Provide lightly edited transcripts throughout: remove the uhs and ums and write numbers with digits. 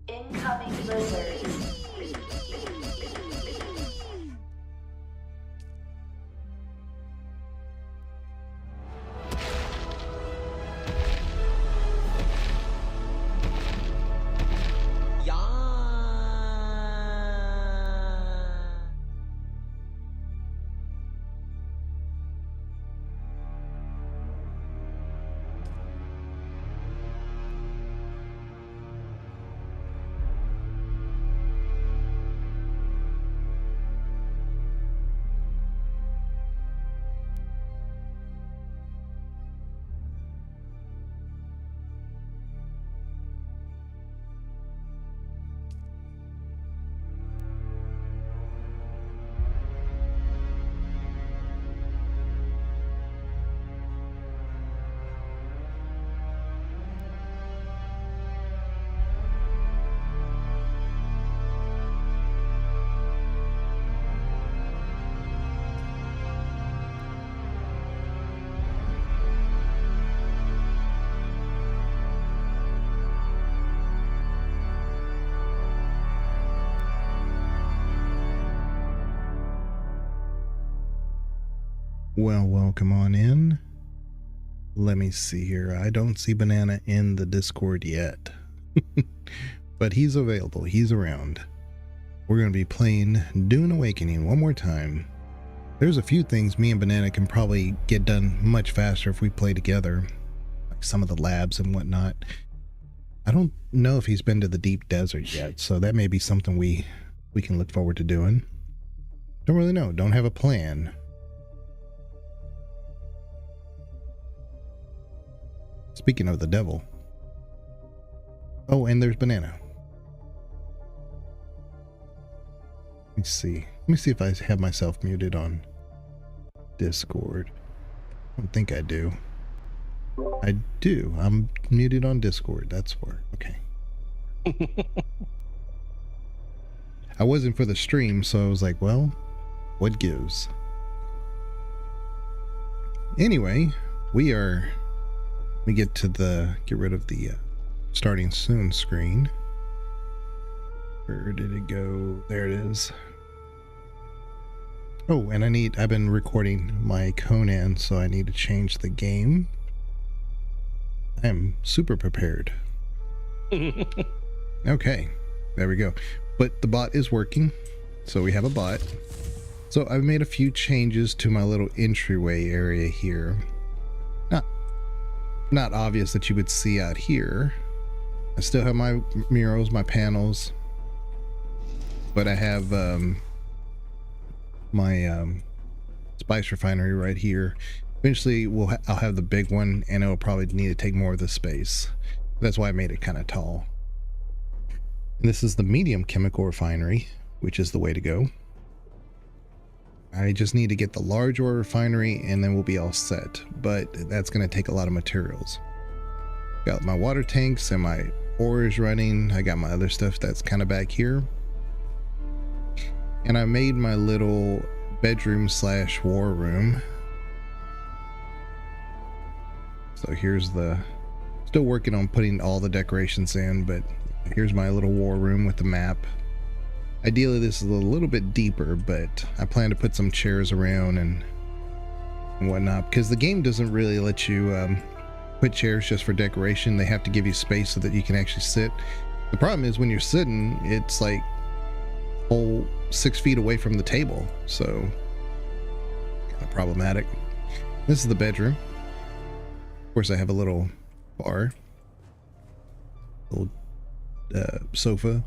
Incoming lizard. Well, welcome on in. Let me see here. I don't see Banana in the Discord yet. But he's available. He's around. We're going to be playing Dune Awakening one more time. There's a few things me and Banana can probably get done much faster if we play together. Like some of the labs and whatnot. I don't know if he's been to the deep desert yet, so that may be something we can look forward to doing. Don't really know. Don't have a plan. Speaking of the devil. Oh, and there's Banana. Let me see. Let me see if I have myself muted on Discord. I don't think I do. I do. I'm muted on Discord. That's where. Okay. I wasn't for the stream, so I was like, well, what gives? Anyway, we get rid of the starting soon screen. Where did it go? There it is. Oh, and I've been recording my Conan, so I need to change the game. I am super prepared. Okay, there we go. But the bot is working, so we have a bot. So I've made a few changes to my little entryway area here. Not obvious that you would see out here. I still have my murals, my panels, but I have my spice refinery right here. Eventually I'll have the big one, and it'll probably need to take more of the space. That's why I made it kind of tall. And this is the medium chemical refinery, which is the way to go. I just need to get the large ore refinery and then we'll be all set, but that's going to take a lot of materials. Got my water tanks and my ores running. I got my other stuff that's kind of back here. And I made my little bedroom / war room. So here's still working on putting all the decorations in, but here's my little war room with the map. Ideally this is a little bit deeper, but I plan to put some chairs around and whatnot, because the game doesn't really let you put chairs just for decoration. They have to give you space so that you can actually sit. The problem is when you're sitting, it's like whole 6 feet away from the table, so kind of problematic. This is the bedroom. Of course I have a little bar, little sofa.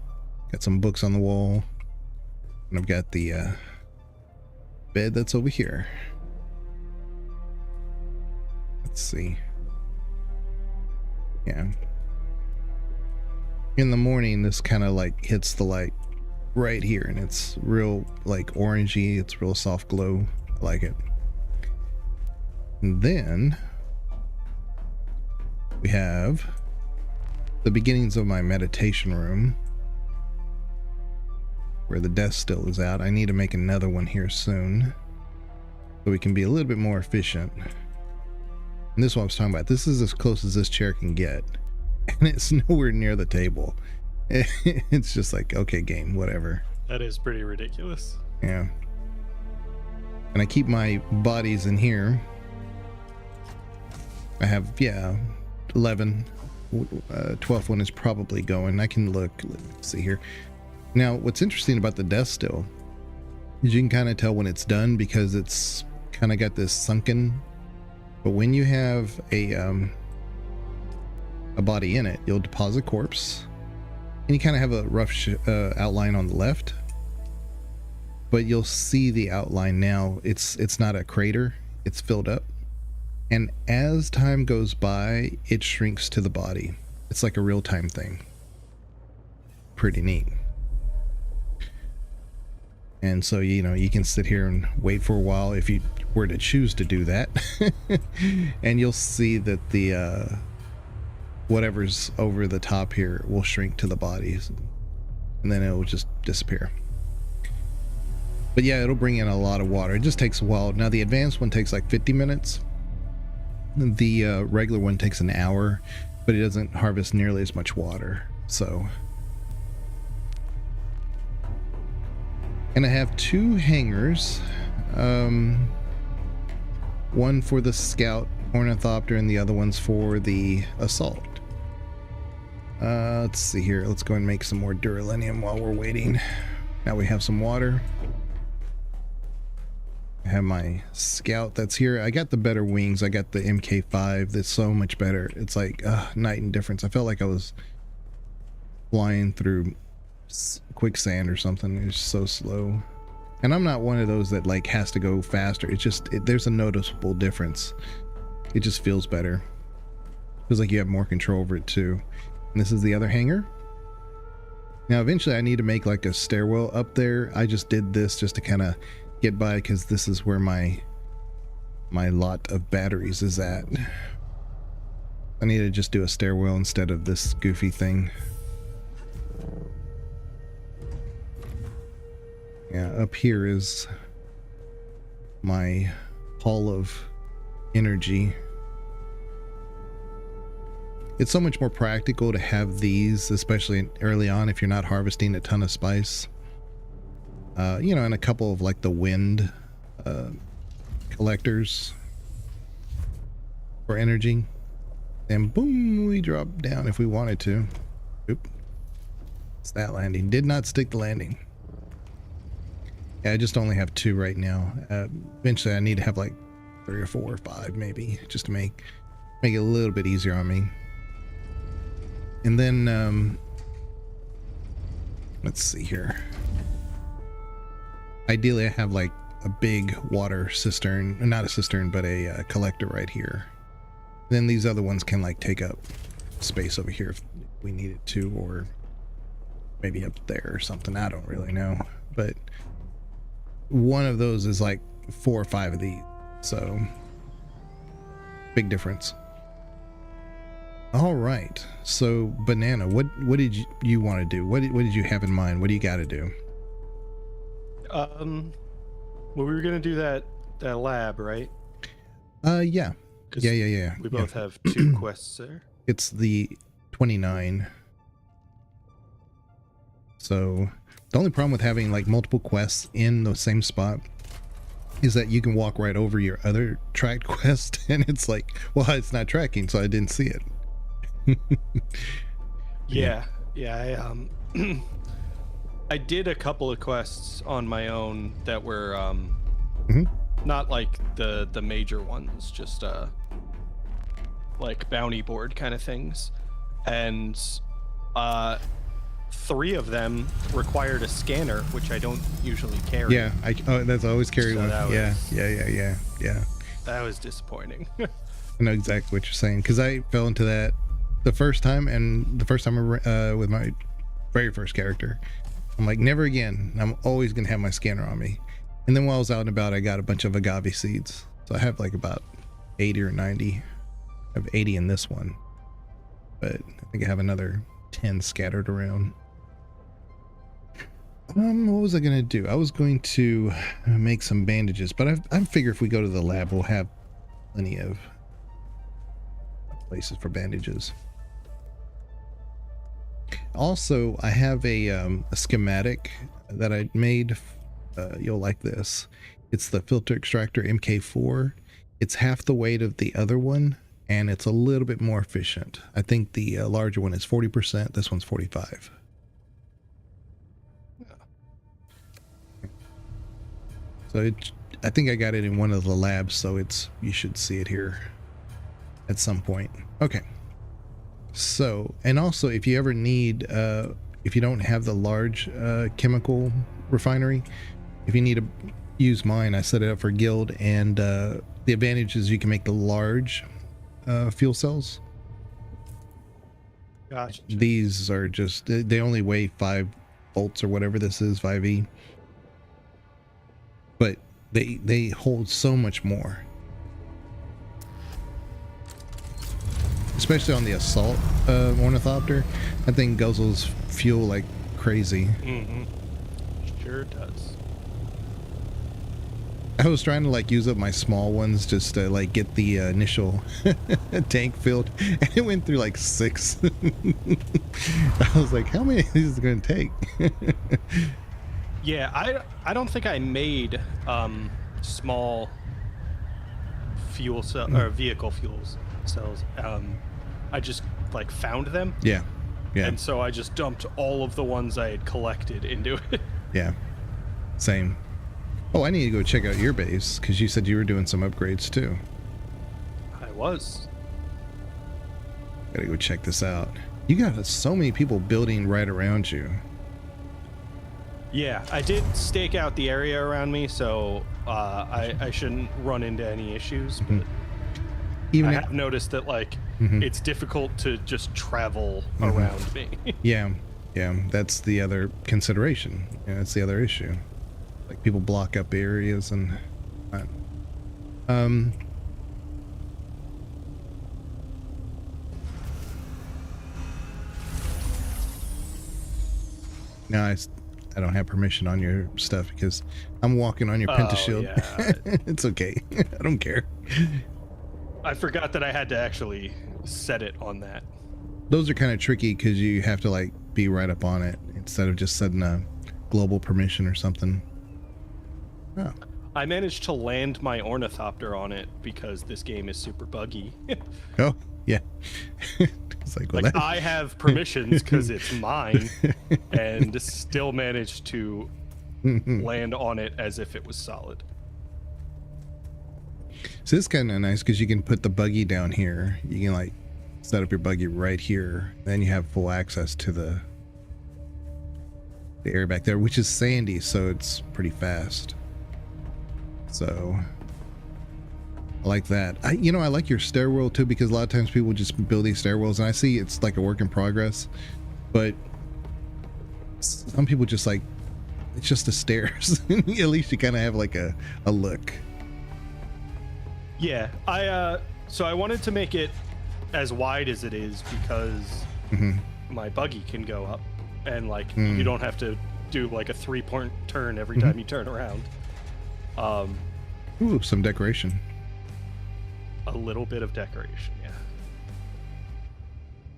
Got some books on the wall, and I've got the bed that's over here. Let's see. Yeah. In the morning, this kind of like hits the light right here, and it's real like orangey. It's real soft glow. I like it. And then we have the beginnings of my meditation room, where the desk still is out. I need to make another one here soon so we can be a little bit more efficient. And this is what I was talking about. This is as close as this chair can get, and it's nowhere near the table. It's just like, okay, game, whatever. That is pretty ridiculous. Yeah. And I keep my bodies in here. I have, yeah, 11. 12th one is probably going. I can look. Let's see here. Now, what's interesting about the death still is you can kind of tell when it's done because it's kind of got this sunken. But when you have a body in it, you'll deposit corpse, and you kind of have a rough outline on the left. But you'll see the outline now. It's not a crater. It's filled up. And as time goes by, it shrinks to the body. It's like a real-time thing. Pretty neat. And so, you know, you can sit here and wait for a while if you were to choose to do that. And you'll see that the whatever's over the top here will shrink to the bodies. And then it will just disappear. But yeah, it'll bring in a lot of water. It just takes a while. Now, the advanced one takes like 50 minutes. The regular one takes an hour, but it doesn't harvest nearly as much water. So, and I have 2 hangars, one for the scout ornithopter and the other one's for the assault. Let's see here. Let's go and make some more duralinium while we're waiting. Now we have some water. I have my scout that's here. I got the better wings. I got the MK5 that's so much better. It's like night and difference. I felt like I was flying through quicksand or something. It's so slow. And I'm not one of those that like has to go faster. It's just there's a noticeable difference. It just feels better. Feels like you have more control over it too. And this is the other hangar. Now eventually I need to make like a stairwell up there. I just did this just to kind of get by because this is where my lot of batteries is at. I need to just do a stairwell instead of this goofy thing. Yeah, up here is my hall of energy. It's so much more practical to have these, especially early on if you're not harvesting a ton of spice. You know, and a couple of like the wind collectors for energy. And boom, we drop down if we wanted to. Oop. It's that landing. Did not stick the landing. Yeah, I just only have 2 right now. Eventually I need to have like 3 or 4 or 5 maybe, just to make it a little bit easier on me. And then let's see here. Ideally I have like a big water cistern, not a cistern, but a collector right here. Then these other ones can like take up space over here if we need it to, or maybe up there or something. I don't really know, but one of those is like 4 or 5 of these, so big difference. All right, so Banana, what did you want to do? What did you have in mind? What do you got to do? Well, we were gonna do that lab, right? Yeah. Yeah. We both have 2 quests there. It's the 29. So the only problem with having like multiple quests in the same spot is that you can walk right over your other tracked quest, and it's like, well, it's not tracking, so I didn't see it. Yeah. I did a couple of quests on my own that were not like the major ones, just like bounty board kind of things, and 3 of them required a scanner, which I don't usually carry. Yeah, that's always carry one. Yeah. That was disappointing. I know exactly what you're saying, because I fell into that the first time, and the first time with my very first character. I'm like, never again. I'm always gonna have my scanner on me. And then while I was out and about, I got a bunch of agave seeds. So I have like about 80 or 90. I have 80 in this one, but I think I have another 10 scattered around. What was I gonna do? I was going to make some bandages, but I figure if we go to the lab, we'll have plenty of places for bandages. also I have a schematic that I made. You'll like this. It's the filter extractor MK4. It's half the weight of the other one, and it's a little bit more efficient. I think the larger one is 40%. This one's 45. So I think I got it in one of the labs, so you should see it here at some point. Okay. So, and also if you ever need, if you don't have the large chemical refinery, if you need to use mine, I set it up for guild, and the advantage is you can make the large fuel cells. Gotcha. These are just, they only weigh 5 volts or whatever this is, 5e. But they hold so much more. Especially on the assault Ornithopter. That thing guzzles fuel like crazy. Mm-hmm. Sure does. I was trying to like use up my small ones just to like get the initial tank filled, and it went through like 6. I was like, how many of these is it going to take? Yeah, I don't think I made small fuel cell or vehicle fuels cells. I just like found them. Yeah. And so I just dumped all of the ones I had collected into it. Yeah. Same. Oh, I need to go check out your base because you said you were doing some upgrades too. I was. Gotta go check this out. You got so many people building right around you. Yeah, I did stake out the area around me, so I shouldn't run into any issues. But I have noticed that like it's difficult to just travel around me. Yeah, that's the other consideration. Yeah, that's the other issue. Like people block up areas and. No, I don't have permission on your stuff because I'm walking on your pentashield. Yeah. It's okay. I don't care. I forgot that I had to actually set it on that. Those are kind of tricky because you have to like be right up on it instead of just setting a global permission or something. Oh. I managed to land my Ornithopter on it because this game is super buggy. Oh, yeah. It's like, well, I have permissions because it's mine, and still managed to land on it as if it was solid. So this is kind of nice because you can put the buggy down here. You can like set up your buggy right here. Then you have full access to the area back there, which is sandy, so it's pretty fast. So I like that. I like your stairwell too, because a lot of times people just build these stairwells, and I see it's like a work in progress, but some people just like, it's just the stairs. At least you kind of have like a look. Yeah, so I wanted to make it as wide as it is because my buggy can go up, and like you don't have to do like a 3-point turn every time you turn around. Ooh, some decoration. A little bit of decoration, yeah.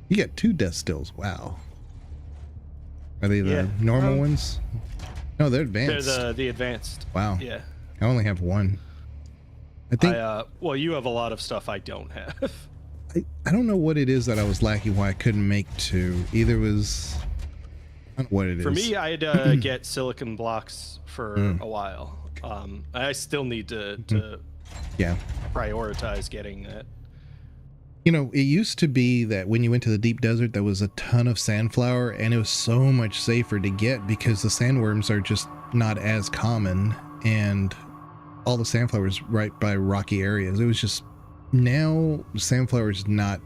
You got 2 death stills. Wow. Are they the normal ones? No, they're advanced. They're the advanced. Wow. Yeah. I only have 1. I think. Well, you have a lot of stuff I don't have. I don't know what it is that I was lacking. Why I couldn't make 2. Either was. I don't know what it is. For me, I had to get silicon blocks for a while. I still need to prioritize getting that. You know, it used to be that when you went to the deep desert, there was a ton of sandflower, and it was so much safer to get because the sandworms are just not as common, and all the sandflowers right by rocky areas. It was just, now sandflower is not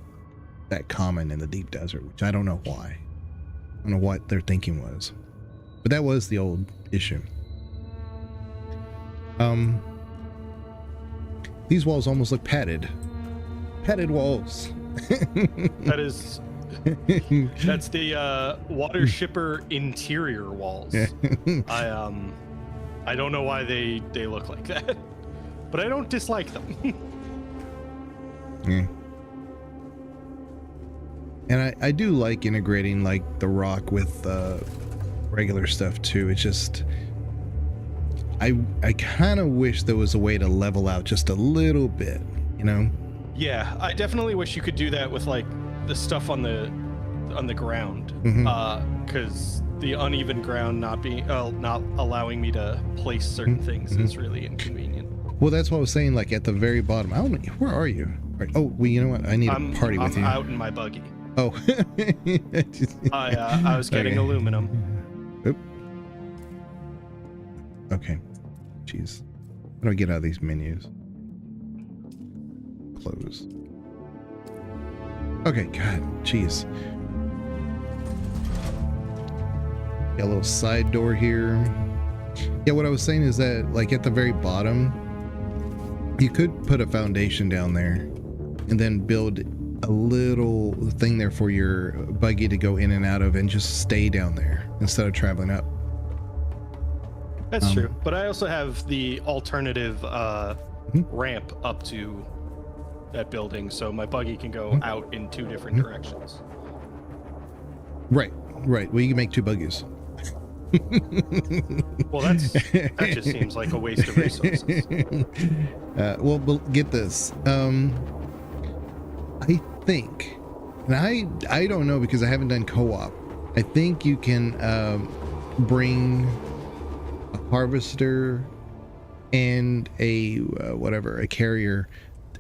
that common in the deep desert, which I don't know why. I don't know what their thinking was, but that was the old issue. These walls almost look padded walls. That's the water shipper interior walls. I don't know why they look like that, but I don't dislike them. And I do like integrating like the rock with regular stuff too. It's just I kind of wish there was a way to level out just a little bit, you know? Yeah, I definitely wish you could do that with like the stuff on the ground, because the uneven ground not allowing me to place certain things is really inconvenient. Well, that's what I was saying. Like at the very bottom, I don't know, where are you? Oh, well, you know what? I need a party with you. I'm out in my buggy. Oh, I was getting aluminum. Oop. Okay. Jeez. How do I get out of these menus? Close. Okay, God, jeez. Got a little side door here. Yeah, what I was saying is that, like, at the very bottom, you could put a foundation down there and then build a little thing there for your buggy to go in and out of and just stay down there instead of traveling up. That's true. But I also have the alternative ramp up to that building, so my buggy can go out in two different directions. Right. Well, you can make two buggies. Well, that just seems like a waste of resources. Well, get this. I think, and I don't know because I haven't done co-op. I think you can bring a harvester and a a carrier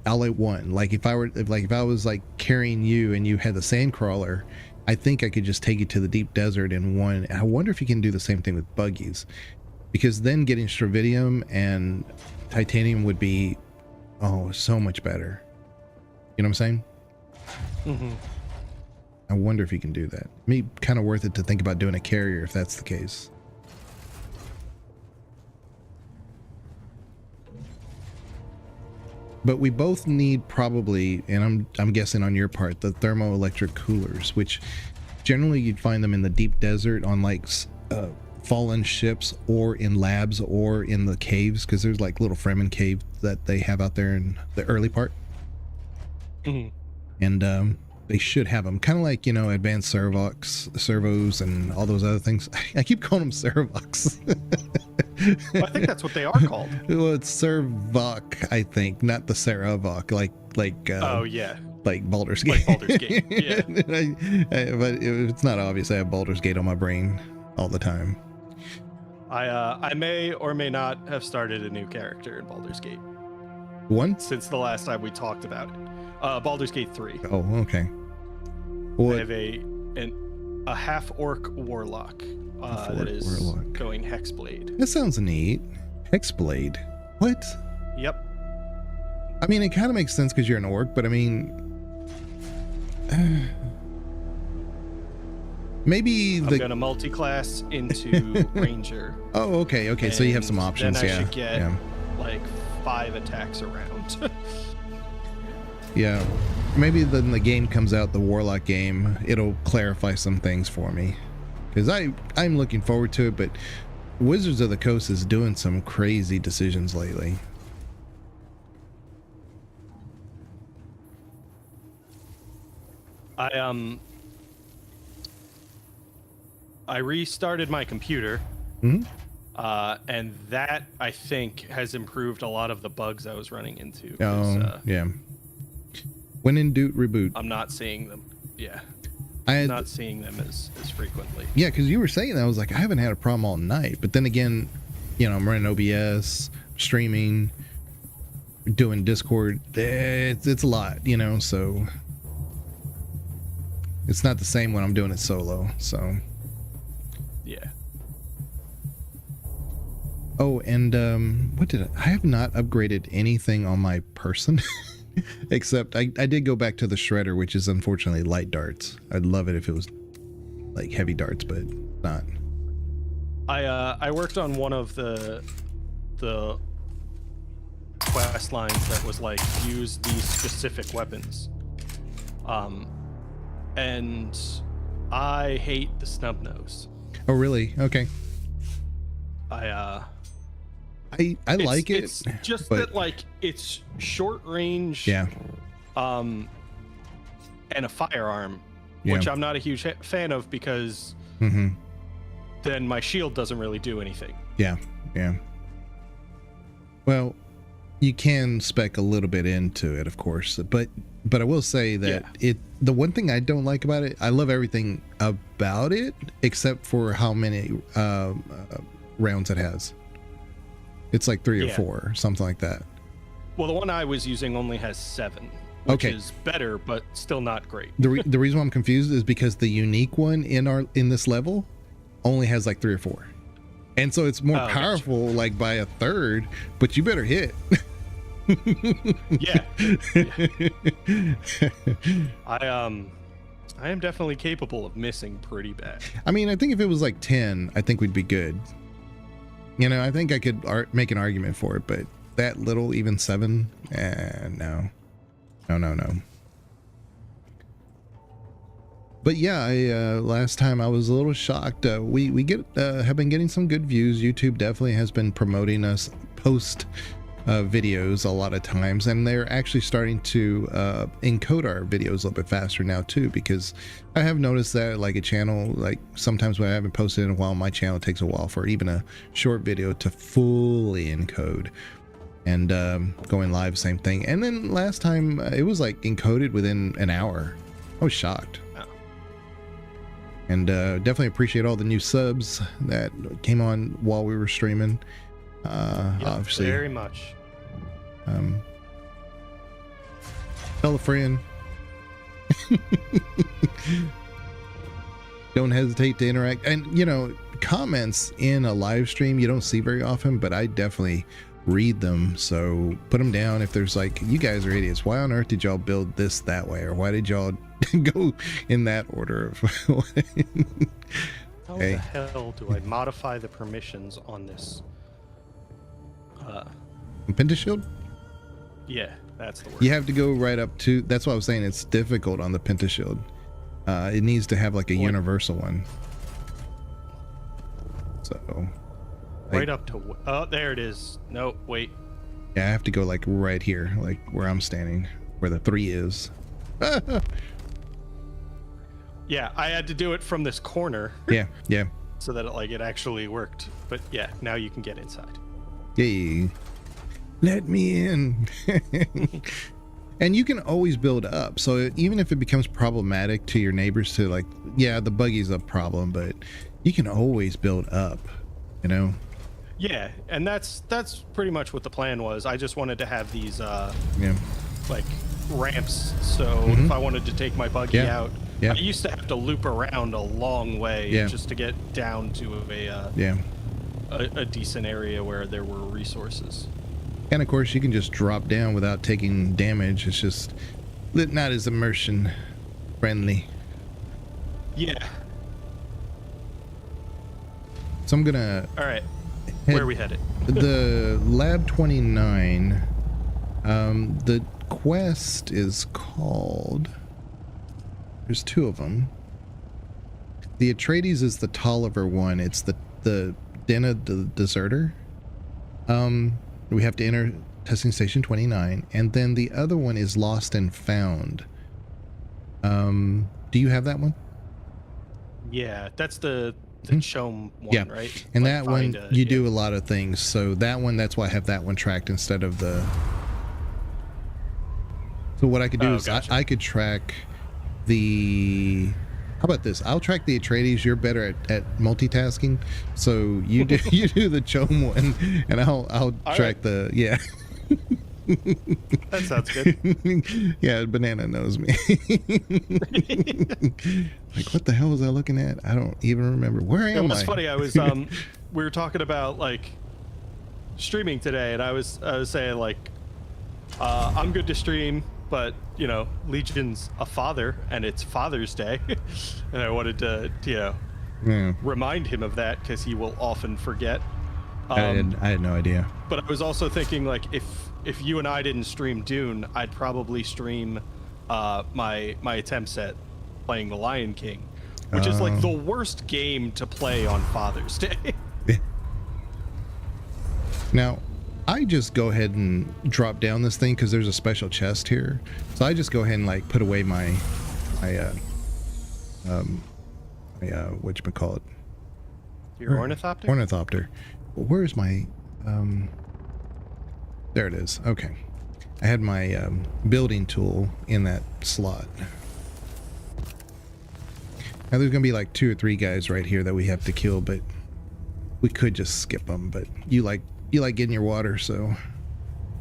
all at one. Like if I was like carrying you and you had the sand crawler, I think I could just take you to the deep desert in one. I wonder if you can do the same thing with buggies, because then getting stravidium and titanium would be so much better. You know what I'm saying? I wonder if you can do that. Maybe kind of worth it to think about doing a carrier if that's the case. But we both need probably, and I'm guessing on your part, the thermoelectric coolers, which generally you'd find them in the deep desert on like fallen ships or in labs or in the caves, because there's like little Fremen cave that they have out there in the early part. And they should have them, kind of like, you know, advanced servos and all those other things. I keep calling them servox. Well, I think that's what they are called. Well, it's servoc, I think, not the Saravoc, like oh yeah, like Baldur's Gate. Like Baldur's Gate, yeah. But it's not obvious. I have Baldur's Gate on my brain all the time. I may or may not have started a new character in Baldur's Gate. One? Since the last time we talked about it. Baldur's Gate 3. Oh, okay. What? I have a half-orc warlock that is going Hexblade. That sounds neat. Hexblade? What? Yep. I mean, it kind of makes sense because you're an orc, but I mean... maybe I'm going to multi-class into Ranger. Oh, okay. So you have some options, then I should get like 5 attacks around. Yeah, maybe then the game comes out, the Warlock game, it'll clarify some things for me, because I'm looking forward to it. But Wizards of the Coast is doing some crazy decisions lately. I restarted my computer, and that I think has improved a lot of the bugs I was running into. Yeah. When in Dune, reboot. I'm not seeing them. Yeah. I'm not seeing them as frequently. Yeah, because you were saying that. I was like, I haven't had a problem all night. But then again, you know, I'm running OBS, streaming, doing Discord. It's a lot, you know, so it's not the same when I'm doing it solo. So yeah. Oh, and I have not upgraded anything on my person. Except I did go back to the shredder, which is unfortunately light darts. I'd love it if it was like heavy darts, but not. I worked on one of the quest lines that was like use these specific weapons. And I hate the snub nose. Oh really? Okay. I like it. It's just that like it's short range. Yeah. And a firearm, which I'm not a huge fan of because then my shield doesn't really do anything. Yeah. Well, you can spec a little bit into it, of course, but I will say that the one thing I don't like about it, I love everything about it except for how many rounds it has. It's like 3 or 4, something like that. Well, the one I was using only has 7, which is better, but still not great. The reason why I'm confused is because the unique one in this level only has like 3 or 4, and so it's more powerful, like by a third. But you better hit. Yeah. I am definitely capable of missing pretty bad. I mean, I think if it was like 10, I think we'd be good. You know, I think I could make an argument for it, but that little, even 7, no. But yeah, last time I was a little shocked. We have been getting some good views. YouTube definitely has been promoting us post videos a lot of times, and they're actually starting to encode our videos a little bit faster now too, because I have noticed that like a channel, like sometimes when I haven't posted in a while, my channel takes a while for even a short video to fully encode. And going live, same thing. And then last time it was like encoded within an hour. I was shocked. And definitely appreciate all the new subs that came on while we were streaming. Obviously, very much. Tell a friend. Don't hesitate to interact. And you know, comments in a live stream you don't see very often, but I definitely read them. So put them down if there's like, you guys are idiots. Why on earth did y'all build this that way, or why did y'all go in that order? How the hell do I modify the permissions on this? Penta shield? Yeah, that's the word. You have to go right up to, that's what I was saying, it's difficult on the penta shield. It needs to have like a universal one. So right up to, oh, there it is. No, wait. Yeah, I have to go like right here, like where I'm standing, where the 3 is. Yeah, I had to do it from this corner. Yeah. So that it actually worked. But yeah, now you can get inside. Yay. Let me in. And you can always build up. So even if it becomes problematic to your neighbors to like, yeah, the buggy's a problem, but you can always build up, you know? Yeah, and that's pretty much what the plan was. I just wanted to have these like ramps, so if I wanted to take my buggy out, I used to have to loop around a long way just to get down to a decent area where there were resources. And of course you can just drop down without taking damage. It's just not as immersion friendly. Yeah. So I'm gonna, all right, where are we headed? The lab 29, the quest is called, there's 2 of them. The Atreides is the Tolliver one. It's the Den of the Deserter. We have to enter testing station 29, and then the other one is Lost and Found. Do you have that one? Yeah, that's the Chom one, right? And like that one you do a lot of things. So that one, that's why I have that one tracked instead of the. So what I could do is I could track the. How about this? I'll track the Atreides. You're better at multitasking, so you do the Chom one, and I'll track the That sounds good. Yeah, Banana knows me. Like, what the hell was I looking at? I don't even remember. Where am I? It was funny. I was we were talking about like streaming today, and I was saying like I'm good to stream, but you know, Legion's a father and it's Father's Day. And I wanted to remind him of that because he will often forget. I had no idea. But I was also thinking like if you and I didn't stream Dune, I'd probably stream my attempts at playing the Lion King, which is like the worst game to play on Father's Day. Now I just go ahead and drop down this thing because there's a special chest here. So I just go ahead and like put away my whatchamacallit? Your ornithopter? Ornithopter. Where's my, there it is. Okay. I had my building tool in that slot. Now there's gonna be like 2 or 3 guys right here that we have to kill, but we could just skip them. But you like getting your water, so.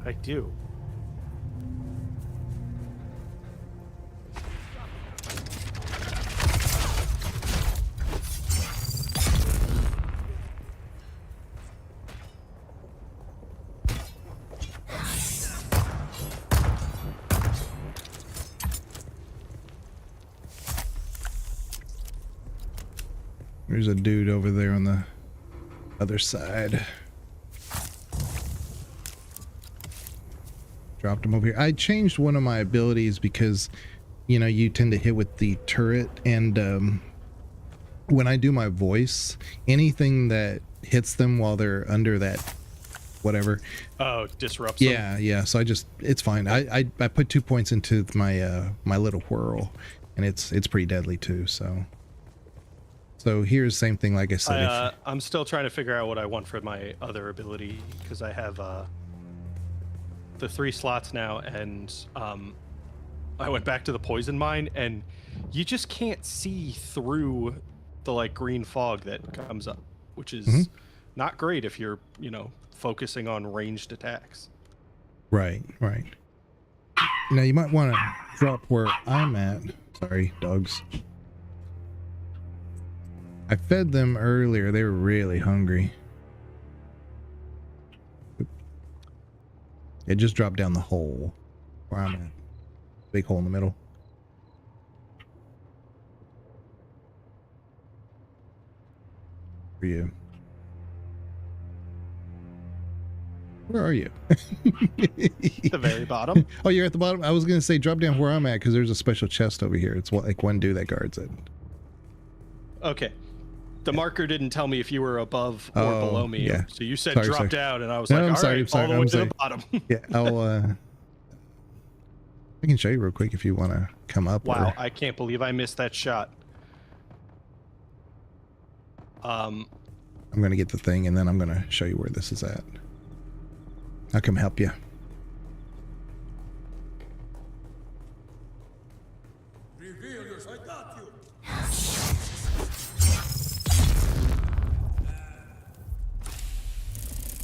I do. There's a dude over there on the other side. Dropped him over here. I changed one of my abilities because, you know, you tend to hit with the turret, and when I do my voice, anything that hits them while they're under that whatever. Oh, disrupts them. Yeah. So it's fine. I put 2 points into my my little whirl, and it's pretty deadly too. So here's the same thing, like I said. I'm still trying to figure out what I want for my other ability, because I have the 3 slots now, and I went back to the poison mine, and you just can't see through the like green fog that comes up, which is not great if you're, you know, focusing on ranged attacks. Right. Now you might want to drop where I'm at. Sorry, dogs. I fed them earlier. They were really hungry. It just dropped down the hole where I'm at. Big hole in the middle. For you. Where are you? The very bottom. Oh, you're at the bottom? I was going to say drop down where I'm at, because there's a special chest over here. It's like one dude that guards it. Okay. The marker didn't tell me if you were above or below me. Yeah. So you said sorry, drop sorry. down, and I was No, like, I'm all sorry, right, I'm sorry, all the way to the bottom. Yeah, I can show you real quick if you want to come up. Wow, or... I can't believe I missed that shot. I'm going to get the thing, and then I'm going to show you where this is at. I'll come help you.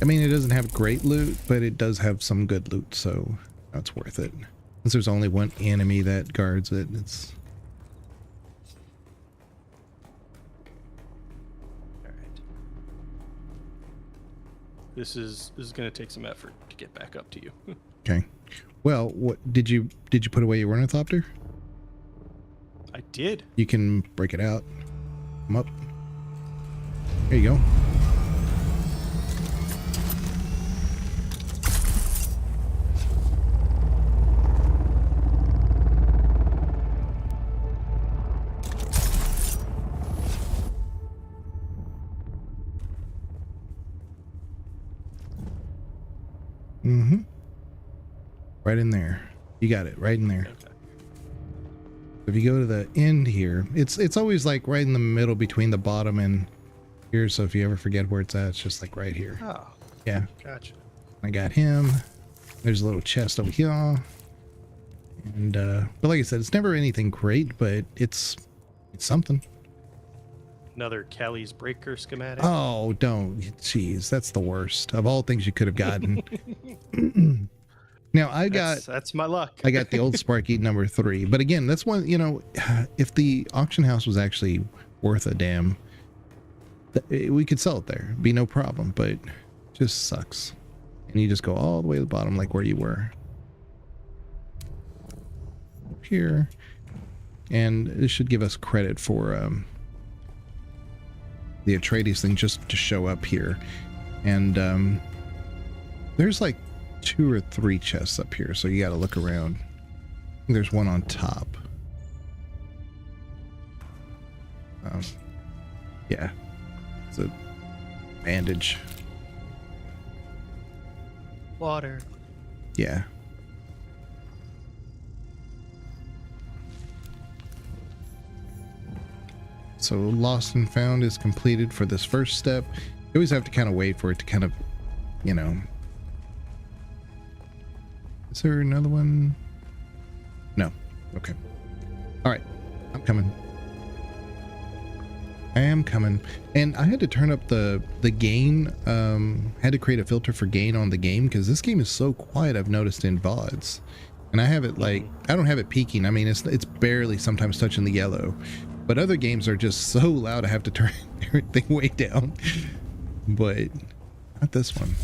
I mean, it doesn't have great loot, but it does have some good loot, so that's worth it. Since there's only one enemy that guards it, it's... All right. This is going to take some effort to get back up to you. Okay. Well, what did you put away your ornithopter? I did. You can break it out. Come up. There you go. Right in there. You got it right in there. Okay. If you go to the end here, it's always like right in the middle between the bottom and here. So if you ever forget where it's at, it's just like right here. Oh, Yeah. gotcha. I got him. There's a little chest over here. And but like I said, it's never anything great, but it's something. Another Kelly's breaker schematic. Oh, don't. Jeez, that's the worst of all things you could have gotten. Now that's my luck. I got the old Sparky number 3, but again, that's one, you know, if the auction house was actually worth a damn, we could sell it there, be no problem, but it just sucks. And you just go all the way to the bottom, like where you were. Up here. And this should give us credit for the Atreides thing just to show up here. And there's like 2 or 3 chests up here, so you got to look around. There's one on top. Yeah, it's a bandage. Water. Yeah. so lost and found is completed for this first step. You always have to kind of wait for it to kind of, you know. Is there another one? No. Okay. All right. I'm coming. I am coming. And I had to turn up the gain. Had to create a filter for gain on the game because this game is so quiet, I've noticed in VODs. And I have it like, I don't have it peaking. I mean, it's barely sometimes touching the yellow. But other games are just so loud I have to turn everything way down. But not this one.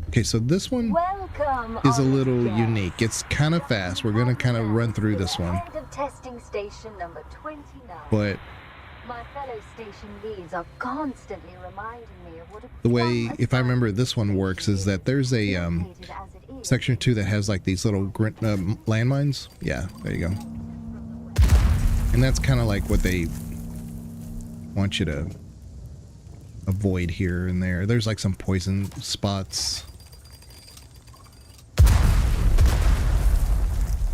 Okay, so this one is a little unique. It's kind of fast. We're going to kind of run through this one. Testing station number 29. But my fellow station leads are constantly reminding me of what the way, if I remember, this one works is that there's a section 2 that has like these little landmines. Yeah, there you go. And that's kind of like what they want you to avoid here and there. There's like some poison spots.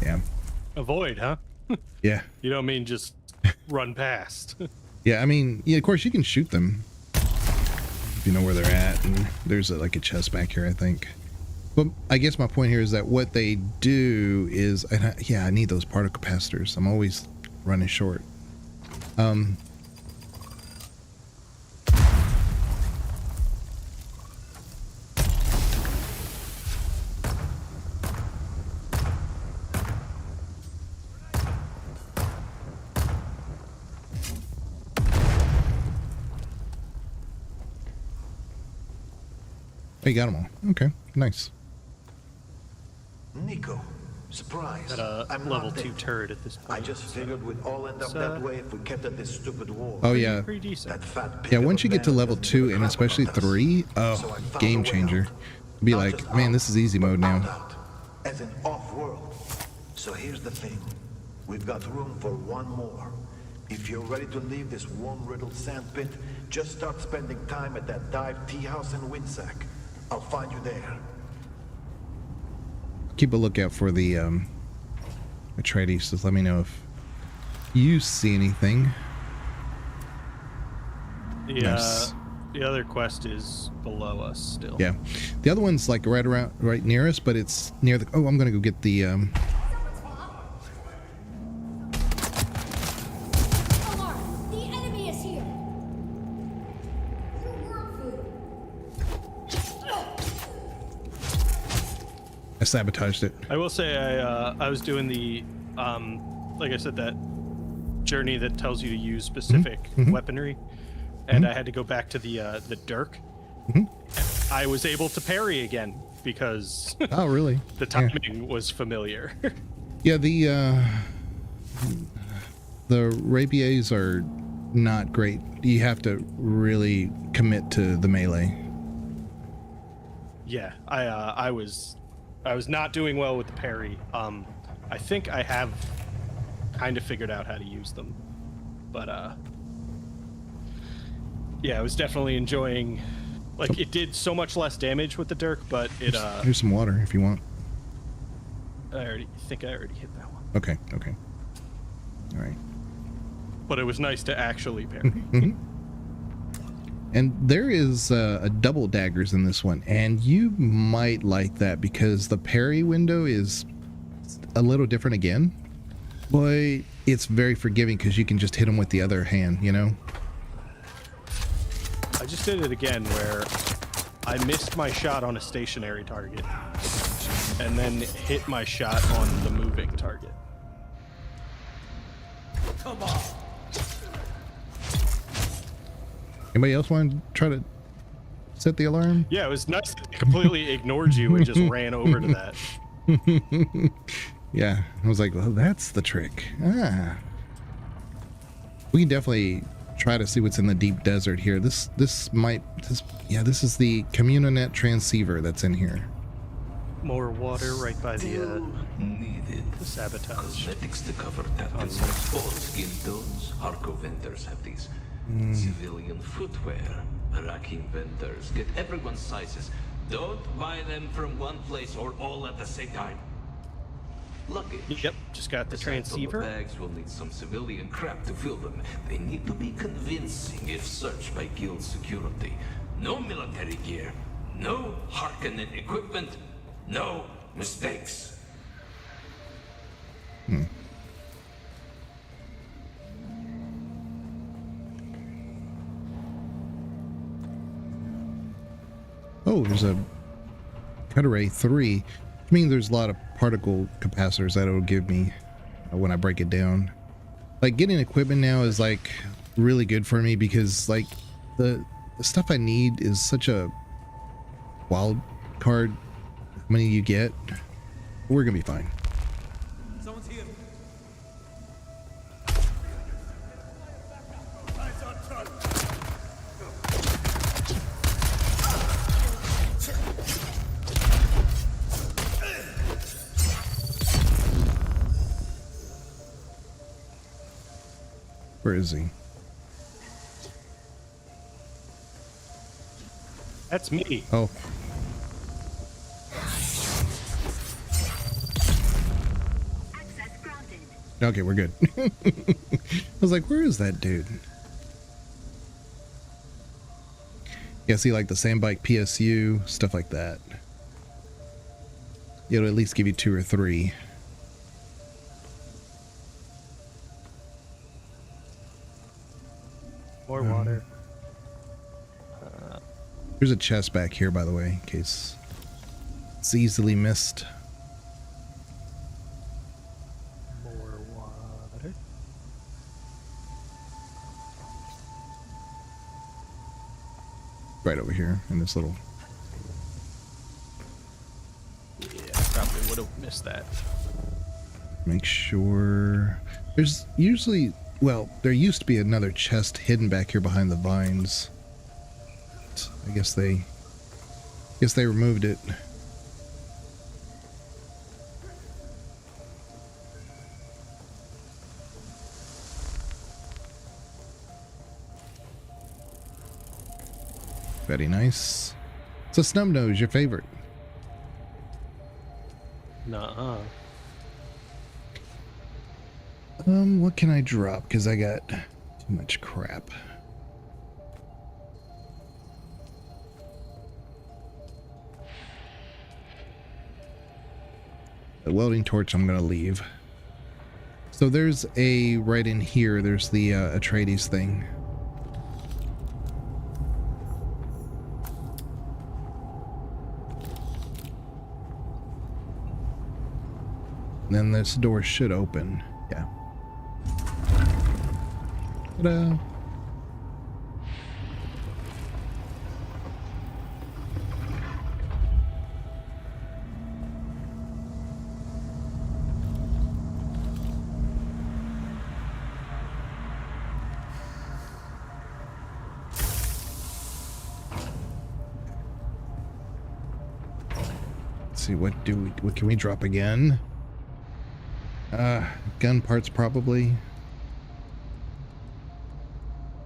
Yeah. Avoid, huh? Yeah. You don't mean just run past. Yeah, I mean, yeah, of course you can shoot them if you know where they're at. And there's like a chest back here, I think. But I guess my point here is that what they do is, and I need those particle capacitors. I'm always running short. Oh, you got them all. Okay, nice. Nico, surprise. At a I'm level not 2 dead. turret at this point. I just figured we'd all end up that way if we kept at this stupid war. Oh yeah. Pretty decent. That fat pig Yeah, of a once you get to man level doesn't 2 give a and crap especially about us. 3, So I oh, found game a way changer. out. Be Not like, just man, out, this is easy but mode now. out, as in off-world. So here's the thing. We've got room for one more. If you're ready to leave this worm-riddled sandpit, just start spending time at that dive tea house in Windsack. I'll find you there. Keep a lookout for the Atreides. Just let me know if you see anything. Nice. The other quest is below us still. Yeah, the other one's like right near us, but it's near the. Oh, I'm gonna go get the. Alarm! The enemy is here! Your worm food! I sabotaged it. I will say I was doing the like I said, that journey that tells you to use specific weaponry, and I had to go back to the dirk. I was able to parry again because Oh, really? the timing was familiar. Yeah, the rapiers are not great. You have to really commit to the melee. Yeah, I was not doing well with the parry. I think I have kind of figured out how to use them, but yeah, I was definitely enjoying. Like, it did so much less damage with the dirk, but it Here's some water if you want. I think I already hit that one. Okay. All right. But it was nice to actually parry. And there is a double daggers in this one, and you might like that because the parry window is a little different again, but it's very forgiving because you can just hit them with the other hand, you know? I just did it again where I missed my shot on a stationary target and then hit my shot on the moving target. Come on. Anybody else want to try to set the alarm? Yeah, it was nice that they completely ignored you and just ran over to that. Yeah, I was like, well, that's the trick. We can definitely try to see what's in the deep desert here. This is the Communinet transceiver that's in here. More water right by the Needed. sabotage. Cosmetics to cover tattoos. All skin tones. Harco vendors have these. Civilian footwear. Iraqi vendors. Get everyone's sizes. Don't buy them from one place or all at the same time. luggage. Yep, just got the Aside from transceiver. The bags will need some civilian crap to fill them. They need to be convincing if searched by guild security. No military gear, no Harkonnen equipment, no mistakes. Oh, there's a cut array 3. I mean, there's a lot of particle capacitors that it'll give me when I break it down. Like, getting equipment now is like really good for me because like the stuff I need is such a wild card. How many you get? We're gonna be fine. Someone's here. Where is he? That's me. Oh, Access granted. okay, we're good. I was like, where is that dude? Yeah, see, like the Sandbike PSU, stuff like that. It'll at least give you 2 or 3. More water. There's a chest back here, by the way, in case it's easily missed. More water. Right over here in this little. Yeah, probably would have missed that. Make sure. There's usually, well, there used to be another chest hidden back here behind the vines. I guess they removed it. Very nice. It's a snub nose, your favorite. Nuh-uh. What can I drop? Because I got too much crap. The welding torch I'm gonna leave. So there's a right in here. There's the Atreides thing. Then this door should open. Yeah. Ta-da. Let's see, what can we drop again? Gun parts probably.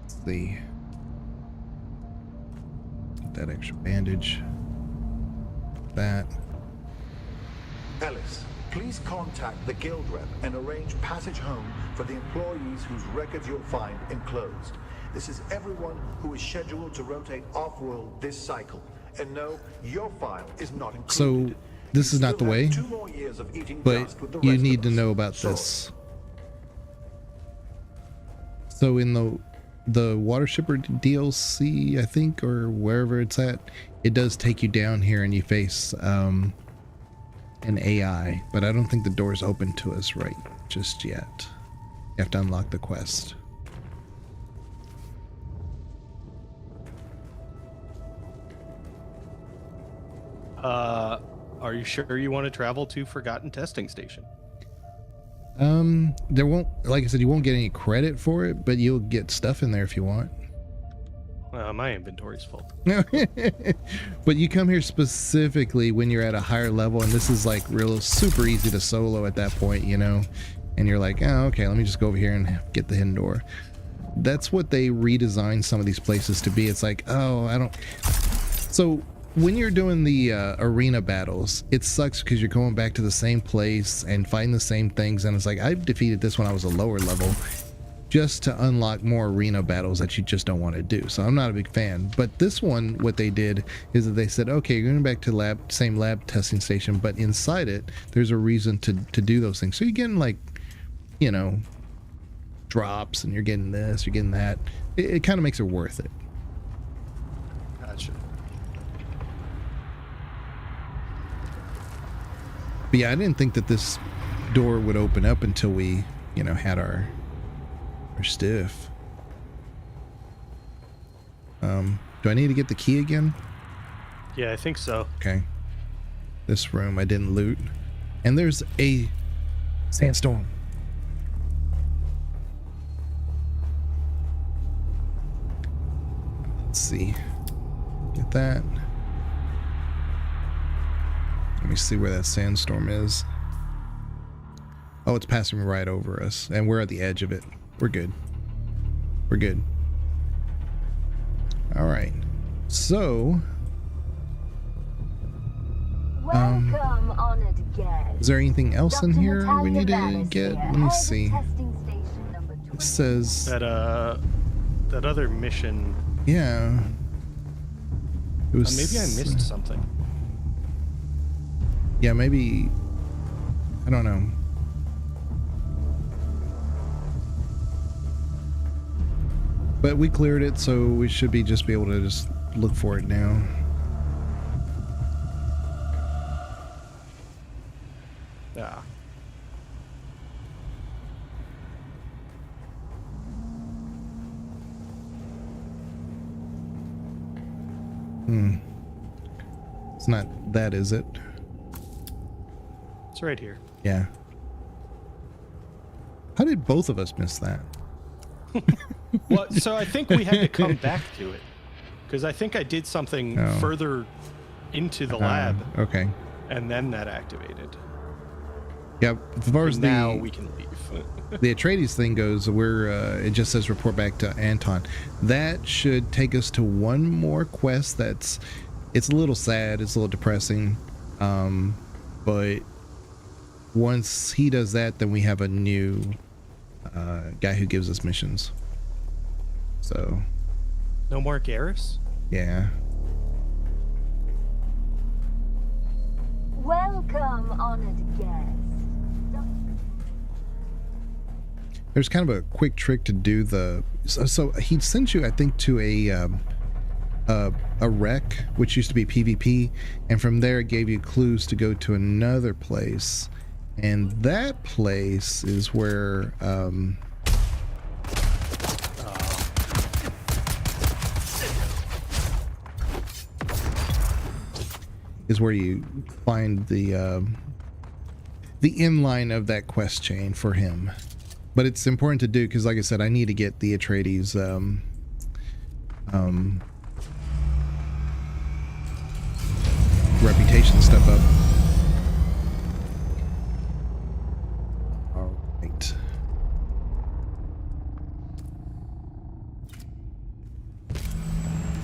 Let's see. Get that extra bandage. That. Ellis, please contact the guild rep and arrange passage home for the employees whose records you'll find enclosed. This is everyone who is scheduled to rotate off-world this cycle. And no, your file is not included. So this is not the way, but you need to know about this. So in the water shipper DLC, I think, or wherever it's at, it does take you down here and you face an AI, but I don't think the door's open to us right just yet. You have to unlock the quest. Are you sure you want to travel to Forgotten Testing Station? There won't, like I said, you won't get any credit for it, but you'll get stuff in there if you want. My inventory's full. But you come here specifically when you're at a higher level, and this is like real super easy to solo at that point, you know, and you're like, oh, okay, let me just go over here and get the hidden door. That's what they redesigned some of these places to be. It's like, oh, I don't. So when you're doing the arena battles, it sucks because you're going back to the same place and fighting the same things, and it's like I've defeated this when I was a lower level just to unlock more arena battles that you just don't want to do. So I'm not a big fan. But this one, what they did is that they said, okay, you're going back to same lab testing station, but inside it there's a reason to do those things. So you're getting, like, you know, drops, and you're getting this, you're getting that. It kind of makes it worth it. Gotcha. But yeah, I didn't think that this door would open up until we, you know, had our stuff. Do I need to get the key again? Yeah, I think so. Okay. This room I didn't loot. And there's a sandstorm. Let's see. Get that. Let me see where that sandstorm is. Oh, it's passing right over us, and we're at the edge of it. We're good. We're good. All right. So, Welcome, honored guest. is there anything else in Dr. here Natalia we need to Bannister, get? Let head me of see. testing station number It 20. says, That other mission. yeah. It was. Maybe I missed something. Yeah, maybe. I don't know. But we cleared it, so we should just be able to just look for it now. Yeah. It's not that, is it? It's right here. Yeah. How did both of us miss that? Well, so I think we had to come back to it, because I think I did something further into the lab, Okay. and then that activated. Yeah, as far as Now the we can leave. the Atreides thing goes, it just says report back to Anton. That should take us to one more quest. It's a little sad, it's a little depressing, but once he does that, then we have a new guy who gives us missions. So No more Garrus? yeah. Welcome, honored guest. There's kind of a quick trick to do the. So he sent you, I think, to a wreck, which used to be PvP, and from there it gave you clues to go to another place, and that place is where you find the inline of that quest chain for him. But it's important to do because, like I said, I need to get the Atreides reputation stuff up. All right.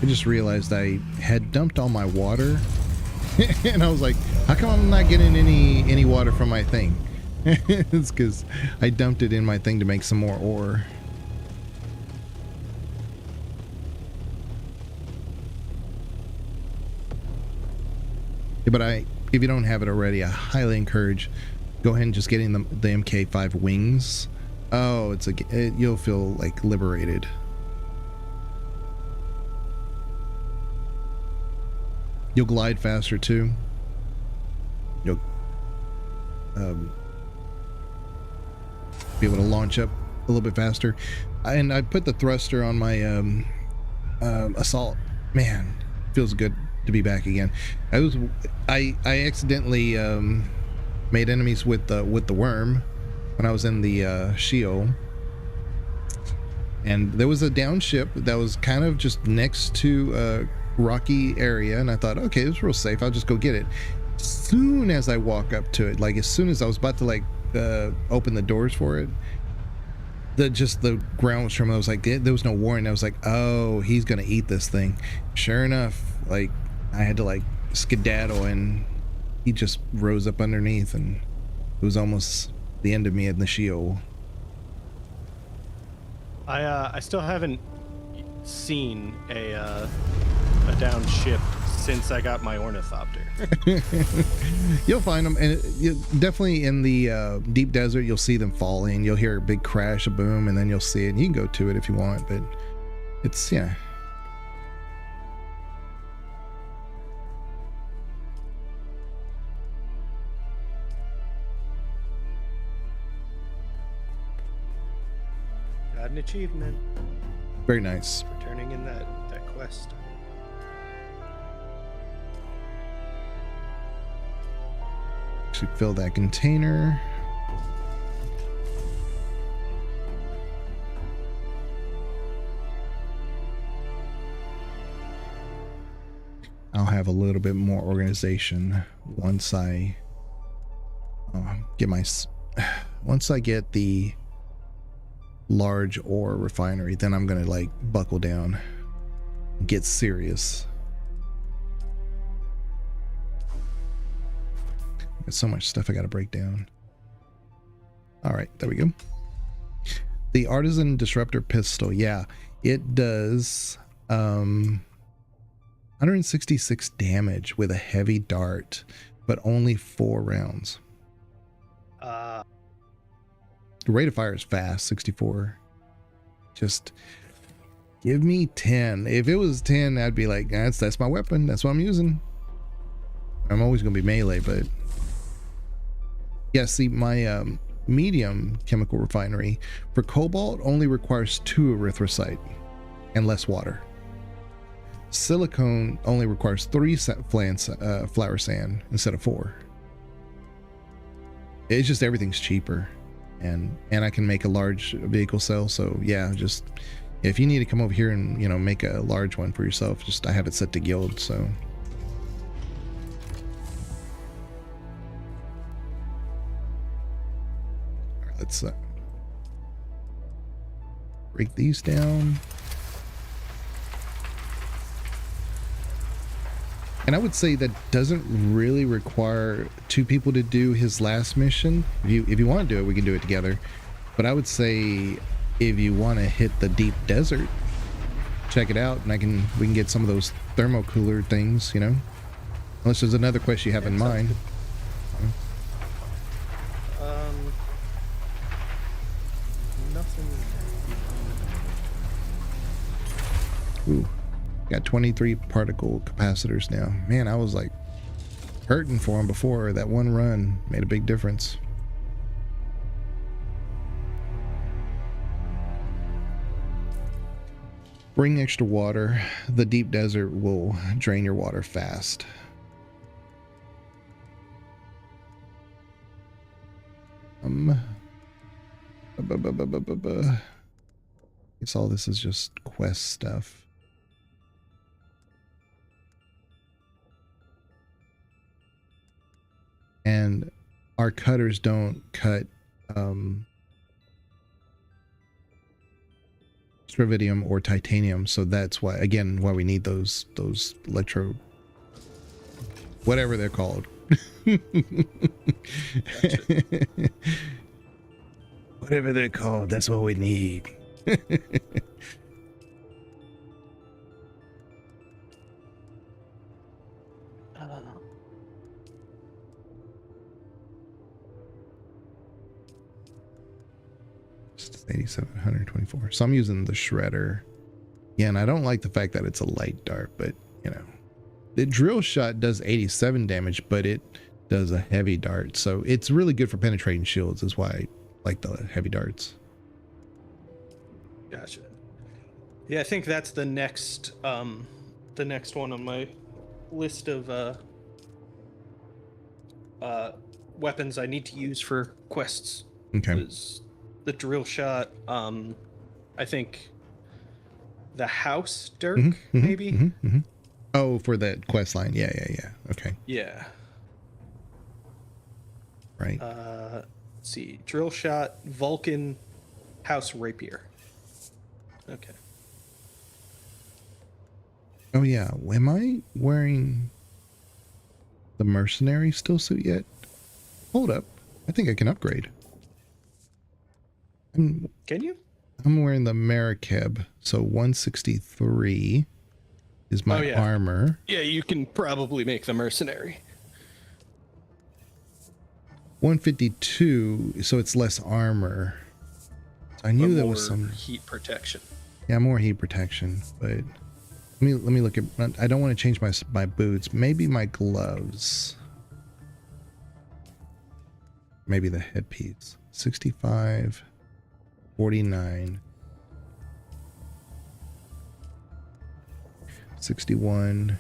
I just realized I had dumped all my water, and I was like, "How come I'm not getting any water from my thing?" It's because I dumped it in my thing to make some more ore. Yeah, but if you don't have it already, I highly encourage go ahead and just getting the MK5 wings. Oh, you'll feel like liberated. You'll glide faster too. You'll be able to launch up a little bit faster. And I put the thruster on my assault. Man, feels good to be back again. I accidentally made enemies with the worm when I was in the Sheol, and there was a down ship that was kind of just next to a rocky area, and I thought, okay, this is real safe, I'll just go get it. Soon as I walk up to it, like as soon as I was about to open the doors for it, the ground was trembling. I was like, there was no warning. I was like, oh, he's gonna eat this thing. Sure enough, like I had to like skedaddle, and he just rose up underneath, and it was almost the end of me in the shield. I still haven't seen a downed ship since I got my Ornithopter. You'll find them, and definitely in the deep desert, you'll see them falling. You'll hear a big crash, a boom, and then you'll see it. And you can go to it if you want, but it's, yeah. Got an achievement Very nice. for turning in that quest. Actually fill that container. I'll have a little bit more organization once I once I get the large ore refinery. Then I'm gonna like buckle down, get serious. Got so much stuff I gotta break down. All right, there we go. The Artisan Disruptor Pistol, yeah, it does 166 damage with a heavy dart, but only 4 rounds. The rate of fire is fast, 64. Just give me 10. If it was 10, I'd be like, that's my weapon. That's what I'm using. I'm always gonna be melee, but yeah, see, my medium chemical refinery for cobalt only requires 2 erythrocite and less water. Silicone only requires 3 flour sand instead of 4. It's just everything's cheaper, and I can make a large vehicle cell. So yeah, just if you need to come over here and make a large one for yourself, just I have it set to guild. So let's break these down. And I would say that doesn't really require 2 people to do his last mission. If you want to do it, we can do it together. But I would say if you want to hit the deep desert, check it out, and we can get some of those thermocooler things, Unless there's another quest you have in mind. Nothing. Ooh. Got 23 particle capacitors now. Man, I was like hurting for them before. That one run made a big difference. Bring extra water. The deep desert will drain your water fast. Guess all this is just quest stuff. And our cutters don't cut strividium or titanium, so that's why we need those electro, whatever they're called. Whatever they're called, that's what we need. Just 8,724. So I'm using the shredder. Yeah, and I don't like the fact that it's a light dart, but the drill shot does 87 damage, but it does a heavy dart, so it's really good for penetrating shields. Is why I like the heavy darts. Gotcha. Yeah, I think that's the next one on my list of weapons I need to use for quests. Okay. Is the drill shot. I think the house Dirk, maybe. Oh, for that quest line. Yeah. Okay. Yeah. Right. Let's see. Drill shot, Vulcan, house rapier. Okay. Oh yeah, am I wearing the mercenary still suit yet? Hold up, I think I can upgrade. Can you? I'm wearing the Marikeb, so 163 is my armor. Yeah, you can probably make the mercenary. 152, so it's less armor. So I knew there was some heat protection. Yeah, more heat protection, but let me look at. I don't want to change my boots. Maybe my gloves. Maybe the headpiece. 65, 49, 61,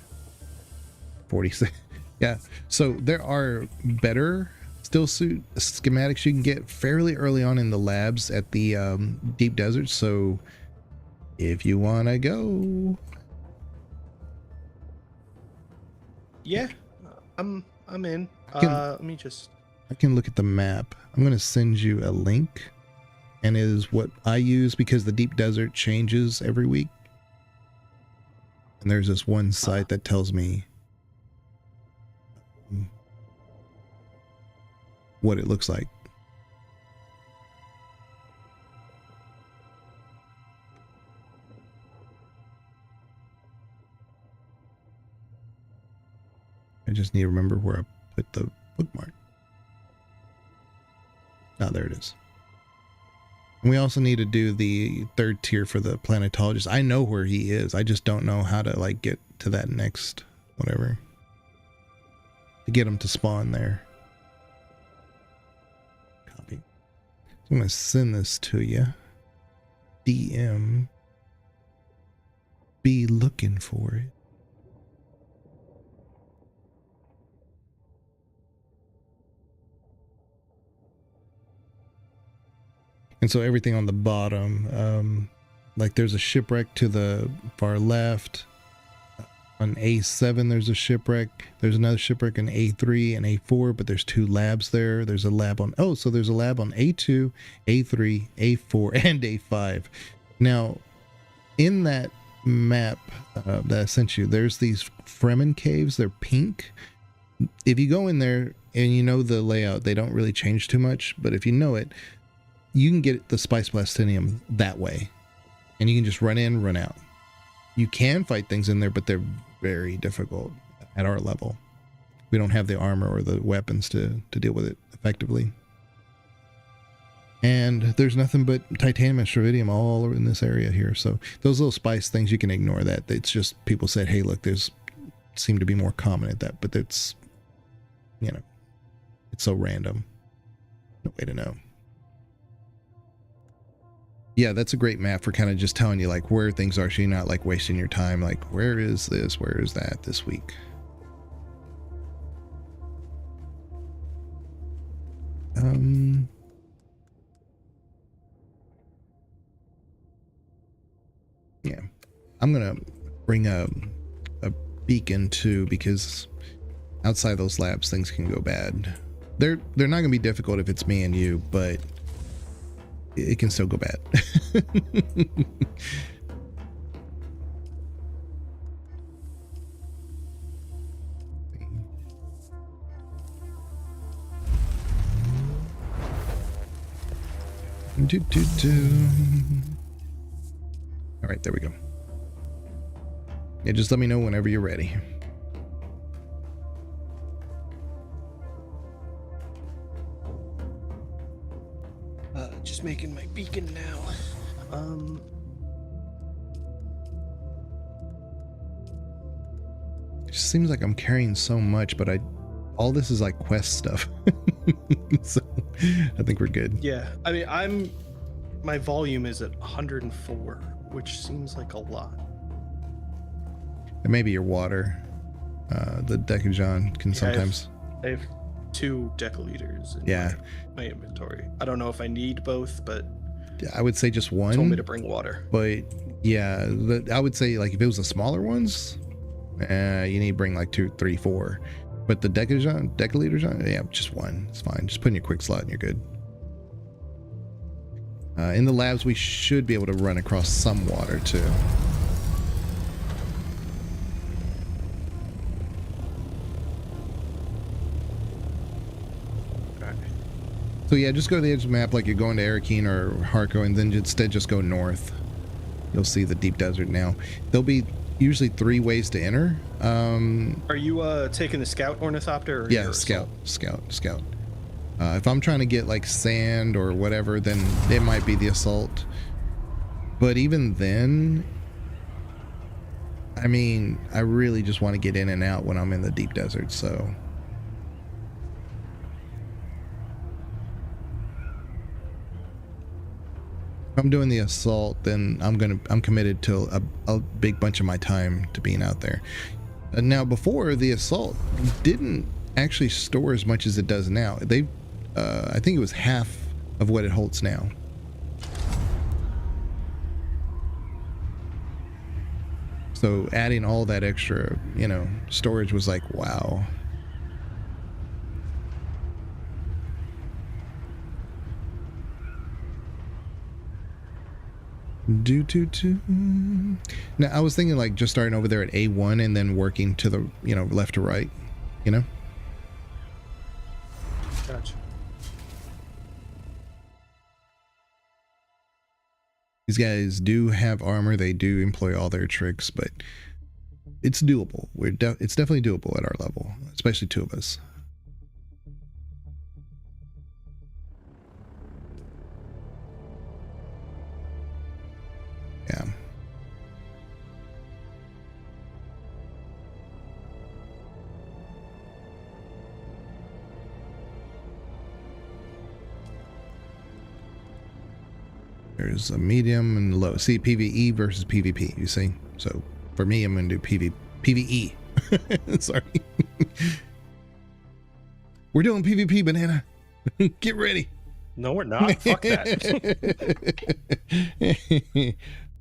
46. Yeah. So there are better still suit schematics you can get fairly early on in the labs at the deep desert. So if you want to go. Yeah, I'm in. Let me just. I can look at the map. I'm going to send you a link, and it is what I use because the deep desert changes every week. And there's this one site that tells me what it looks like. I just need to remember where I put the bookmark. Ah, there it is. And we also need to do the third tier for the planetologist. I know where he is. I just don't know how to like get to that next whatever. To get him to spawn there. Copy. So I'm going to send this to you. DM. Be looking for it. And so everything on the bottom, like there's a shipwreck to the far left. On A7 there's a shipwreck. There's another shipwreck in A3 and A4, but there's two labs there. There's a lab on, so there's a lab on A2, A3, A4, and A5. Now, in that map that I sent you, there's these Fremen caves. They're pink. If you go in there and you know the layout, they don't really change too much, but if you know it, you can get the Spice Blastinium that way. And you can just run in, run out. You can fight things in there, but they're very difficult at our level. We don't have the armor or the weapons to deal with it effectively. And there's nothing but titanium and stravidium all over in this area here. So those little spice things, you can ignore that. It's just people said, hey, look, there's seem to be more common at that. But it's, you know, it's so random. No way to know. Yeah, that's a great map for kind of just telling you like where things are, so you're not like wasting your time like where is this, where is that this week. Yeah, I'm gonna bring a beacon too, because outside those labs things can go bad. They're not gonna be difficult if it's me and you, but it can still go bad. All right, there we go. Yeah, just let me know whenever you're ready. Just making my beacon now. It just seems like I'm carrying so much, but all this is like quest stuff. So I think we're good. Yeah, I mean, my volume is at 104, which seems like a lot. And maybe your water. The Decajon can sometimes. I have 2 decaliters in my inventory. I don't know if I need both, but I would say just one. Told me to bring water. But yeah, I would say like if it was the smaller ones, you need to bring like 2, 3, 4. But the decaliters, yeah, just one. It's fine. Just put in your quick slot and you're good. In the labs, we should be able to run across some water too. So yeah, just go to the edge of the map like you're going to Arrakis or Harco, and then instead just go north. You'll see the deep desert now. There'll be usually 3 ways to enter. Are you taking the scout ornithopter? Or Yeah, your scout. assault? If I'm trying to get like sand or whatever, then it might be the assault. But even then, I mean, I really just want to get in and out when I'm in the deep desert, so. If I'm doing the assault, then I'm committed to a big bunch of my time to being out there. Now, before, the assault didn't actually store as much as it does now. I think it was half of what it holds now. So adding all that extra, you know, storage was like, wow. Now I was thinking like just starting over there at A1 and then working to the, you know, left to right, you know. Gotcha. These guys do have armor. They do employ all their tricks, but it's doable. It's definitely doable at our level, especially 2 of us. Yeah. There's a medium and low. See, PvE versus PvP, you see? So for me, I'm going to do PvE. Sorry. We're doing PvP, Banana. Get ready. No, we're not. Fuck that.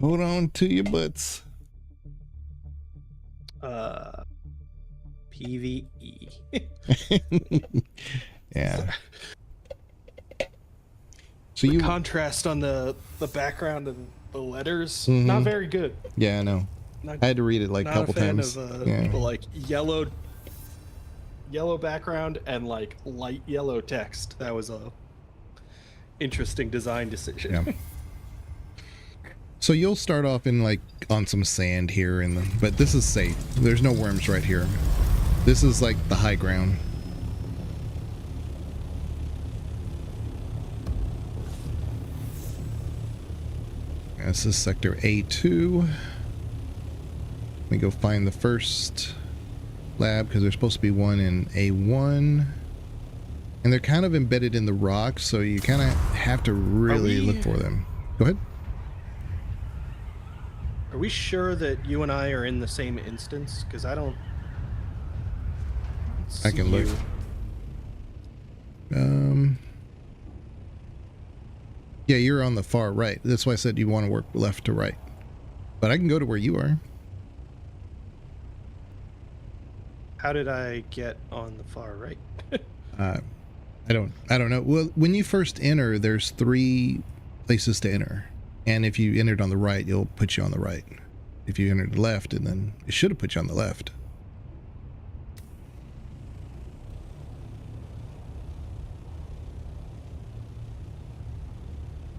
Hold on to your butts. PvE. Yeah. So The contrast on the background and the letters, Mm-hmm. not very good. Yeah, I know. I had to read it like a couple times. The like yellow background and like light yellow text. That was a interesting design decision. Yeah. So you'll start off in like on some sand here but this is safe. There's no worms right here. This is like the high ground. This is sector A2. Let me go find the first lab because there's supposed to be one in A1. And they're kind of embedded in the rock, so you kind of have to really look for them. Go ahead. Are we sure that you and I are in the same instance? Because I don't. I can look. Yeah, you're on the far right. That's why I said you want to work left to right. But I can go to where you are. How did I get on the far right? I don't know. Well, when you first enter, there's 3 places to enter. And if you entered on the right, it'll put you on the right. If you entered left, and then it should have put you on the left.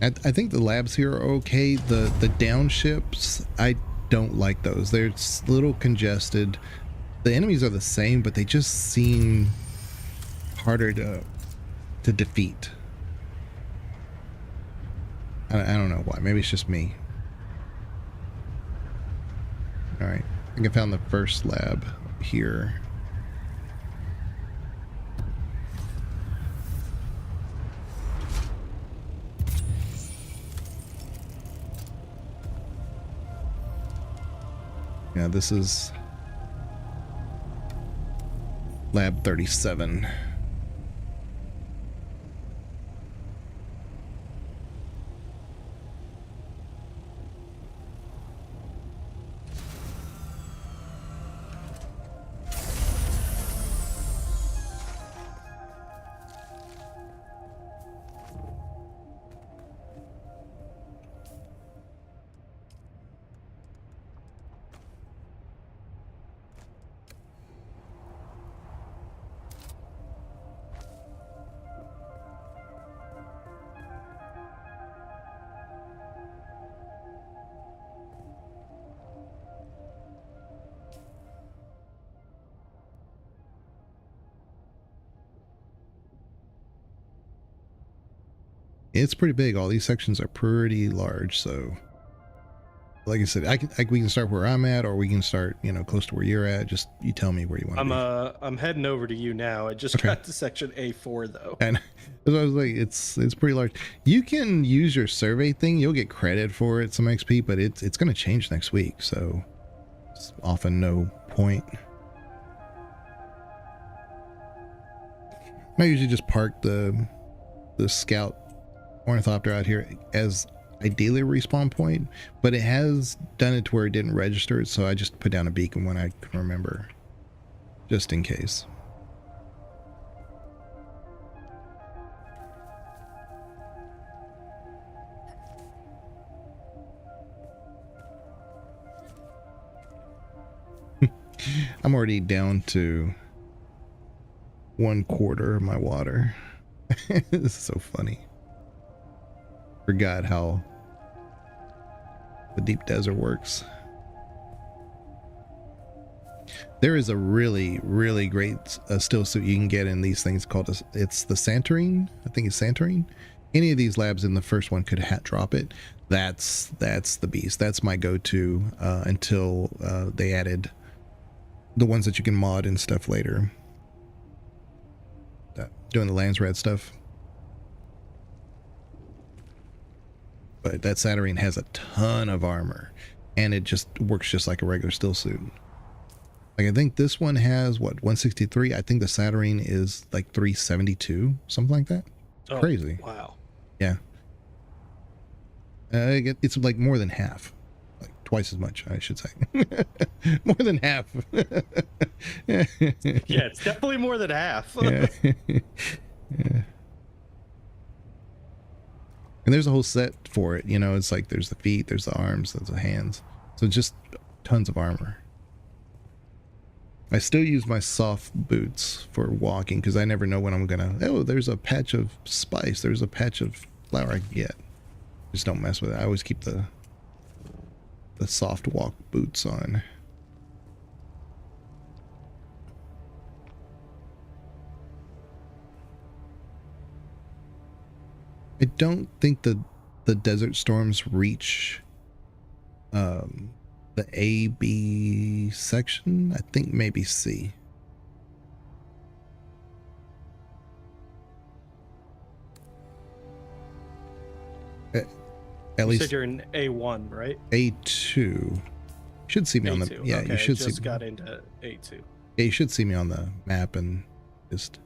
I think the labs here are okay. The downships, I don't like those. They're a little congested. The enemies are the same, but they just seem harder to defeat. I don't know why. Maybe it's just me. All right. I think I found the first lab here. Yeah, this is lab 37. It's pretty big. All these sections are pretty large. So, like I said, we can start where I'm at, or we can start, close to where you're at. Just you tell me where you want to be. I'm heading over to you now. I just got to section A4 though. And as I was like, it's pretty large. You can use your survey thing. You'll get credit for it, some XP, but it's going to change next week. So it's often no point. I usually just park the scout Ornithopter out here as ideally a respawn point, but it has done it to where it didn't register it, so I just put down a beacon when I can remember, just in case. I'm already down to 1/4 of my water. This is so funny. Forgot how the deep desert works. There is a really, really great still suit you can get in these things called it's the Santorini. I think it's Santorini. Any of these labs in the first one could drop it. That's the beast. That's my go-to until they added the ones that you can mod and stuff later. Doing the Landsrat stuff. But that Saturnine has a ton of armor, and it just works just like a regular still suit. Like I think this one has what, 163. I think the Saturnine is like 372, something like that. Oh, crazy. Wow. Yeah. It's like more than half, like twice as much, I should say. More than half. Yeah, it's definitely more than half. Yeah. Yeah. And there's a whole set for it, it's like there's the feet, there's the arms, there's the hands. So just tons of armor. I still use my soft boots for walking because I never know when I'm gonna, there's a patch of spice, there's a patch of flour I can get. Just don't mess with it. I always keep the soft walk boots on. I don't think the desert storms reach the A, B section. I think maybe C. At least you said you're in A1, right? A2. Should see me on the A2. yeah. Okay, You should I just see. got into A2. Yeah, you should see me on the map and just.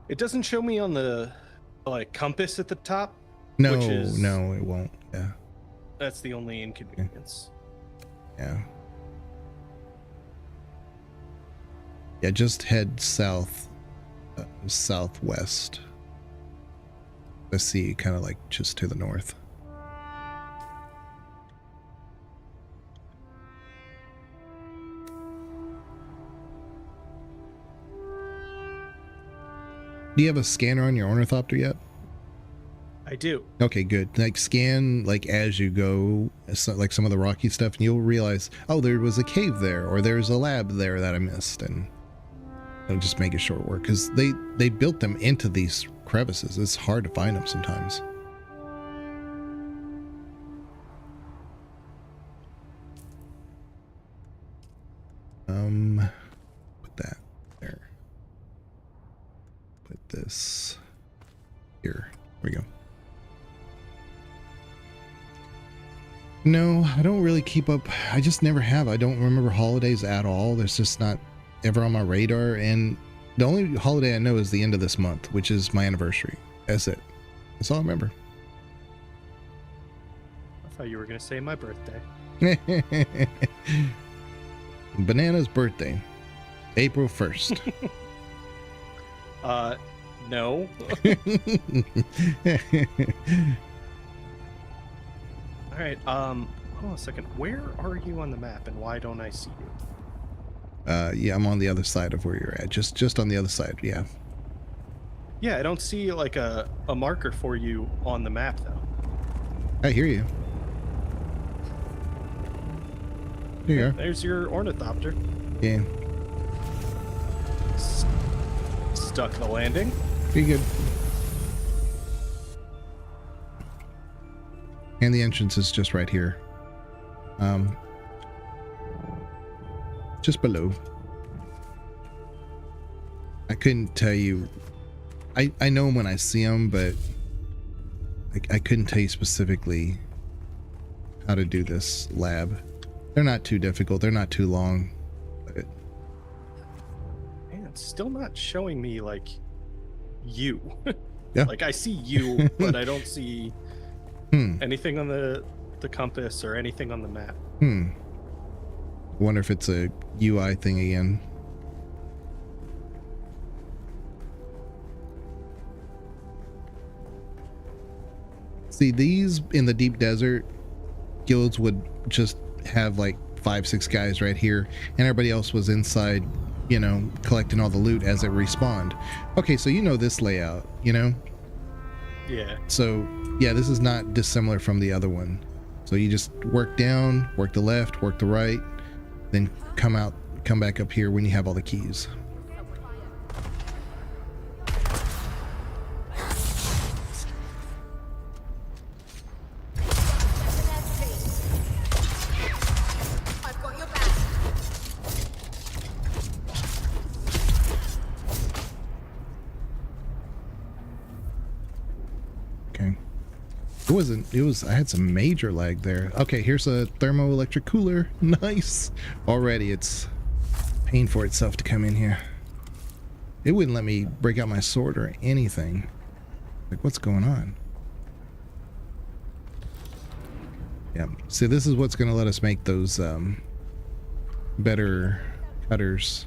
It doesn't show me on the like compass at the top. No, which is, no, it won't. Yeah. That's the only inconvenience. Yeah. Yeah, just head south, southwest. I see kind of like just to the north. Do you have a scanner on your Ornithopter yet? I do. Okay, good. Like scan like as you go, like some of the rocky stuff, and you'll realize, oh, there was a cave there, or there's a lab there that I missed, and it'll just make it short work because they built them into these crevices. It's hard to find them sometimes. Put that there. Put this here. There we go. No, I don't really keep up. I just never have. I don't remember holidays at all. There's just not ever on my radar. And the only holiday I know is the end of this month, which is my anniversary. That's it. That's all I remember. I thought you were going to say my birthday. Banana's birthday, April 1st. No. All right. Hold on a second. Where are you on the map, and why don't I see you? Yeah, I'm on the other side of where you're at. Just on the other side. Yeah. Yeah, I don't see like a marker for you on the map though. I hear you. There you are. There's your Ornithopter. Yeah. Stuck the landing. Pretty good. And the entrance is just right here. Just below. I couldn't tell you. I know them when I see them, but I couldn't tell you specifically how to do this lab. They're not too difficult. They're not too long. But... Man, it's still not showing me like you. Yeah. Like I see you, but I don't see anything on the compass or anything on the map. I wonder if it's a UI thing again. See, these in the deep desert guilds would just have like 5-6 guys right here, and everybody else was inside, you know, collecting all the loot as it respawned. Okay, so you know this layout, you know? Yeah. So yeah, this is not dissimilar from the other one. So you just work down, work the left, work the right, then come back up here when you have all the keys. I had some major lag there. Okay, here's a thermoelectric cooler. Nice. Already it's paying for itself to come in here. It wouldn't let me break out my sword or anything. Like, what's going on? Yeah, see, this is what's going to let us make those better cutters.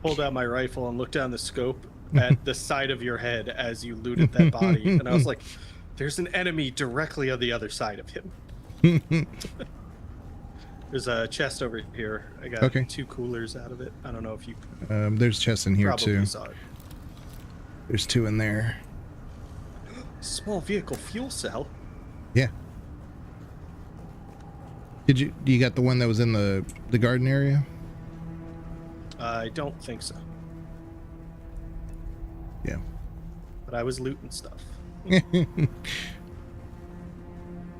Pulled out my rifle and looked down the scope at the side of your head as you looted that body, and I was like, there's an enemy directly on the other side of him. There's a chest over here. I got 2 coolers out of it. I don't know if you there's chests in here too. saw it. There's 2 in there. Small vehicle fuel cell. Yeah. Do you got the one that was in the garden area? I don't think so. Yeah. But I was looting stuff.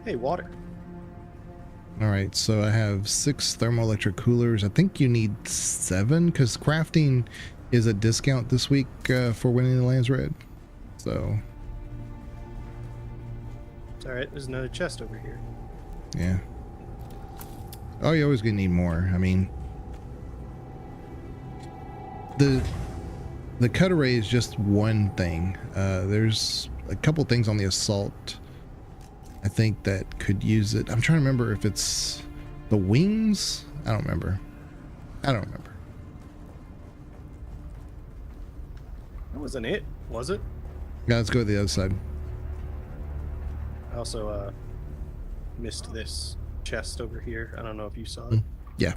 Hey, water. All right, so I have 6 thermoelectric coolers. I think you need 7 because crafting is a discount this week for winning the Lands Red. So. It's all right. There's another chest over here. Yeah. Oh, you're always gonna need more. I mean, the cut array is just one thing. There's a couple things on the assault, I think, that could use it. I'm trying to remember if it's the wings. I don't remember. That wasn't it, was it? Yeah, let's go to the other side. I also missed this chest over here. I don't know if you saw it. Yeah.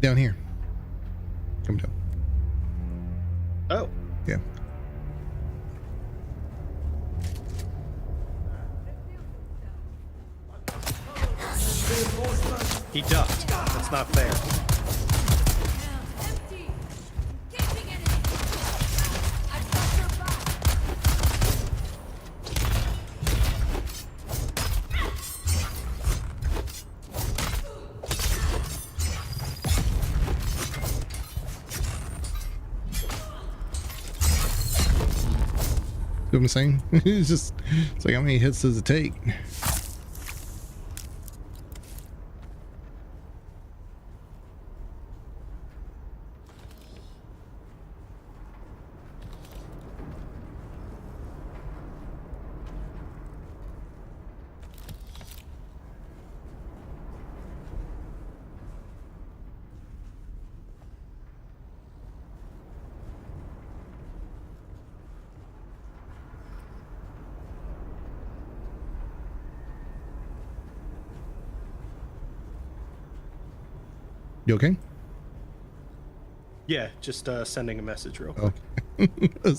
Down here. Come down. Oh. Yeah. He ducked. That's not fair. Empty. Gaping enemy. I've got your back. See what I'm saying? It's like, how many hits does it take? You okay? Yeah, just sending a message real quick. I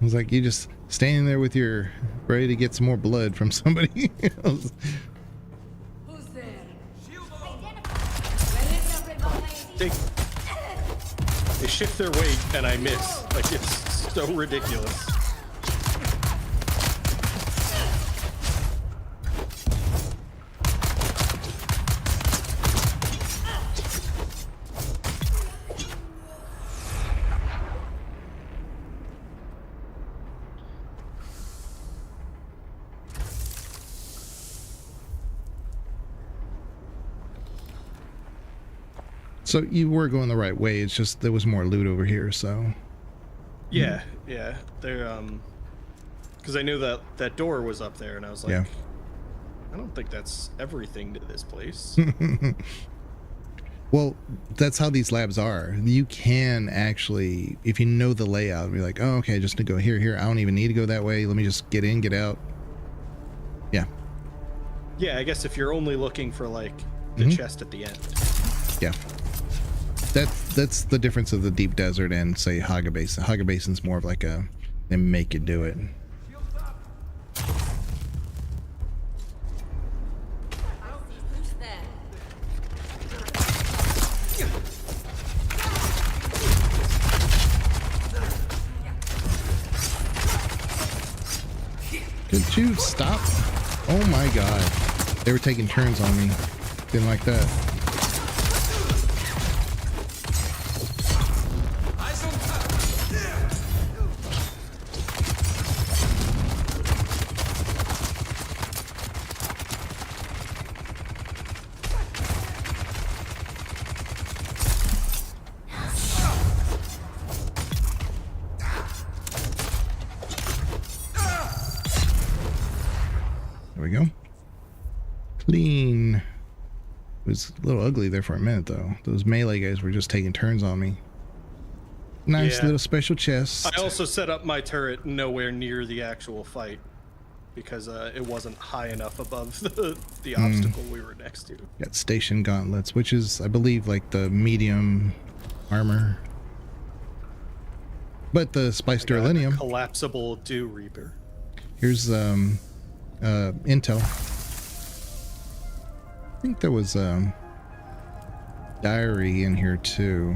was like, you just standing there with your ready to get some more blood from somebody. Who's there? They shift their weight and I miss. Like, it's so ridiculous. So you were going the right way. It's just there was more loot over here. So Yeah, yeah. They're because I knew that that door was up there, and I was like, yeah. I don't think that's everything to this place. Well, that's how these labs are. You can actually, if you know the layout, be like, oh, okay, just to go here. I don't even need to go that way. Let me just get in, get out. Yeah. Yeah, I guess if you're only looking for like the chest at the end. Yeah. That's the difference of the deep desert and say Haga Basin. Haga Basin's more of like a they make you do it. Who's there? Could you stop? Oh my god. They were taking turns on me. Didn't like that. There we go. Clean. It was a little ugly there for a minute though. Those melee guys were just taking turns on me. Nice Yeah. little special chest. I also set up my turret nowhere near the actual fight because it wasn't high enough above the obstacle we were next to. Got station gauntlets, which is I believe like the medium armor. But the spiced Got a duralinium. collapsible Dew Reaper. Here's intel. I think there was diary in here too.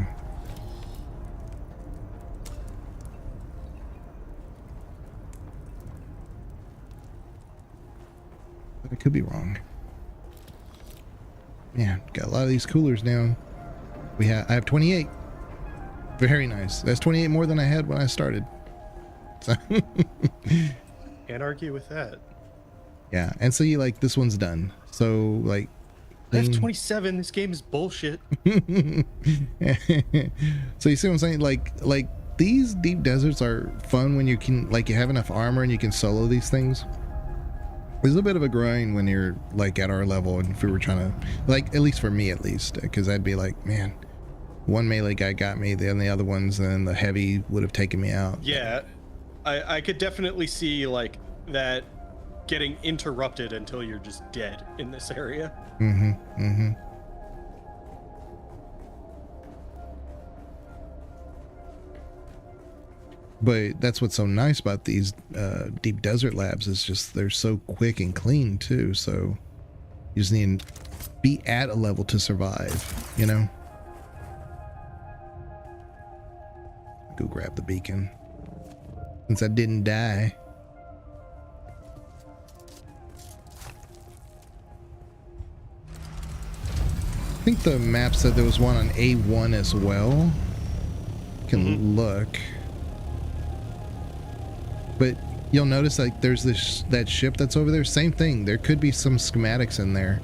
But I could be wrong. Man, got a lot of these coolers now. I have 28. Very nice. That's 28 more than I had when I started. So Can't argue with that. yeah, and so you like this one's done. So like I have 27. This game is bullshit. So you see what I'm saying? Like these deep deserts are fun when you can like you have enough armor and you can solo these things. There's a bit of a grind when you're like at our level, and if we were trying to like at least for me at least, because I'd be like, man, one melee guy got me, then the other ones, and then the heavy would have taken me out. Yeah, I could definitely see like that getting interrupted until you're just dead in this area. But that's what's so nice about these deep desert labs is just they're so quick and clean too. So you just need to be at a level to survive, you know? Go grab the beacon since I didn't die. I think the map said there was one on A1 as well. Can look. But you'll notice like there's that ship that's over there. Same thing. There could be some schematics in there,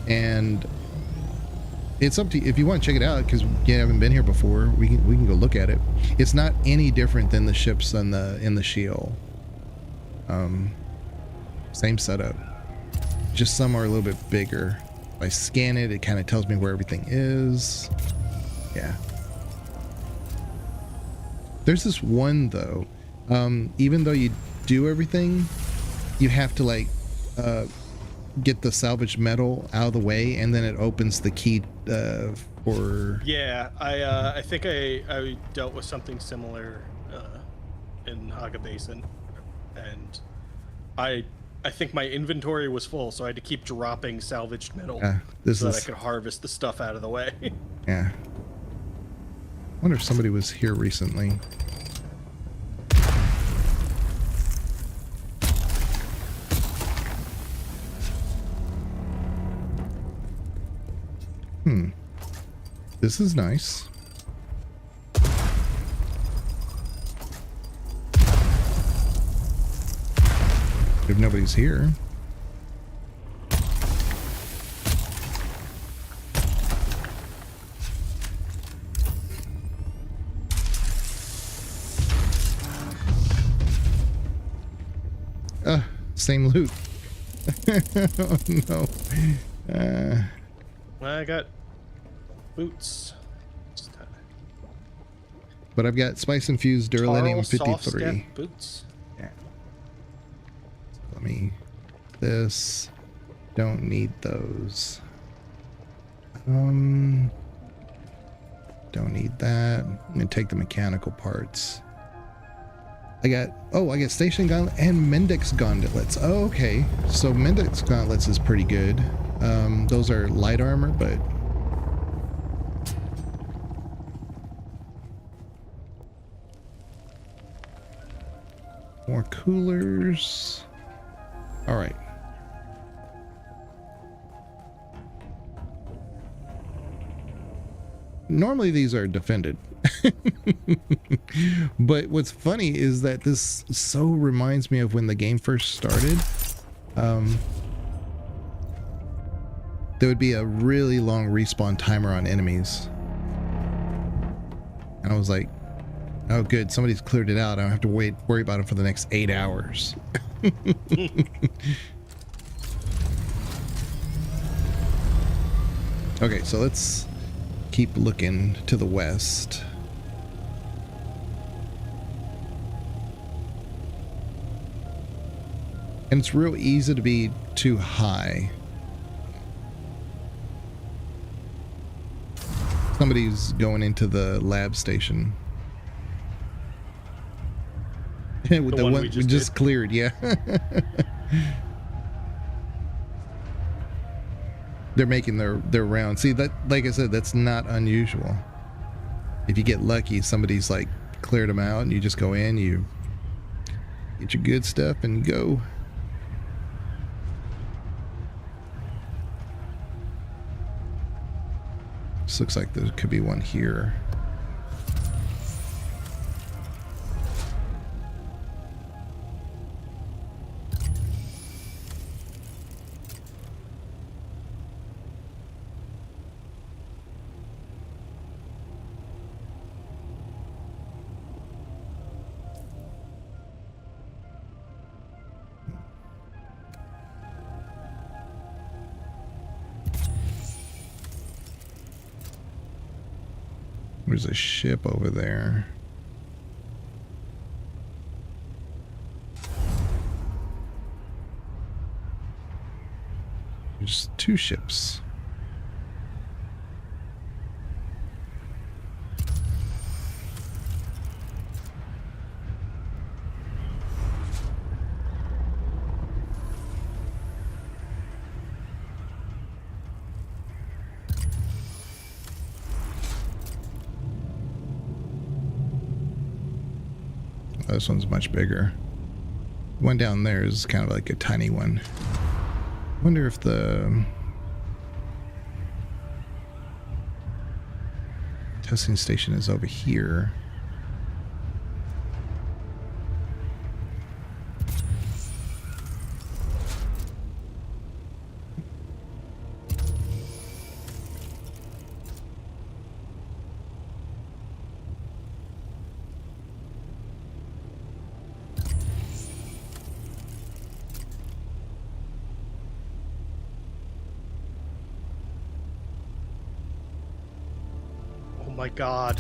and it's up to you if you want to check it out because you haven't been here before. We can go look at it. It's not any different than the ships in the Sheol. Same setup. Just some are a little bit bigger. If I scan it, it kind of tells me where everything is. Yeah. There's this one though. Even though you do everything, you have to like get the salvaged metal out of the way, and then it opens the key Or Yeah, I think I dealt with something similar in Haga Basin, and I think my inventory was full, so I had to keep dropping salvaged metal this so that I is could harvest the stuff out of the way. yeah. Wonder if somebody was here recently. This is nice. If nobody's here. Same loot. Oh no. I got boots. But I've got spice infused duralinium 53. Boots. Yeah. Let me. This. Don't need those. Don't need that. I'm gonna take the mechanical parts. I got station gauntlet and Mendix gauntlets. Oh, okay. So Mendix gauntlets is pretty good. Those are light armor, but more coolers. All right. Normally these are defended. But what's funny is that this so reminds me of when the game first started. There would be a really long respawn timer on enemies. And I was like, oh good, somebody's cleared it out. I don't have to worry about it for the next 8 hours. Okay, so let's keep looking to the west. And it's real easy to be too high. Somebody's going into the lab station. With the one we just cleared, yeah. They're making their round. See, that, like I said, that's not unusual. If you get lucky, somebody's like cleared them out and you just go in, you get your good stuff and go. This looks like there could be one here. There's a ship over there. There's 2 ships. This one's much bigger. The one down there is kind of like a tiny one. Wonder if the testing station is over here. Oh my god.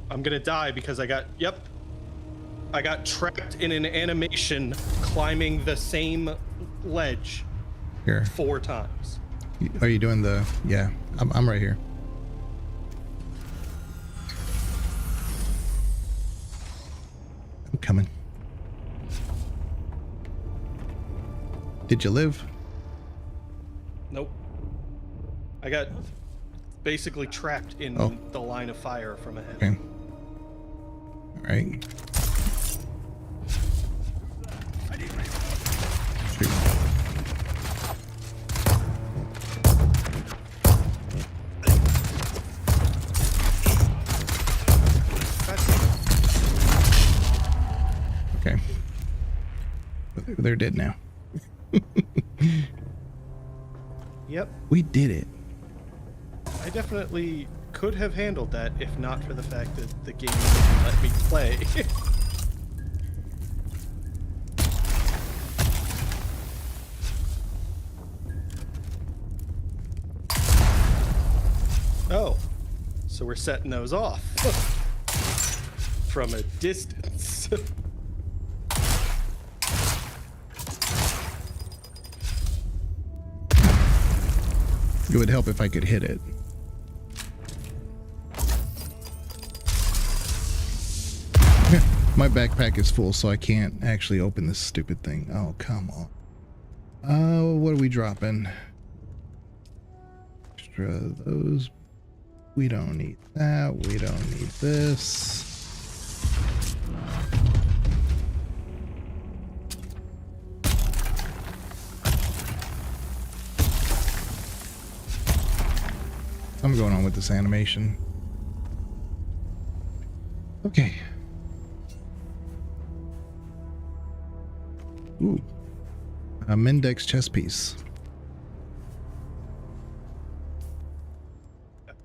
I'm gonna die because I got trapped in an animation climbing the same ledge Here. 4 times. Are you doing the... Yeah, I'm right here. I'm coming. Did you live? Nope. I got basically trapped in the line of fire from ahead. Okay. All right. Shoot. Okay. They're dead now. Yep. We did it. I definitely could have handled that if not for the fact that the game didn't let me play. Oh, so we're setting those off from a distance. It would help if I could hit it. My backpack is full, so I can't actually open this stupid thing. Oh, come on. What are we dropping? Extra those. We don't need that. We don't need this. Something going on with this animation. Okay. Ooh. A Mendex chess piece.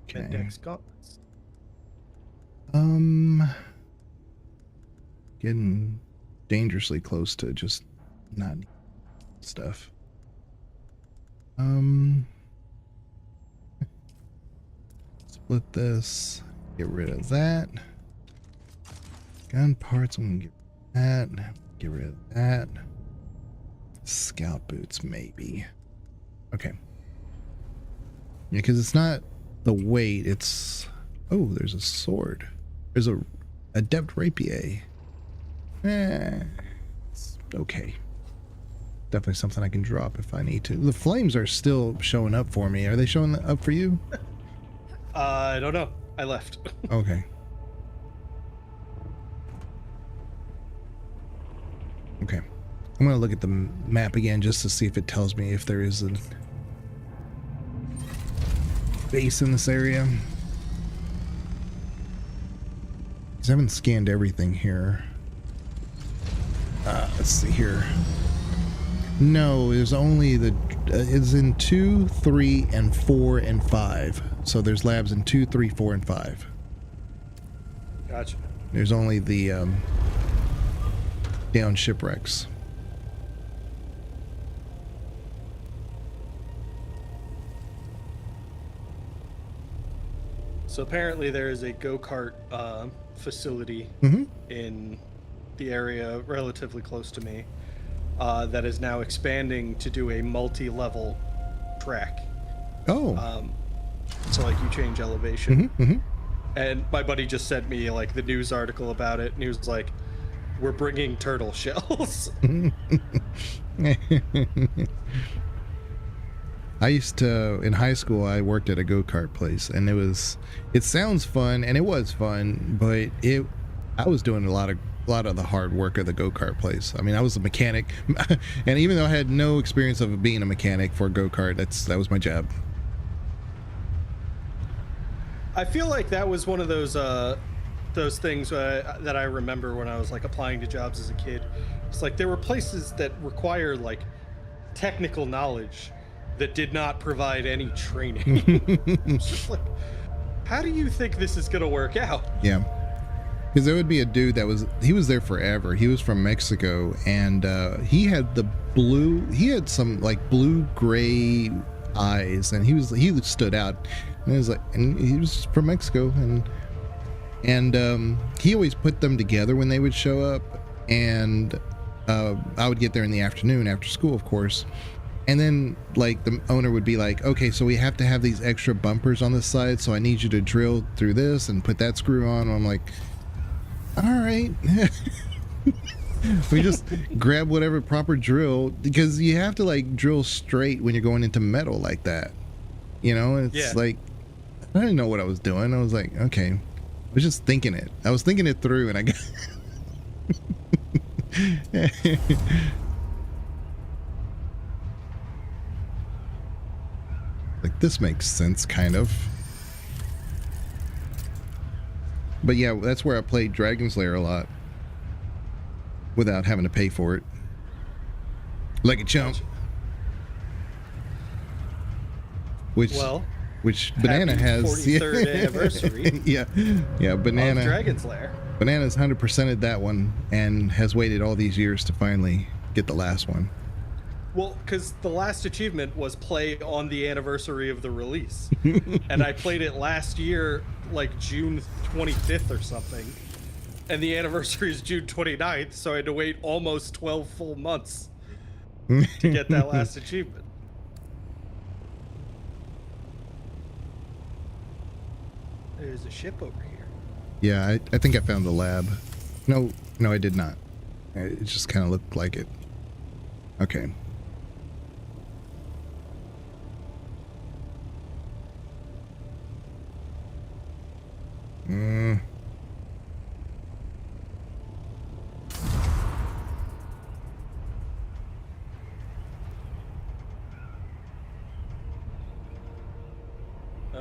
Okay. Mendex gauntlets. Getting dangerously close to just not stuff. Split this. Get rid of that. Gun parts. I'm gonna get that. Get rid of that. Scout boots, maybe. Okay. Yeah, because it's not the weight. It's... Oh, there's a sword. There's a adept rapier. It's okay. Definitely something I can drop if I need to. The flames are still showing up for me. Are they showing up for you? I don't know. I left. Okay. Okay. I'm going to look at the map again just to see if it tells me if there is a base in this area. Because I haven't scanned everything here. Let's see here. No, there's only the... it's in 2, 3, and 4, and 5. So there's labs in 2, 3, 4, and 5. Gotcha. There's only the down shipwrecks. So apparently there is a go-kart facility in the area relatively close to me that is now expanding to do a multi-level track. Oh. So like you change elevation. And my buddy just sent me like the news article about it, and he was like, we're bringing turtle shells. I used to, in high school, I worked at a go-kart place, and it sounds fun, and it was fun, but I was doing a lot of the hard work of the go-kart place. I mean, I was a mechanic, and even though I had no experience of being a mechanic for a go-kart, that was my job. I feel like that was one of those things that I remember when I was like applying to jobs as a kid. It's like there were places that require like technical knowledge that did not provide any training. It's just like, how do you think this is gonna work out? Yeah, because there would be a dude he was there forever. He was from Mexico, and he had some like blue gray eyes, and he stood out. And he was from Mexico, and he always put them together when they would show up, and I would get there in the afternoon after school, of course, And then like the owner would be like, okay, so we have to have these extra bumpers on the side, so I need you to drill through this and put that screw on. I'm like, all right. We just grab whatever proper drill, because you have to like drill straight when you're going into metal like that. You know, it's like, I didn't know what I was doing. I was like, okay, I was just thinking it. I was thinking it through, and I got. Like, this makes sense, kind of. But yeah, that's where I played Dragon's Lair a lot. Without having to pay for it. Like a chump. Which Banana has. 43rd anniversary. Yeah. Banana. Of Dragon's Lair. Banana's 100%ed that one and has waited all these years to finally get the last one. Well, because the last achievement was play on the anniversary of the release. And I played it last year, like June 25th or something. And the anniversary is June 29th, so I had to wait almost 12 full months to get that last achievement. There's a ship over here. Yeah, I think I found the lab. No, I did not. It just kind of looked like it. Okay.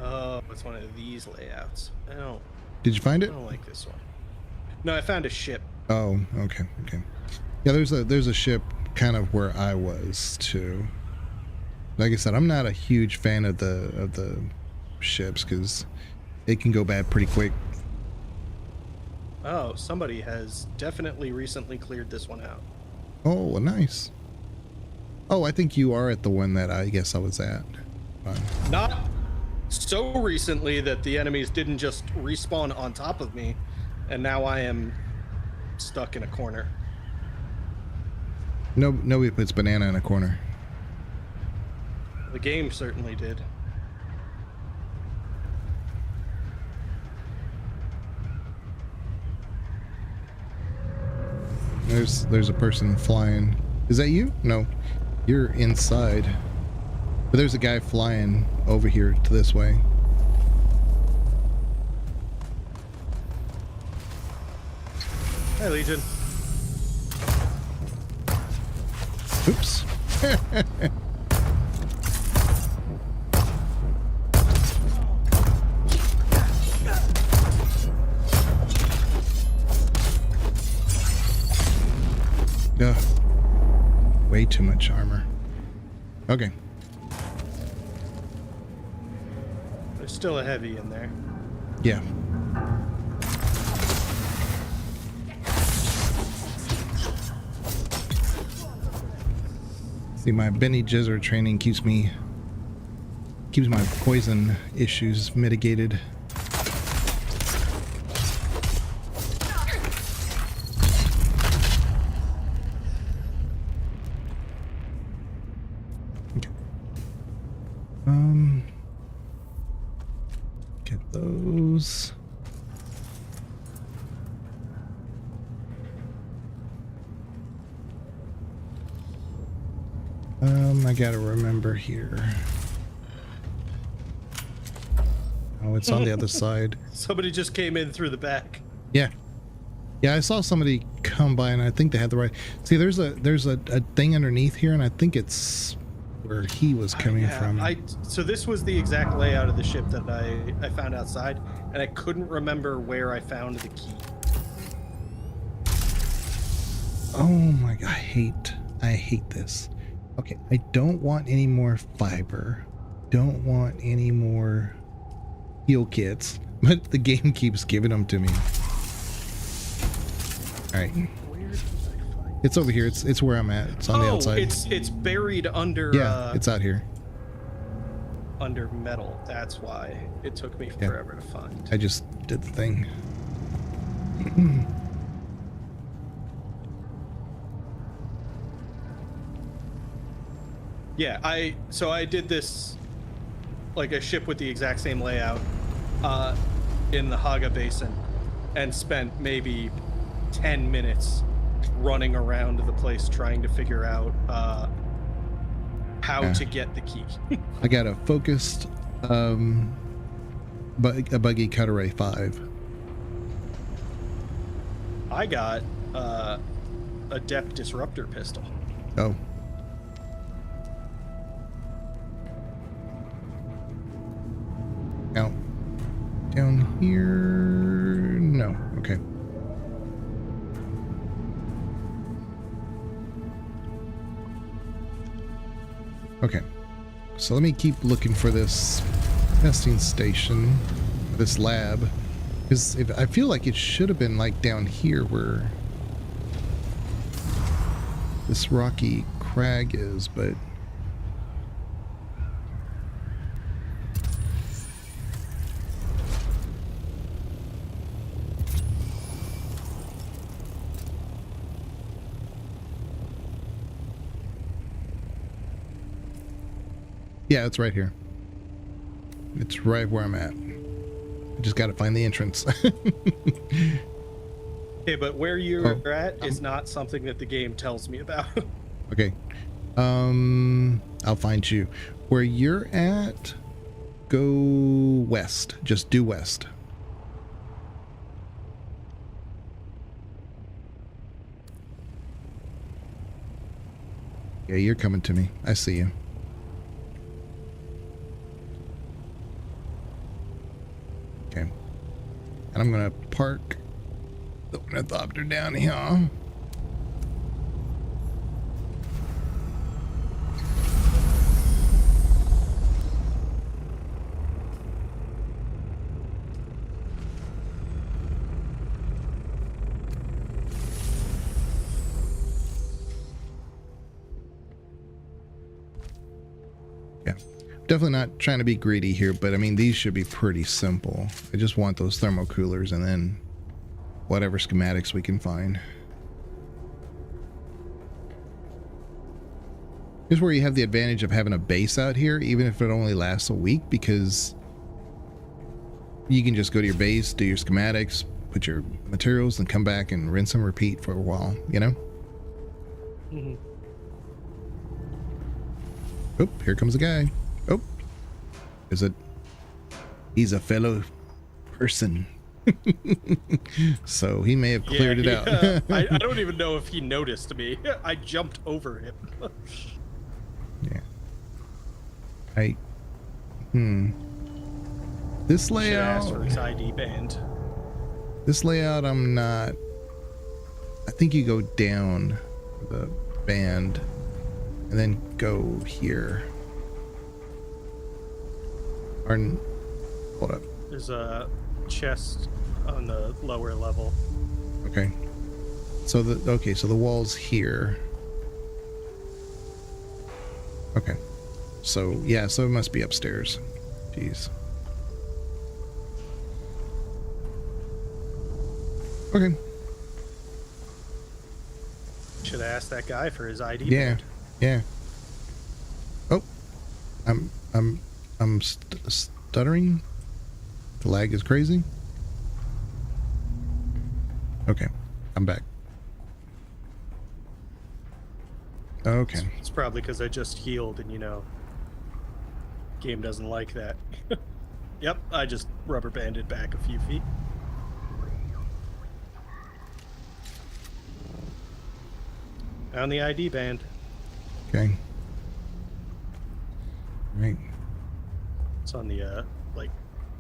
Oh, it's one of these layouts. Did you find I it? don't like this one. No, I found a ship. Oh, okay. Yeah, there's a ship kind of where I was too. Like I said, I'm not a huge fan of the ships because it can go bad pretty quick. Oh, somebody has definitely recently cleared this one out. Oh, well, nice. Oh, I think you are at the one that I guess I was at. Fine. Not so recently that the enemies didn't just respawn on top of me, and now I am stuck in a corner. Nobody puts Banana in a corner. The game certainly did. There's a person flying. Is that you? No, you're inside. But there's a guy flying over here to this way. Hi, Legion. Oops. Ugh. Way too much armor. Okay. There's still a heavy in there. Yeah. See, my Benny Jizzard training keeps my poison issues mitigated. Get those. I gotta remember here. Oh, it's on the other side. Somebody just came in through the back. Yeah. Yeah, I saw somebody come by and I think they had the right. See, there's a thing underneath here and I think it's where he was coming from. So this was the exact layout of the ship that I found outside, and I couldn't remember where I found the key. Oh my god, I hate this. Okay, I don't want any more fiber. Don't want any more heal kits, but the game keeps giving them to me. All right. Where did I find It's over here. It's where I'm at. It's on the outside. It's buried under. Yeah, it's out here. Under metal. That's why it took me forever to find. I just did the thing. Yeah, I did this like a ship with the exact same layout in the Haga Basin and spent maybe 10 minutes running around the place trying to figure out how to get the key. I got a focused a buggy Cutaway 5. I got a depth disruptor pistol. Oh. Out. Down here. No. Okay. Okay. So let me keep looking for this testing station, this lab, because I feel like it should have been like down here where this rocky crag is, but yeah, it's right here. It's right where I'm at. I just got to find the entrance. Okay, but where you're at is not something that the game tells me about. Okay. I'll find you. Where you're at, go west. Just due west. Yeah, you're coming to me. I see you. Okay. And I'm gonna park the Ornithopter down here. Yeah. Definitely not trying to be greedy here, but I mean, these should be pretty simple. I just want those thermal coolers and then whatever schematics we can find. Here's where you have the advantage of having a base out here, even if it only lasts a week, because you can just go to your base, do your schematics, put your materials, and come back and rinse and repeat for a while, you know? Mm-hmm. Oh, here comes a guy. Oh, is it? He's a fellow person. So he may have cleared it out. I don't even know if he noticed me. I jumped over him. Yeah. This layout. Should ask for his ID band. This layout, I'm not. I think you go down the band and then go here. Or hold up. There's a chest on the lower level. Okay. So the wall's here. Okay. So yeah, so it must be upstairs. Jeez. Okay. Should have asked that guy for his ID Yeah. band. Yeah. Oh. I'm stuttering. The lag is crazy. Okay. I'm back. Okay. It's probably because I just healed and, you know, game doesn't like that. Yep, I just rubber banded back a few feet. Found the ID band. Okay. Right. It's on the, like,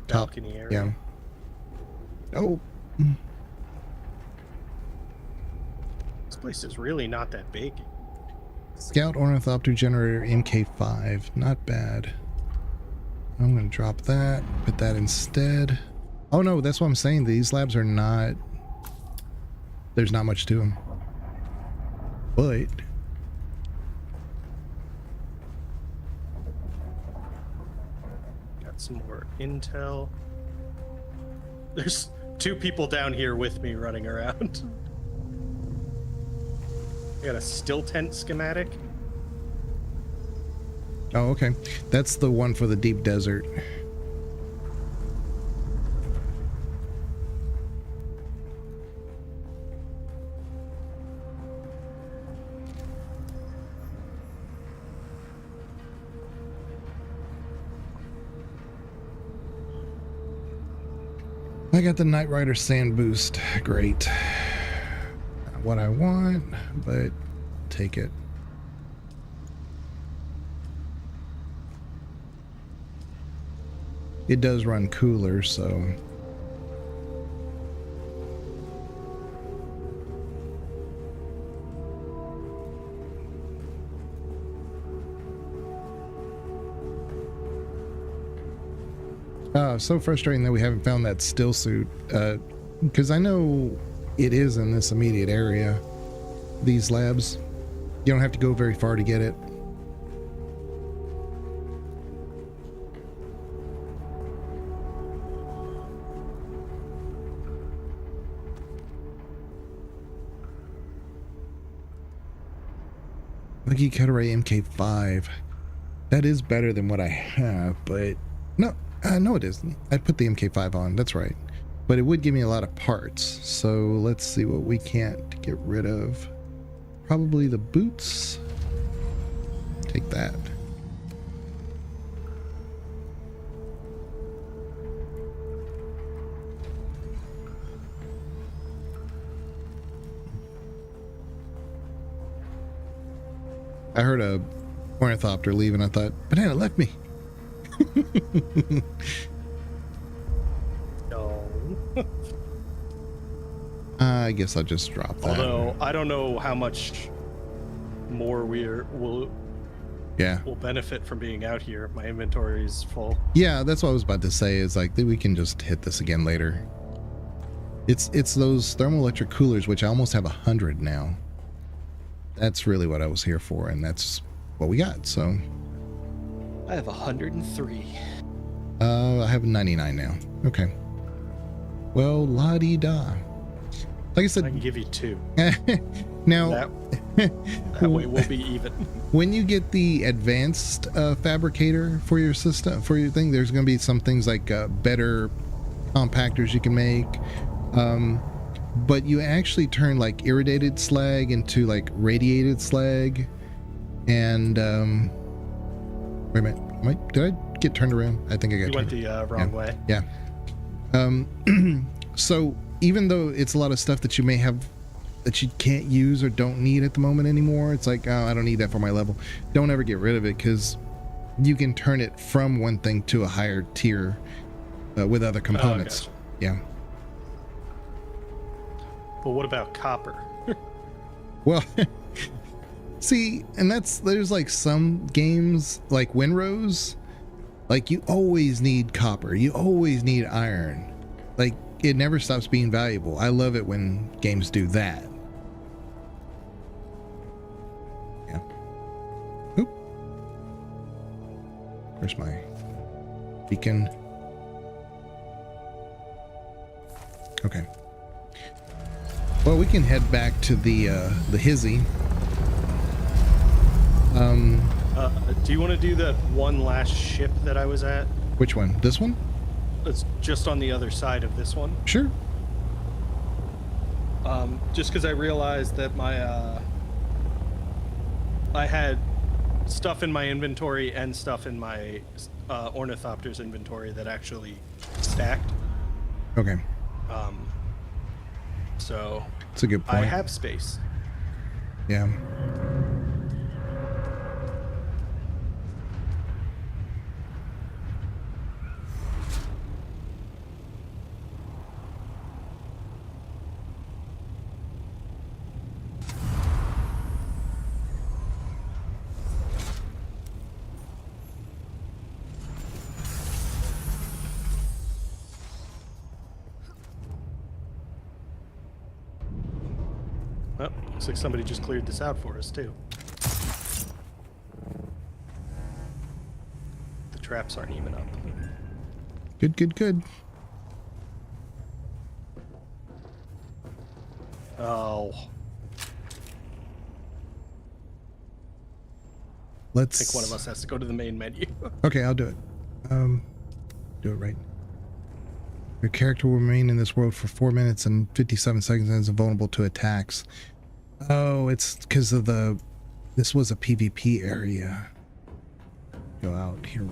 Top. balcony area. Yeah. Oh. This place is really not that big. Scout Ornithopter Generator MK5. Not bad. I'm going to drop that. Put that instead. Oh no, that's what I'm saying. These labs are not... There's not much to them. But... Got some more intel. There's 2 people down here with me running around. I got a still tent schematic. Oh, okay. That's the one for the deep desert. I got the Knight Rider sand boost. Great. Not what I want, but take it. It does run cooler, so... so frustrating that we haven't found that still suit, because I know it is in this immediate area, these labs. You don't have to go very far to get it. Lucky Cutaway MK5. That is better than what I have, but no. No, it isn't. I put the MK5 on. That's right. But it would give me a lot of parts. So let's see what we can't get rid of. Probably the boots. Take that. I heard a Ornithopter leave and I thought, Banana left me. No. I guess I'll just drop that. Although I don't know how much more will benefit from being out here. My inventory is full. Yeah, that's what I was about to say. Is like we can just hit this again later. It's those thermoelectric coolers, which I almost have 100 now. That's really what I was here for, and that's what we got. So. I have 103. I have 99 now. Okay. Well, la-di-da. Like I said, I can give you 2. Now, that way we'll be even. When you get the advanced fabricator for your system, for your thing, there's going to be some things like better compactors you can make. But you actually turn like irradiated slag into like radiated slag, and wait a minute. Did I get turned around? I think I got You went turned. the wrong way. Yeah. So even though it's a lot of stuff that you may have that you can't use or don't need at the moment anymore, it's like, oh, I don't need that for my level. Don't ever get rid of it, because you can turn it from one thing to a higher tier with other components. Gotcha. Yeah. But what about copper? Well, see, and there's like some games like Winrose, like you always need copper, you always need iron, like it never stops being valuable. I love it when games do that. Yeah. Oop. Where's my beacon? Okay. Well, we can head back to the hizzy. Do you want to do that one last ship that I was at? Which one? This one? It's just on the other side of this one. Sure. Just because I realized that my I had stuff in my inventory and stuff in my Ornithopter's inventory that actually stacked. Okay. So It's a good point. I have space. Yeah. Oh, looks like somebody just cleared this out for us too. The traps aren't even up. Good, good, good. Oh. let's. I think one of us has to go to the main menu. Okay, I'll do it. Do it right. Your character will remain in this world for 4 minutes and 57 seconds and is vulnerable to attacks. Oh, it's because of the. This was a PvP area. Go out here.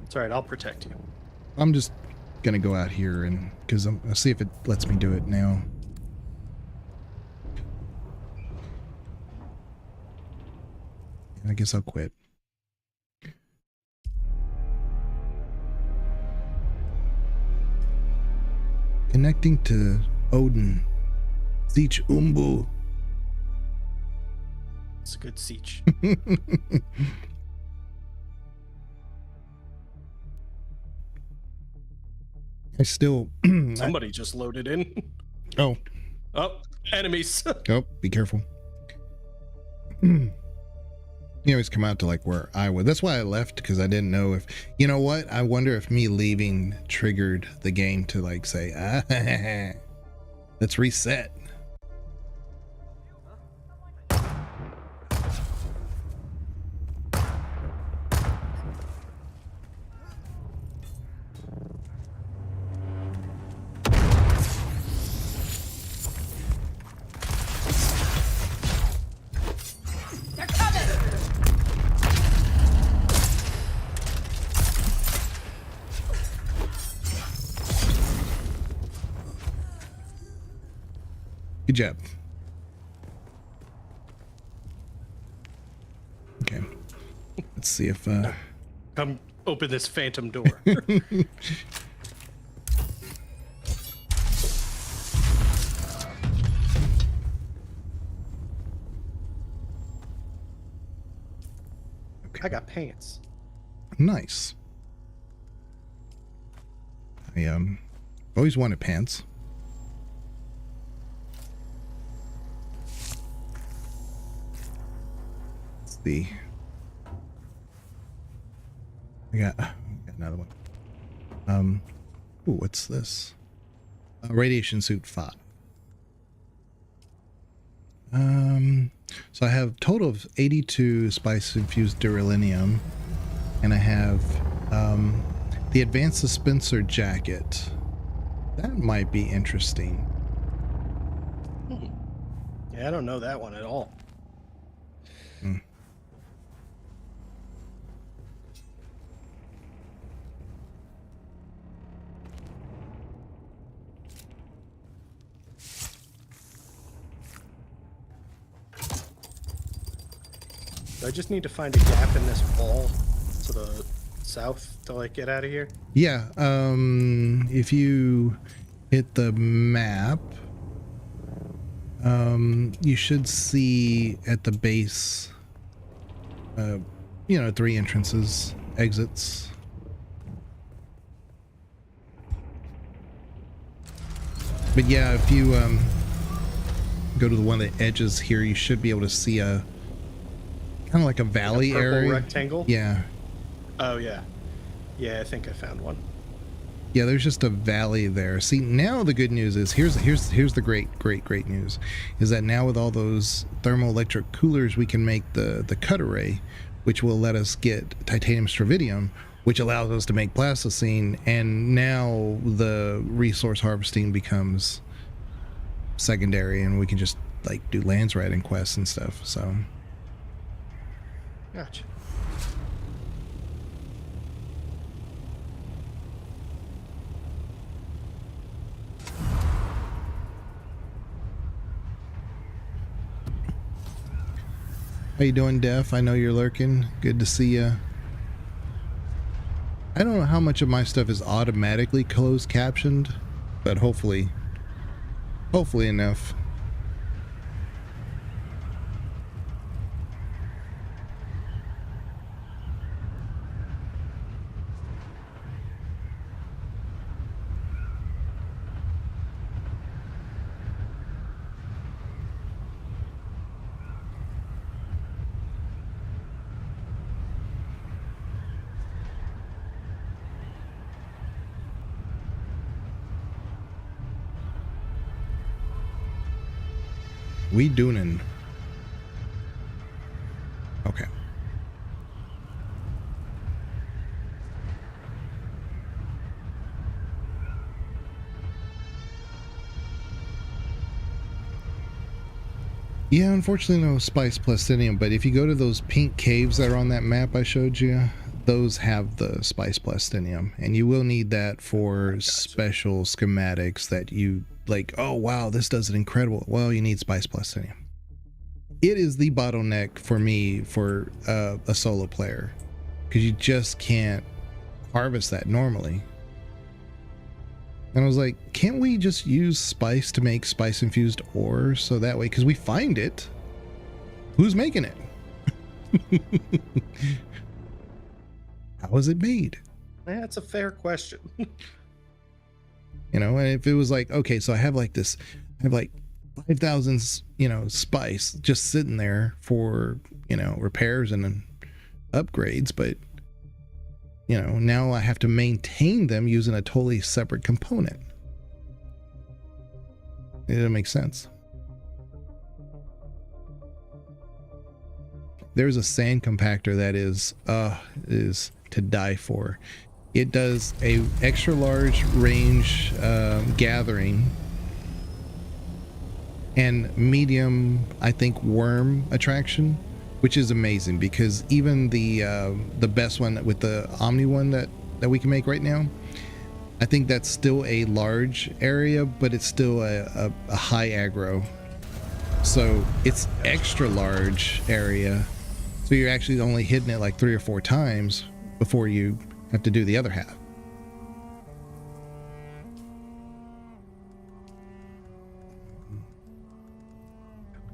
It's all right. I'll protect you. I'm just gonna go out here and because I'll see if it lets me do it now. I guess I'll quit. Connecting to Odin. Siege Umbu. It's a good siege. I still. Somebody just loaded in. Oh. Oh, enemies. Oh, be careful. You always come out to like where I was. That's why I left, because I didn't know if, you know what? I wonder if me leaving triggered the game to like say, ah, let's reset. They're coming! Good job. Okay. Let's see if Come open this phantom door. I got pants. nice. I always wanted pants. Let's see. I got another one. Ooh, what's this? Radiation suit 5. So I have a total of 82 spice infused duralinium, and I have the advanced dispenser jacket. That might be interesting. Yeah, I don't know that one at all. Do I just need to find a gap in this wall to the south to like get out of here? Yeah, if you hit the map, you should see at the base, 3 entrances, exits. But yeah, if you go to the one of the edges here, you should be able to see a kind of like a valley purple area. rectangle? Yeah. Oh, yeah. Yeah, I think I found one. Yeah, there's just a valley there. See, now the good news is here's the great news is that now with all those thermoelectric coolers, we can make the cut array, which will let us get titanium stravidium, which allows us to make plasticine, and now the resource harvesting becomes secondary, and we can just like do lands riding quests and stuff. So Gotcha. how you doing, Def? I know you're lurking. Good to see you. I don't know how much of my stuff is automatically closed captioned, but hopefully enough. We Dunin. Okay. Yeah, unfortunately no spice plastinium, but if you go to those pink caves that are on that map I showed you, those have the spice plastinium, and you will need that for special schematics that you like, oh wow, this does it incredible. Well, you need spice plastinium. It is the bottleneck for me for a solo player, because you just can't harvest that normally. And I was like, can't we just use spice to make spice infused ore, so that way, because we find it, who's making it? How is it made? That's a fair question. You know, and if it was like, okay, so I have like 5,000, you know, spice just sitting there for, you know, repairs and upgrades, but you know, now I have to maintain them using a totally separate component. It doesn't make sense. There's a sand compactor that is to die for. It does a extra large range gathering and medium, I think, worm attraction, which is amazing, because even the best one with the Omni one that we can make right now, I think that's still a large area, but it's still a high aggro. So it's extra large area. So you're actually only hitting it like 3 or 4 times before you have to do the other half.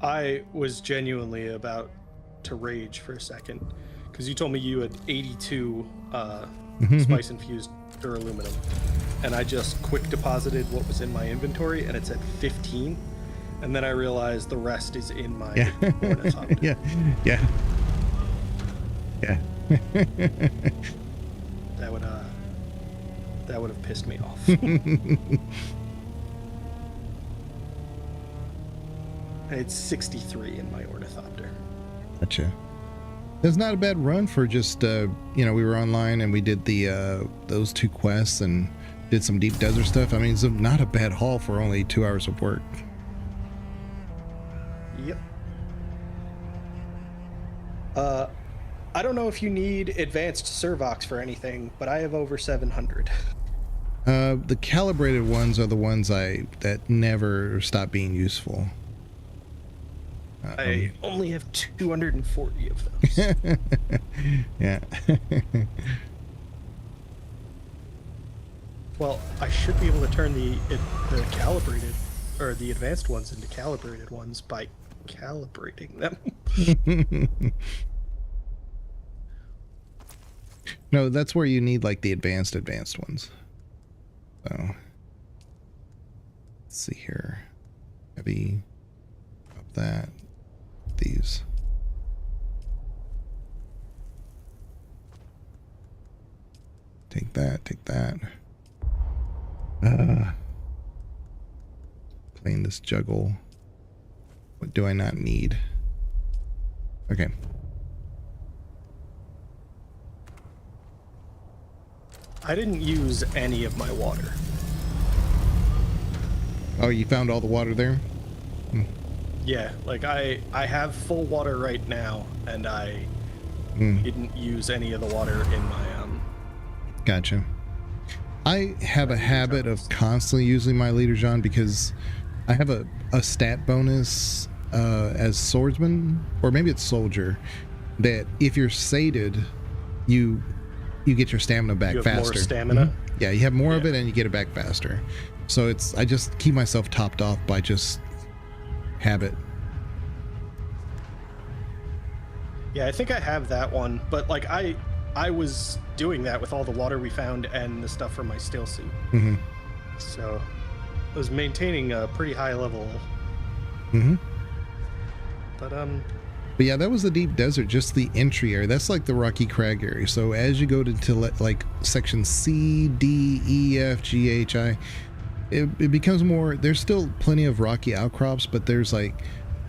I was genuinely about to rage for a second, because you told me you had 82 spice infused duraluminum, and I just quick deposited what was in my inventory, and it said 15, and then I realized the rest is in my Ornithopter. yeah. That would have pissed me off. It's 63 in my Ornithopter. Gotcha. It's not a bad run for just you know, we were online and we did the those 2 quests and did some deep desert stuff. I mean, it's not a bad haul for only 2 hours of work. Yep. I don't know if you need advanced Servox for anything, but I have over 700. The calibrated ones are the ones that never stop being useful. I only have 240 of those. Yeah. Well, I should be able to turn the calibrated, or the advanced ones into calibrated ones by calibrating them. No, that's where you need like the advanced ones. So let's see here. Heavy. Up that. These. Take that. Playing this juggle. What do I not need? Okay. I didn't use any of my water. Oh, you found all the water there? Yeah, like I have full water right now, and I didn't use any of the water in my Gotcha. I have a habit of constantly using my leader John, because I have a stat bonus as swordsman, or maybe it's soldier, that if you're sated, you get your stamina back you have faster. More stamina. Yeah, you have more of it and you get it back faster. So I just keep myself topped off by just habit. Yeah, I think I have that one, but like I was doing that with all the water we found and the stuff from my steel suit. So I was maintaining a pretty high level. But yeah, that was the deep desert, just the entry area. That's like the Rocky Crag area. So as you go to like section C, D, E, F, G, H, I, it becomes more, there's still plenty of rocky outcrops, but there's like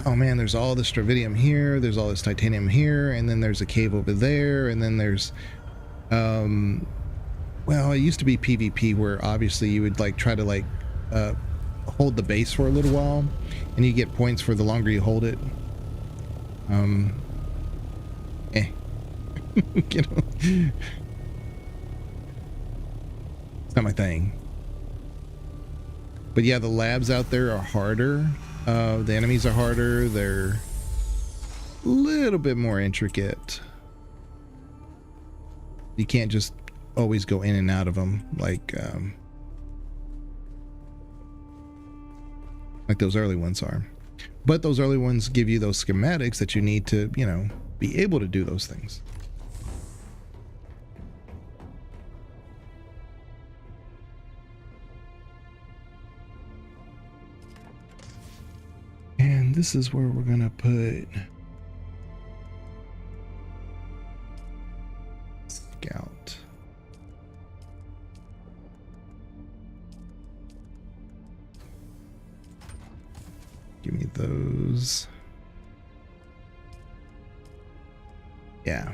oh man, there's all this stravidium here, there's all this titanium here, and then there's a cave over there, and then there's well, it used to be PvP where obviously you would like try to like hold the base for a little while, and you get points for the longer you hold it. You know, it's not my thing. But yeah, the labs out there are harder. The enemies are harder. They're a little bit more intricate. You can't just always go in and out of them like those early ones are. But those early ones give you those schematics that you need to, you know, be able to do those things. And this is where we're gonna put Scout. Give me those. Yeah.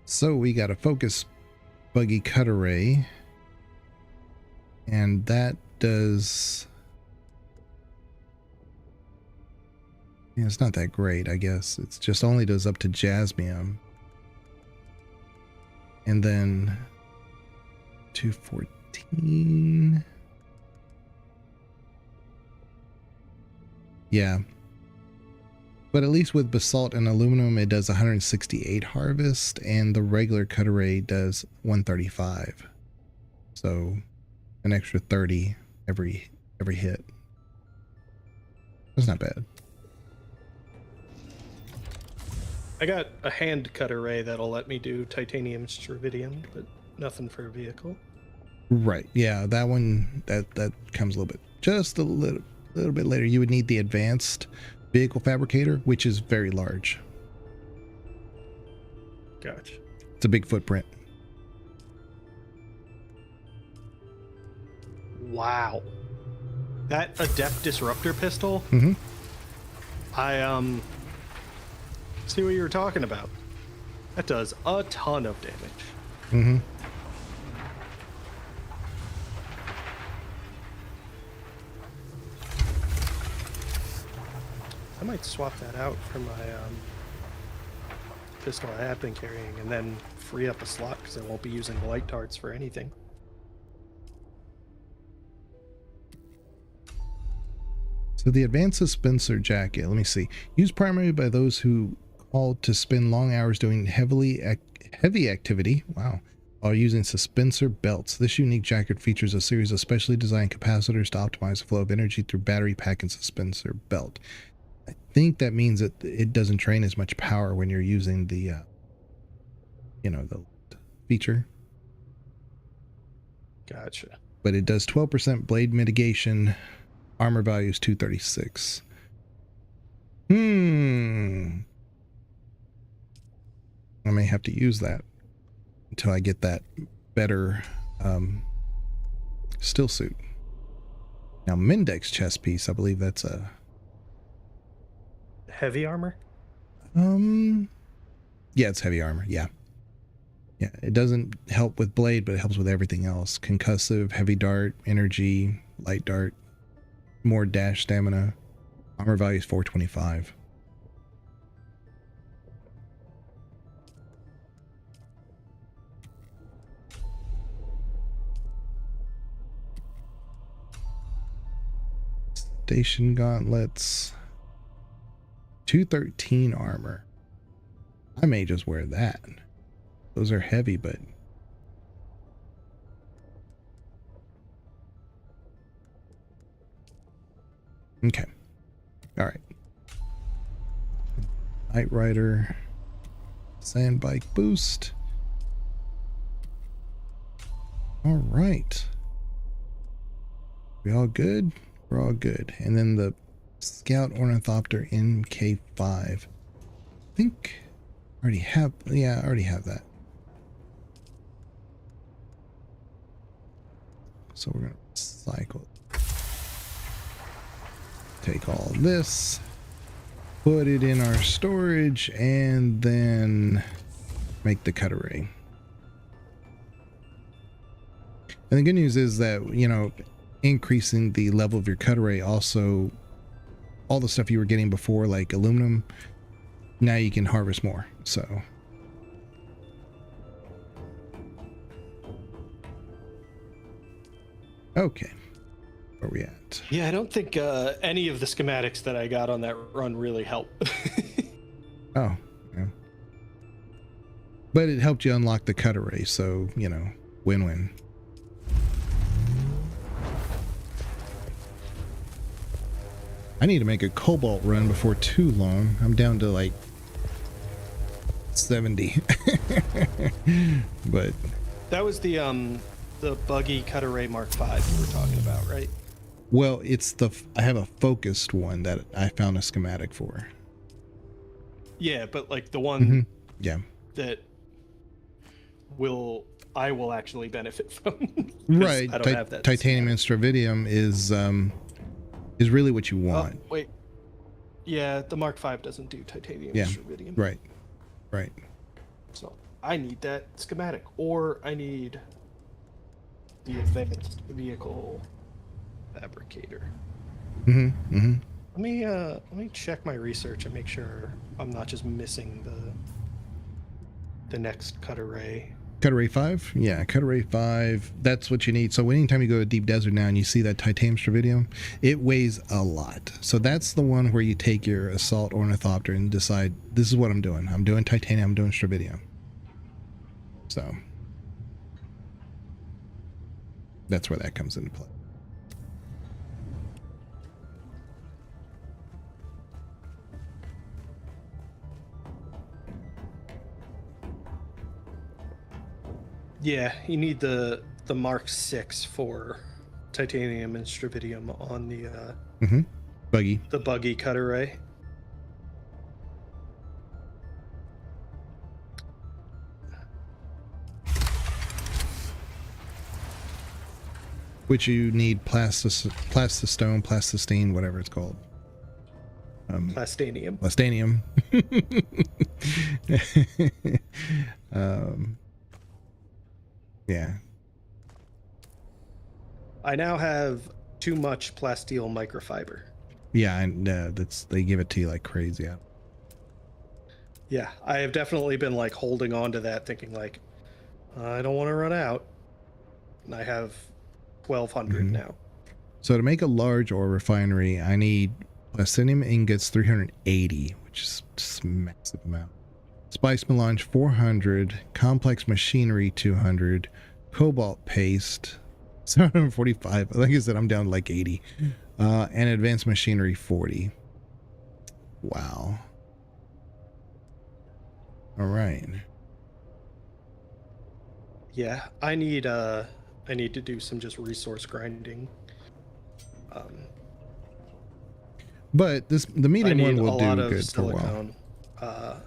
So we got a focus buggy cut array, and that does, yeah, it's not that great, I guess. It's just only does up to jasmium. And then 214. Yeah. But at least with basalt and aluminum, it does 168 harvest, and the regular cut array does 135. So an extra 30 every hit. That's not bad. I got a hand cut array that'll let me do titanium stravidium, but nothing for a vehicle. Right. Yeah, that one that comes a little bit, just a little bit later. You would need the advanced vehicle fabricator, which is very large. Gotcha. It's a big footprint. Wow. That adept disruptor pistol? Mm-hmm. I see what you were talking about. That does a ton of damage. Mm-hmm. I might swap that out for my pistol I have been carrying, and then free up a slot because I won't be using light darts for anything. So the advanced dispenser jacket, let me see. Used primarily by those who called to spend long hours doing heavy activity, wow, while using dispenser belts. This unique jacket features a series of specially designed capacitors to optimize the flow of energy through battery pack and dispenser belt. I think that means that it doesn't drain as much power when you're using the, you know, the feature. Gotcha. But it does 12% blade mitigation. Armor value is 236. I may have to use that until I get that better still suit. Now, Mendex chest piece, I believe that's a Heavy armor? yeah, it's heavy armor. Yeah, it doesn't help with blade, but it helps with everything else. Concussive, heavy dart, energy, light dart, more dash stamina. Armor value is 425. Station gauntlets, 213 armor. I may just wear that. Those are heavy, but okay. All right. Night Rider, sand bike boost. All right. We all good? We're all good. And then the Scout Ornithopter MK5. I think I already have, yeah, I already have that. So we're going to cycle. take all this, put it in our storage, and then make the cut array. And the good news is that, you know, increasing the level of your cut array, also all the stuff you were getting before, like aluminum, now you can harvest more. So okay, where are we at? Yeah, I don't think any of the schematics that I got on that run really help. Oh, yeah. But it helped you unlock the cut array, so, you know, win-win. I need to make a cobalt run before too long. I'm down to like 70. But that was the buggy cut array Mark V you were talking about, right? well, it's the I have a focused one that I found a schematic for. Yeah, but like the one Yeah. that I will actually benefit from. 'Cause Right. I don't have that. Titanium and stravidium is really what you want. Oh, wait. Yeah, the Mark V doesn't do titanium Yeah. and stravidium. Right. Right. So I need that schematic, or I need the advanced vehicle fabricator. Let me check my research and make sure I'm not just missing the next cut array. Cut array 5? Yeah, cut array 5. That's what you need. So anytime you go to deep desert now and you see that titanium stravidium, it weighs a lot. So that's the one where you take your assault ornithopter and decide, this is what I'm doing. I'm doing titanium, I'm doing stravidium. So that's where that comes into play. Yeah, you need the Mark VI for titanium and stravidium on the Buggy. the buggy cut array. Which you need plastistone, plasticine, whatever it's called. Plastanium. Plastanium. Yeah. I now have too much plasteel microfiber. Yeah, and they give it to you like crazy. Yeah, I have definitely been like holding on to that, thinking like, I don't want to run out. And I have 1,200 now. So to make a large ore refinery, I need plastinium ingots 380, which is just a massive amount. Spice melange 400, complex machinery 200, cobalt paste 745. Like I said, I'm down to like 80, and advanced machinery 40. Wow. All right. Yeah, I need to do some just resource grinding. But the medium one will do good for a while. silicone,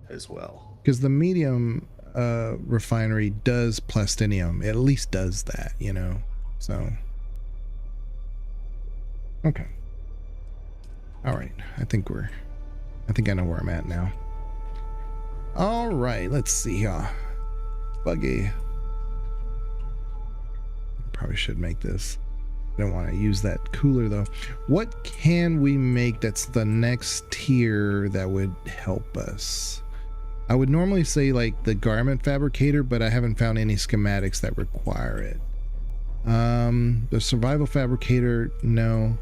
as well. Because the medium refinery does plastinium. It at least does that, you know. So okay. All right. I think I know where I'm at now. All right. Let's see here. Buggy. Probably should make this. I don't want to use that cooler though. What can we make that's the next tier that would help us? I would normally say like the garment fabricator, but I haven't found any schematics that require it. The survival fabricator, no.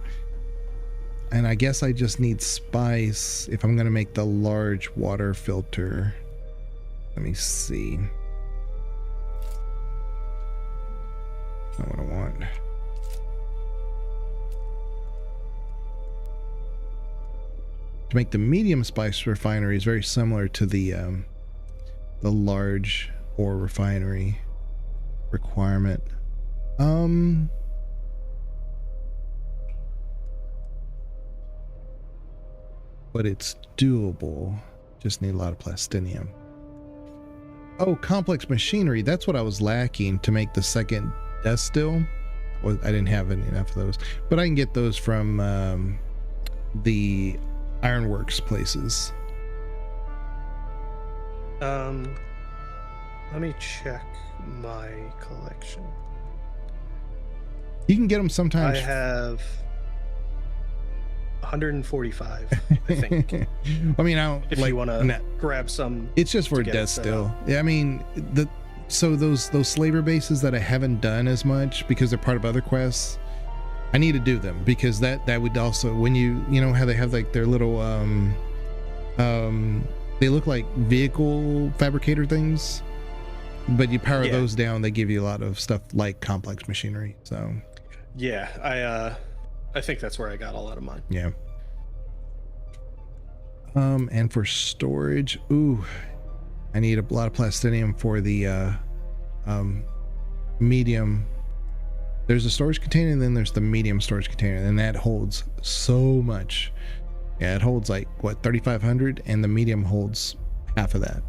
And I guess I just need spice if I'm going to make the large water filter. Let me see. That's not what I want. To make the medium spice refinery is very similar to the large ore refinery requirement. But it's doable. Just need a lot of plastinium. Oh, complex machinery. That's what I was lacking to make the second death still. Well, I didn't have enough of those, but I can get those from the ironworks places. Let me check my collection. You can get them sometimes. I have 145, I think. I mean, I don't, If like, you want to grab some, it's just for to get death it set still. up. Yeah, I mean, so those slaver bases that I haven't done as much because they're part of other quests, I need to do them, because that would also, when you know how they have like their little they look like vehicle fabricator things, but you power those down, they give you a lot of stuff like complex machinery. So yeah, I think that's where I got a lot of mine. yeah. And for storage, ooh, I need a lot of plastinium for the medium. There's a storage container, and then there's the medium storage container, and that holds so much. Yeah, it holds like what, 3,500, and the medium holds half of that.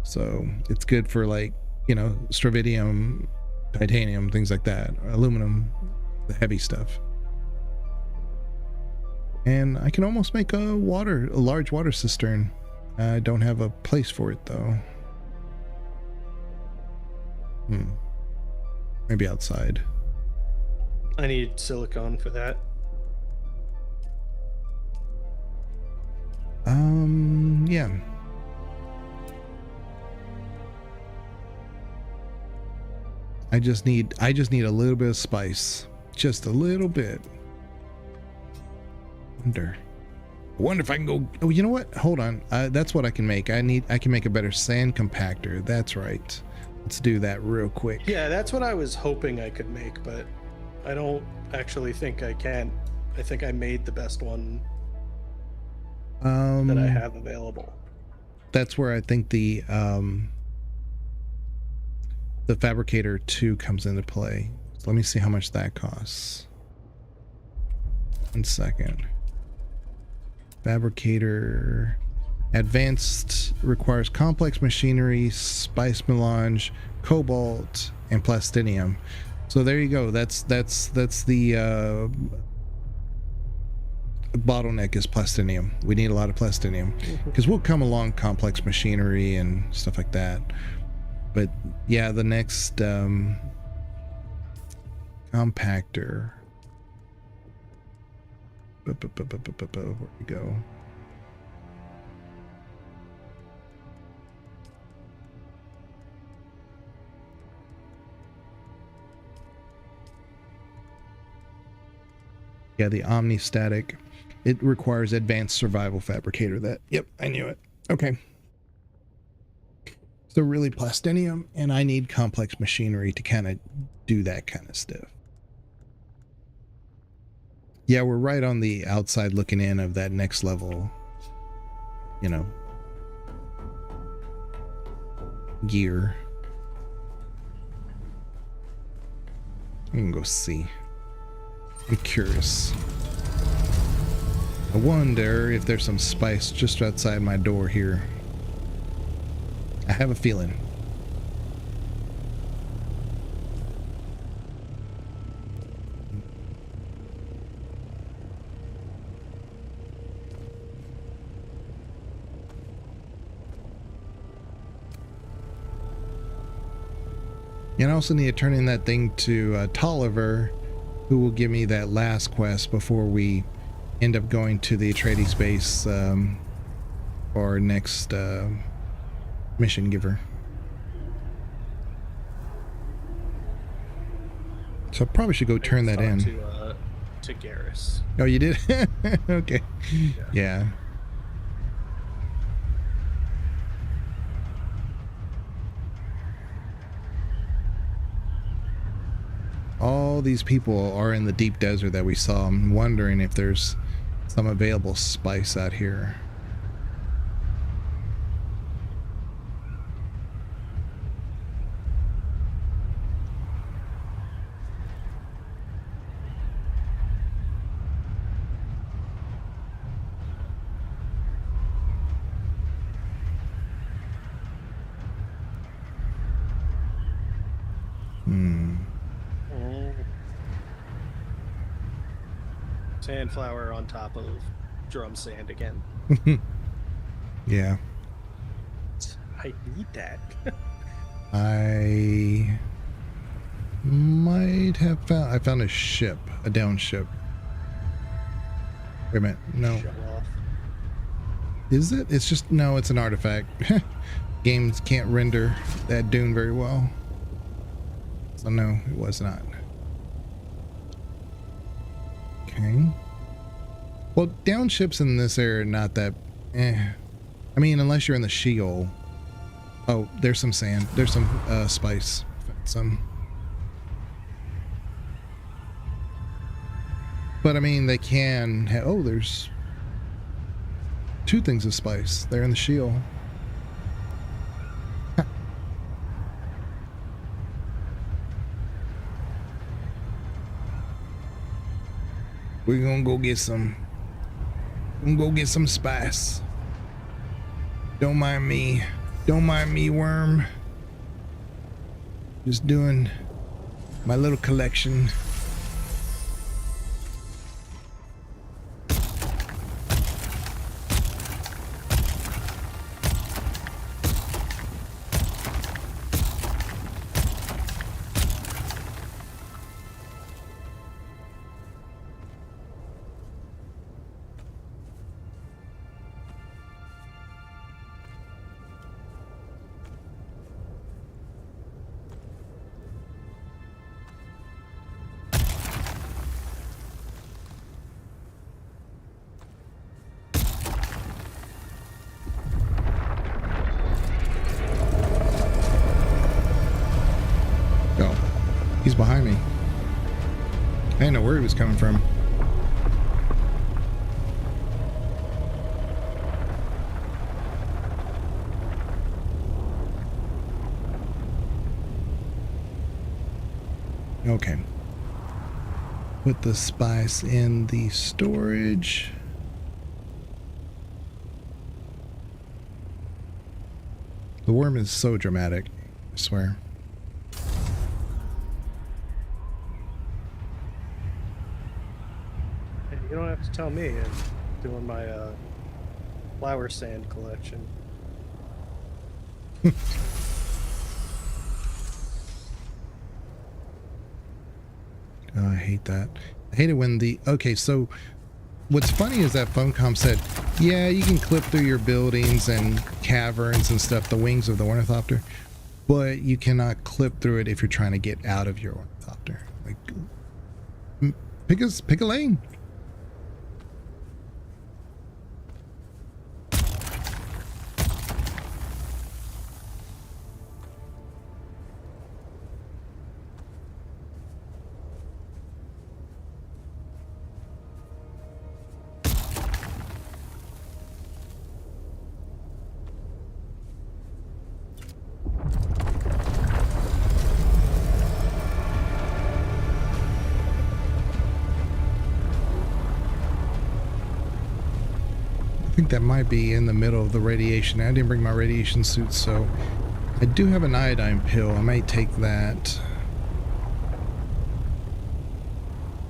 So it's good for, like, you know, stravidium, titanium, things like that, aluminum, the heavy stuff. And I can almost make a large water cistern. I don't have a place for it though. Maybe outside. I need silicone for that. Yeah. I just need a little bit of spice. Just a little bit. I wonder if I can go. Oh, you know what? Hold on. That's what I can make. I can make a better sand compactor. That's right. Let's do that real quick. Yeah, that's what I was hoping I could make, but I don't actually think I can. I think I made the best one that I have available. That's where I think the Fabricator 2 comes into play. So let me see how much that costs. 1 second. Fabricator Advanced requires complex machinery, spice melange, cobalt, and plastinium. So there you go. That's the bottleneck is plastinium. We need a lot of plastinium because we'll come along complex machinery and stuff like that. But yeah, the next compactor. Where we go? Yeah, the omni-static. It requires advanced survival fabricator. Yep, I knew it. Okay. So really plastinium, and I need complex machinery to kind of do that kind of stuff. Yeah, we're right on the outside looking in of that next level, you know, gear. We can go see. I'm curious. I wonder if there's some spice just outside my door here. I have a feeling. And I also need to turn in that thing to Tolliver, who will give me that last quest before we end up going to the Atreides base for our next mission giver. So I probably should go turn that in. To Garrus. Oh, you did? Okay. Yeah. All these people are in the deep desert that we saw. I'm wondering if there's some available spice out here. Sandflower on top of drum sand again. Yeah. I need that. I might have found... I found a ship. A down ship. Wait a minute. No. Show off. Is it? It's just... No, it's an artifact. Games can't render that Dune very well. So no, it was not. Okay. Well, down ships in this area are not that... I mean, unless you're in the Sheol. Oh, there's some sand. There's some spice. Some. But I mean, they can have... Oh, there's 2 things of spice. They're in the Sheol. We're gonna go get some... I'm gonna go get some spice. Don't mind me. Don't mind me, worm. Just doing my little collection. He's behind me. I didn't know where he was coming from. Okay. Put the spice in the storage. The worm is so dramatic, I swear. You don't have to tell me. I'm doing my flower sand collection. Oh, I hate that. I hate it when the... Okay, so what's funny is that Phonecom said, yeah, you can clip through your buildings and caverns and stuff, the wings of the Ornithopter, but you cannot clip through it if you're trying to get out of your Ornithopter. Like, pick a lane. I think that might be in the middle of the radiation. I didn't bring my radiation suit, so I do have an iodine pill. I may take that.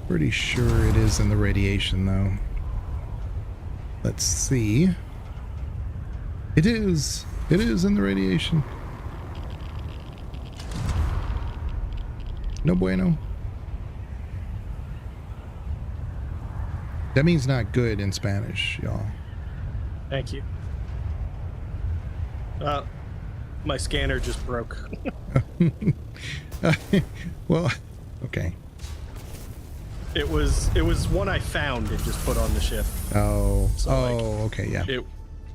Pretty sure it is in the radiation, though. Let's see. It is. It is in the radiation. No bueno. That means not good in Spanish, y'all. Thank you. My scanner just broke. Well, okay. It was one I found and just put on the ship. Oh, So, okay, yeah.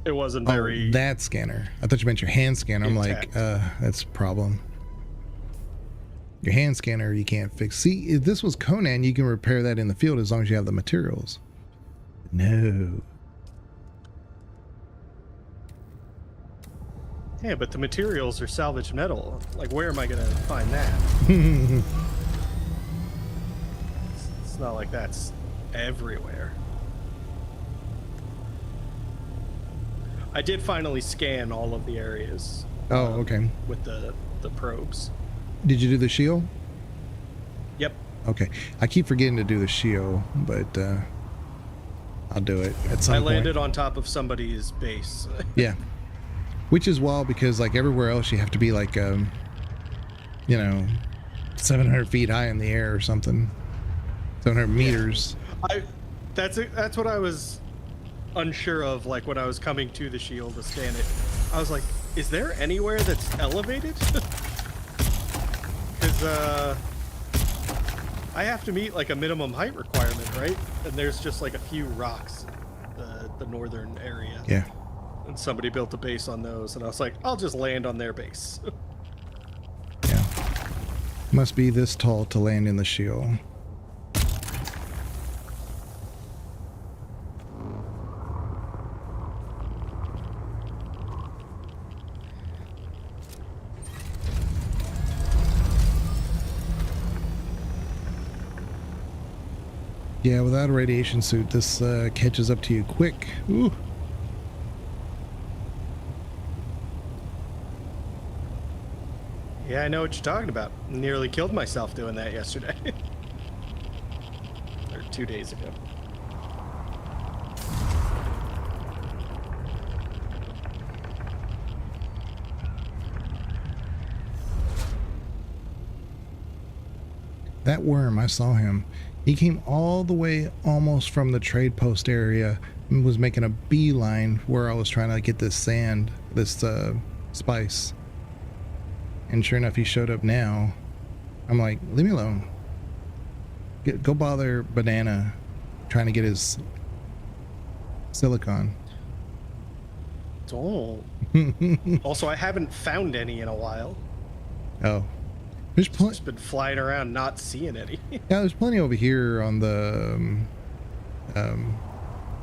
It wasn't very... Oh, that scanner. I thought you meant your hand scanner. I'm intact. like, that's a problem. Your hand scanner, you can't fix. See, if this was Conan, you can repair that in the field as long as you have the materials. No. Yeah, but the materials are salvaged metal. Like, where am I gonna find that? It's not like that's everywhere. I did finally scan all of the areas. Oh, okay. With the probes. Did you do the shield? Yep. Okay. I keep forgetting to do the shield, but I'll do it at some I point. landed on top of somebody's base. Yeah. Which is wild because like everywhere else you have to be like, you know, 700 feet high in the air or something. 700 meters. That's what I was unsure of, like when I was coming to the shield to scan it. I was like, is there anywhere that's elevated? Because I have to meet like a minimum height requirement, right? And there's just like a few rocks, the northern area. Yeah. And somebody built a base on those, and I was like, I'll just land on their base. Yeah. Must be this tall to land in the shield. Yeah, without a radiation suit, this catches up to you quick. Ooh. Yeah, I know what you're talking about. Nearly killed myself doing that yesterday. Or 2 days ago. That worm, I saw him. He came all the way almost from the trade post area and was making a beeline where I was trying to get this sand, this spice. And sure enough, he showed up now. I'm like, leave me alone. Go bother Banana trying to get his silicon. Oh. Also, I haven't found any in a while. Oh. There's Just been flying around not seeing any. Yeah, there's plenty over here on the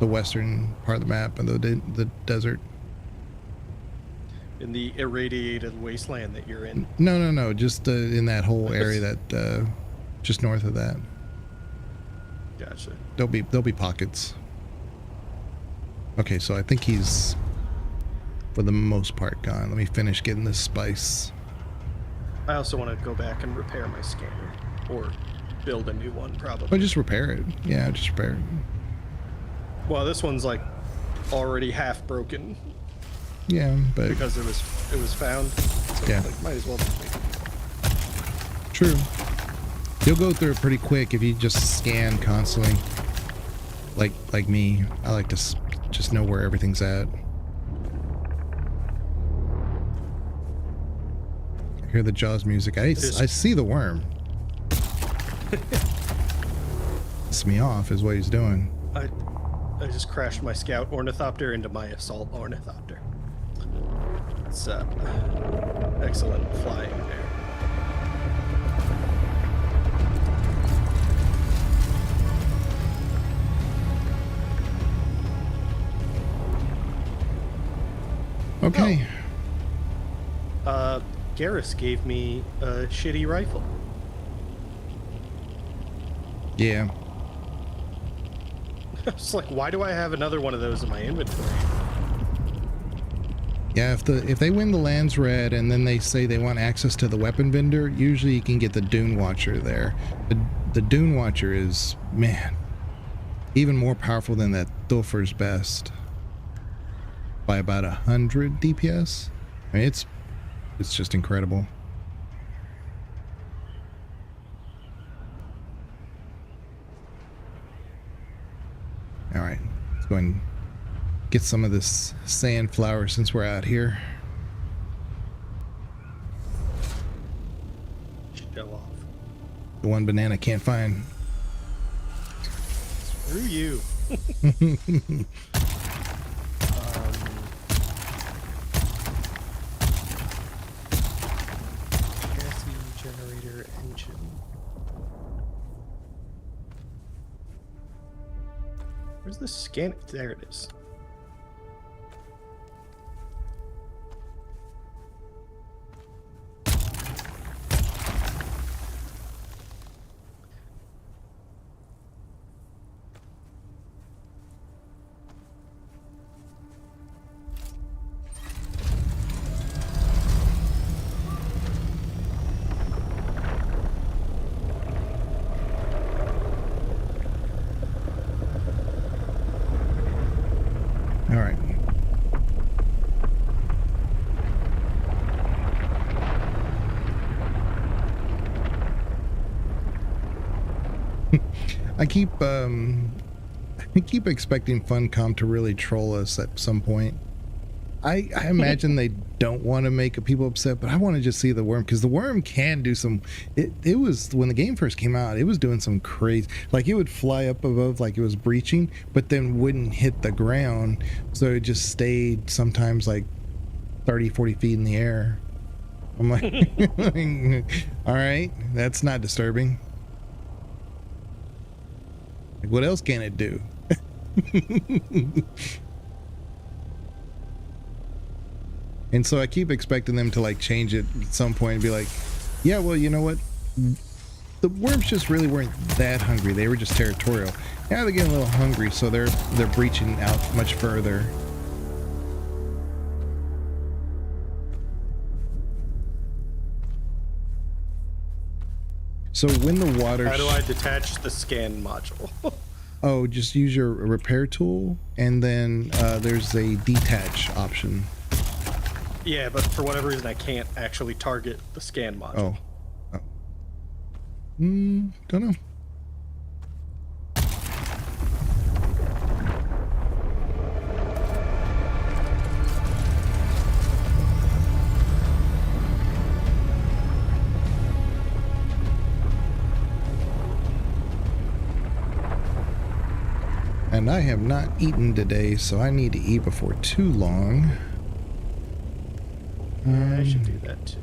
western part of the map and the desert. In the irradiated wasteland that you're in. No. Just in that whole area that just north of that. Gotcha. There'll be pockets. Okay, so I think he's for the most part gone. Let me finish getting this spice. I also want to go back and repair my scanner. Or build a new one, probably. Oh, just repair it. Yeah, just repair it. Well, this one's like already half broken. Yeah, but Because it was found. So Yeah. like, might as well just make it. true. You'll go through it pretty quick if you just scan constantly. Like me, I like to just know where everything's at. I hear the Jaws music. I see the worm. Piss me off is what he's doing. I just crashed my scout ornithopter into my assault ornithopter. It's excellent flying there. Okay. Garrus gave me a shitty rifle. Yeah. I was like, why do I have another one of those in my inventory? Yeah, if they win the Lands Red and then they say they want access to the weapon vendor, usually you can get the Dune Watcher there. The Dune Watcher is, man, even more powerful than that Thulfur's Best by about 100 DPS. I mean, it's just incredible. All right, let's go and get some of this sand flower since we're out here. Show off. The one Banana can't find. Screw you. Chassis generator engine. Where's the scan? There it is. I keep expecting Funcom to really troll us at some point. I imagine they don't want to make people upset, but I want to just see the worm, because the worm can do some. It was, when the game first came out, it was doing some crazy, like it would fly up above like it was breaching, but then wouldn't hit the ground, so it just stayed sometimes like 30-40 feet in the air. I'm like, all right, that's not disturbing. Like, what else can it do? And so I keep expecting them to like change it at some point and be like, yeah, well, you know what? The worms just really weren't that hungry. They were just territorial. Now they're getting a little hungry, so they're breaching out much further. So when the water... How do I detach the scan module? Oh, just use your repair tool, and then there's a detach option. Yeah, but for whatever reason, I can't actually target the scan module. Oh. Don't know. And I have not eaten today, so I need to eat before too long. Yeah, I should do that too.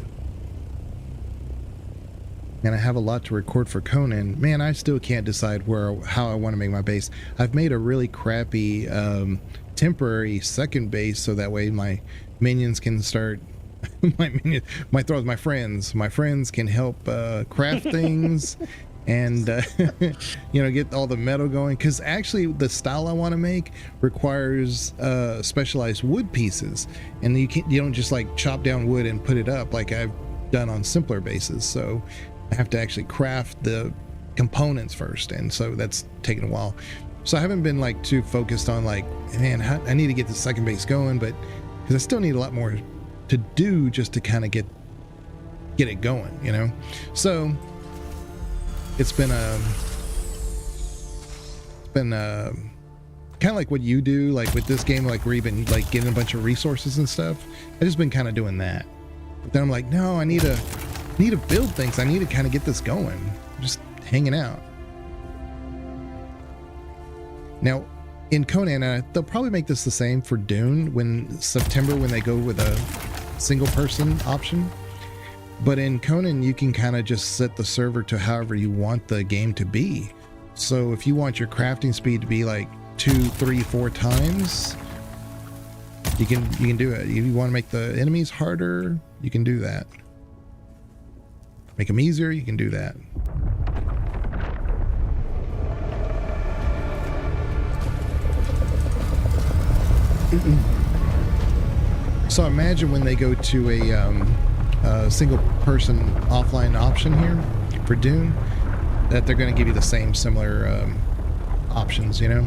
And I have a lot to record for Conan. Man, I still can't decide how I want to make my base. I've made a really crappy temporary second base, so that way my minions can start. My friends. My friends can help craft things. And you know, get all the metal going, because actually the style I want to make requires specialized wood pieces, and you don't just like chop down wood and put it up like I've done on simpler bases. So I have to actually craft the components first, and so that's taken a while. So I haven't been like too focused on like, man, I need to get the second base going, but because I still need a lot more to do just to kind of get it going, you know. So it's been kind of like what you do, like with this game, like where you've been like getting a bunch of resources and stuff. I just been kind of doing that. But then I'm like, no, I need to build things. I need to kind of get this going. I'm just hanging out. Now, in Conan, they'll probably make this the same for Dune when they go with a single person option. But in Conan, you can kind of just set the server to however you want the game to be. So if you want your crafting speed to be like 2, 3, 4 times, you can do it. If you want to make the enemies harder, you can do that. Make them easier, you can do that. So imagine when they go to a single person offline option here for Dune, that they're going to give you the same similar options, you know,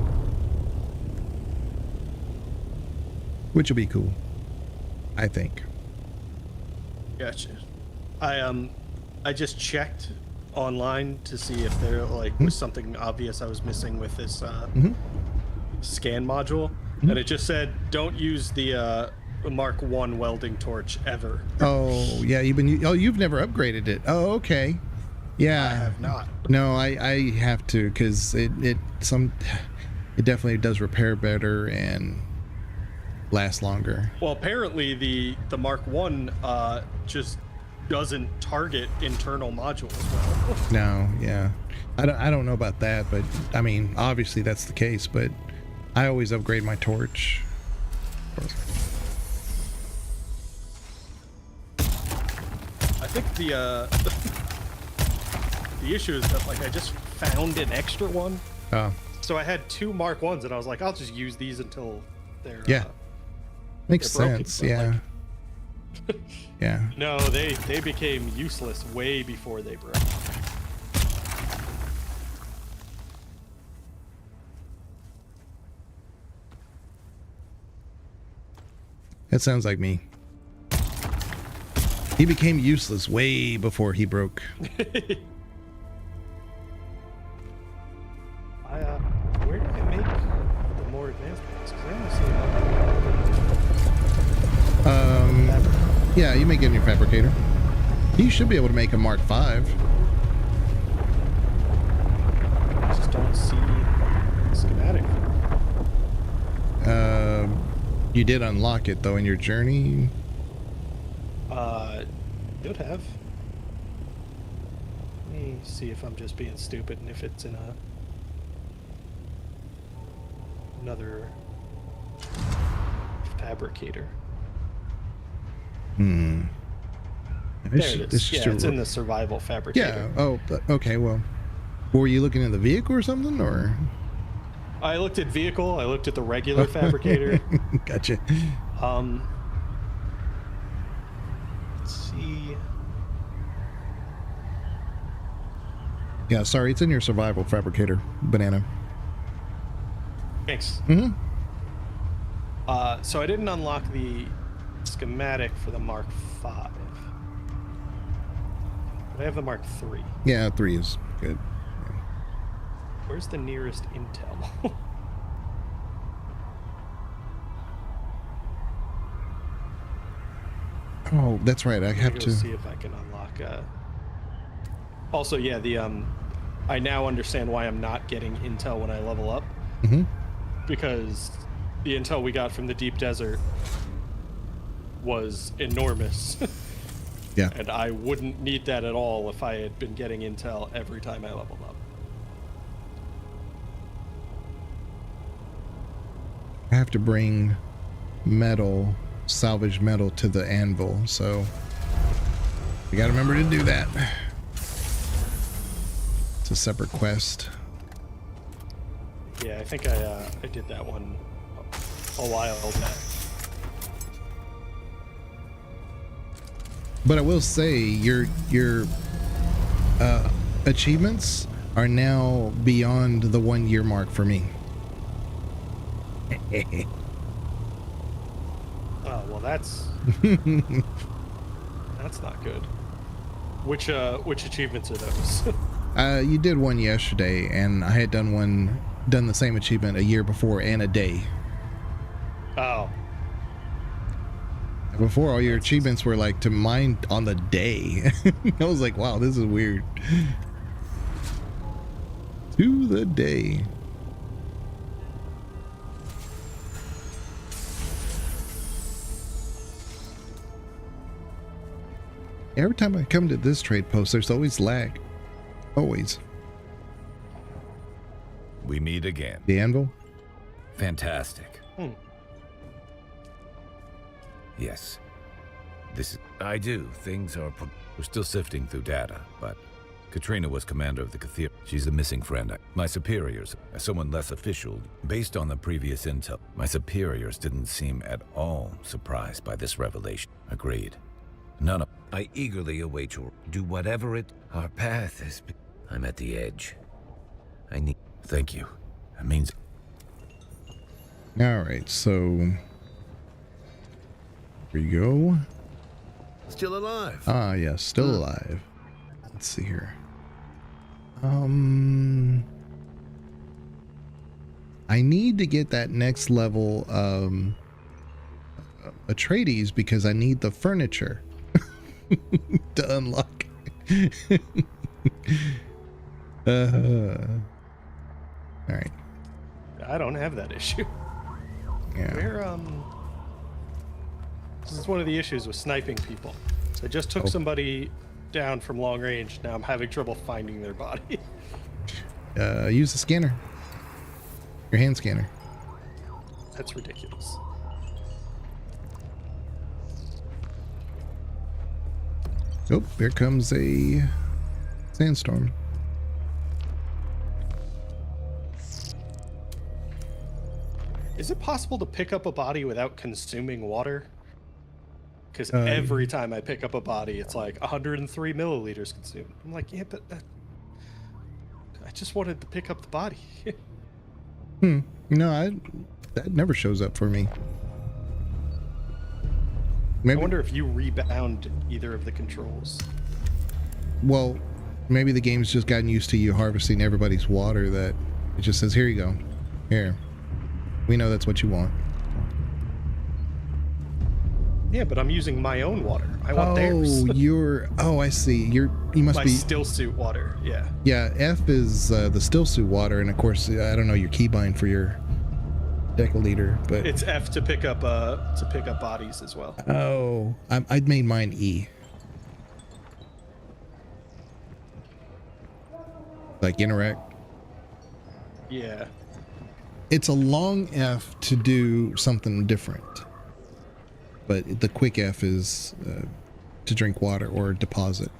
which will be cool, I think. Gotcha. I just checked online to see if there was something obvious I was missing with this scan module, and it just said don't use the Mark 1 welding torch ever. Oh yeah, you've never upgraded it. Oh okay, yeah. I have not. No, I have to, because it definitely does repair better and last longer. Well, apparently the Mark 1 just doesn't target internal modules well. No, yeah, I don't know about that, but I mean obviously that's the case. But I always upgrade my torch. I think the issue is that I just found an extra one. Oh. So I had 2 Mark 1s, and I was like, I'll just use these until they're makes they're broken. sense. But, yeah. Yeah. No, they became useless way before they broke. That sounds like me. He became useless way before he broke. you make it in your fabricator. You should be able to make a Mark 5. I just don't see the schematic. You did unlock it though in your journey. Should have. Let me see if I'm just being stupid and if it's in another fabricator. There it is. Yeah, it's in the survival fabricator. Yeah. Oh, okay. Well, were you looking at the vehicle or something, or? I looked at vehicle. I looked at the regular fabricator. Gotcha. Let's see. Yeah, sorry, it's in your survival fabricator, Banana. Thanks. Mm-hmm. So I didn't unlock the schematic for the Mark 5. But I have the Mark 3. Yeah, 3 is good. Yeah. Where's the nearest intel? Oh, that's right. I have to see if I can unlock. Also, yeah, the I now understand why I'm not getting intel when I level up. Mm-hmm. Because the intel we got from the deep desert was enormous. Yeah. And I wouldn't need that at all if I had been getting intel every time I leveled up. I have to bring metal, salvage metal to the anvil, so we gotta remember to do that. It's a separate quest. Yeah, I think I did that one a while back. But I will say your achievements are now beyond the 1 year mark for me. Oh, well, that's that's not good. Which achievements are those? You did one yesterday, and I had done the same achievement a year before and a day. Oh. Before, all your achievements were like to mine on the day. I was like, wow, this is weird. To the day. Every time I come to this trade post, there's always lag. Always. We meet again. The anvil? Fantastic. Yes. I do. Things are... We're still sifting through data, but Katrina was commander of the cathedral. She's a missing friend. My superiors, as someone less official, based on the previous intel, my superiors didn't seem at all surprised by this revelation. Agreed. None of... I eagerly await your... Do whatever it... Our path is... I'm at the edge. I need... Thank you. That means... Alright, so... Here you go. Still alive. Ah, yes, still alive. Let's see here. I need to get that next level Atreides because I need the furniture to unlock. All right. I don't have that issue. Yeah. Where this is one of the issues with sniping people. I just took somebody down from long range. Now I'm having trouble finding their body. Use the scanner. Your hand scanner. That's ridiculous. Oh, here comes a sandstorm. Is it possible to pick up a body without consuming water? Because every time I pick up a body, it's like 103 milliliters consumed. I'm like, yeah, but I just wanted to pick up the body. No, that never shows up for me. Maybe, I wonder if you rebound either of the controls. well, maybe the game's just gotten used to you harvesting everybody's water that it just says, here you go. Here. We know that's what you want. Yeah, but I'm using my own water. I want theirs. I see. You must My be still suit water. Yeah. Yeah, F is the still suit water, and of course I don't know your keybind for your deck leader, but It's F to pick up bodies as well. oh, I made mine E. Like interact. Yeah. It's a long F to do something different, but the quick F is to drink water or deposit.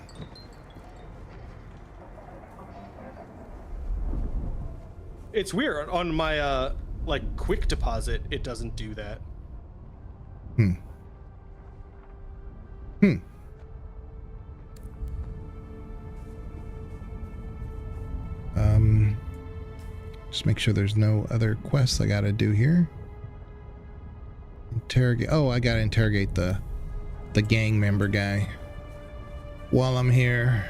It's weird. On my like quick deposit, it doesn't do that. Just make sure there's no other quests I gotta do here. Interrogate. Oh, I gotta interrogate the gang member guy while I'm here.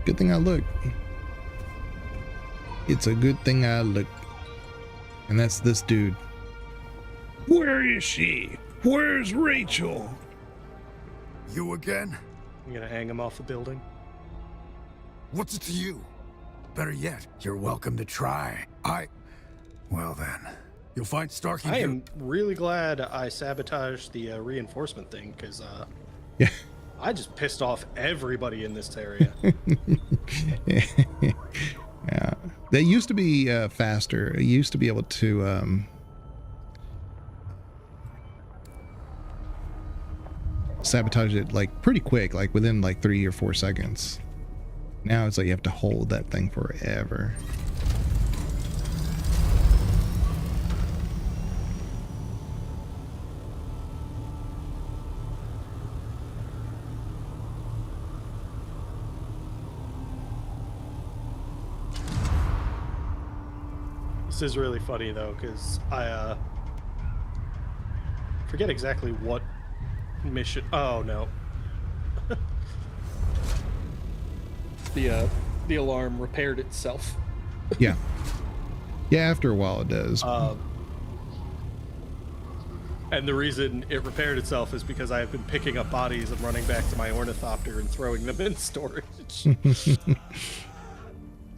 Good thing I look. It's a good thing I look. And that's this dude. Where is she? Where's Rachel? You again? I'm gonna hang him off a building. What's it to you? Better yet, you're welcome to try. Well then, you'll find Starkey I here. am really glad I sabotaged the reinforcement thing, because Yeah. I just pissed off everybody in this area. Yeah. They used to be faster. It used to be able to sabotage it like pretty quick, like within like 3 or 4 seconds. Now it's like you have to hold that thing forever. This is really funny though, because I forget exactly what mission. Oh no. The alarm repaired itself. Yeah. Yeah, after a while it does. And the reason it repaired itself is because I have been picking up bodies and running back to my Ornithopter and throwing them in storage.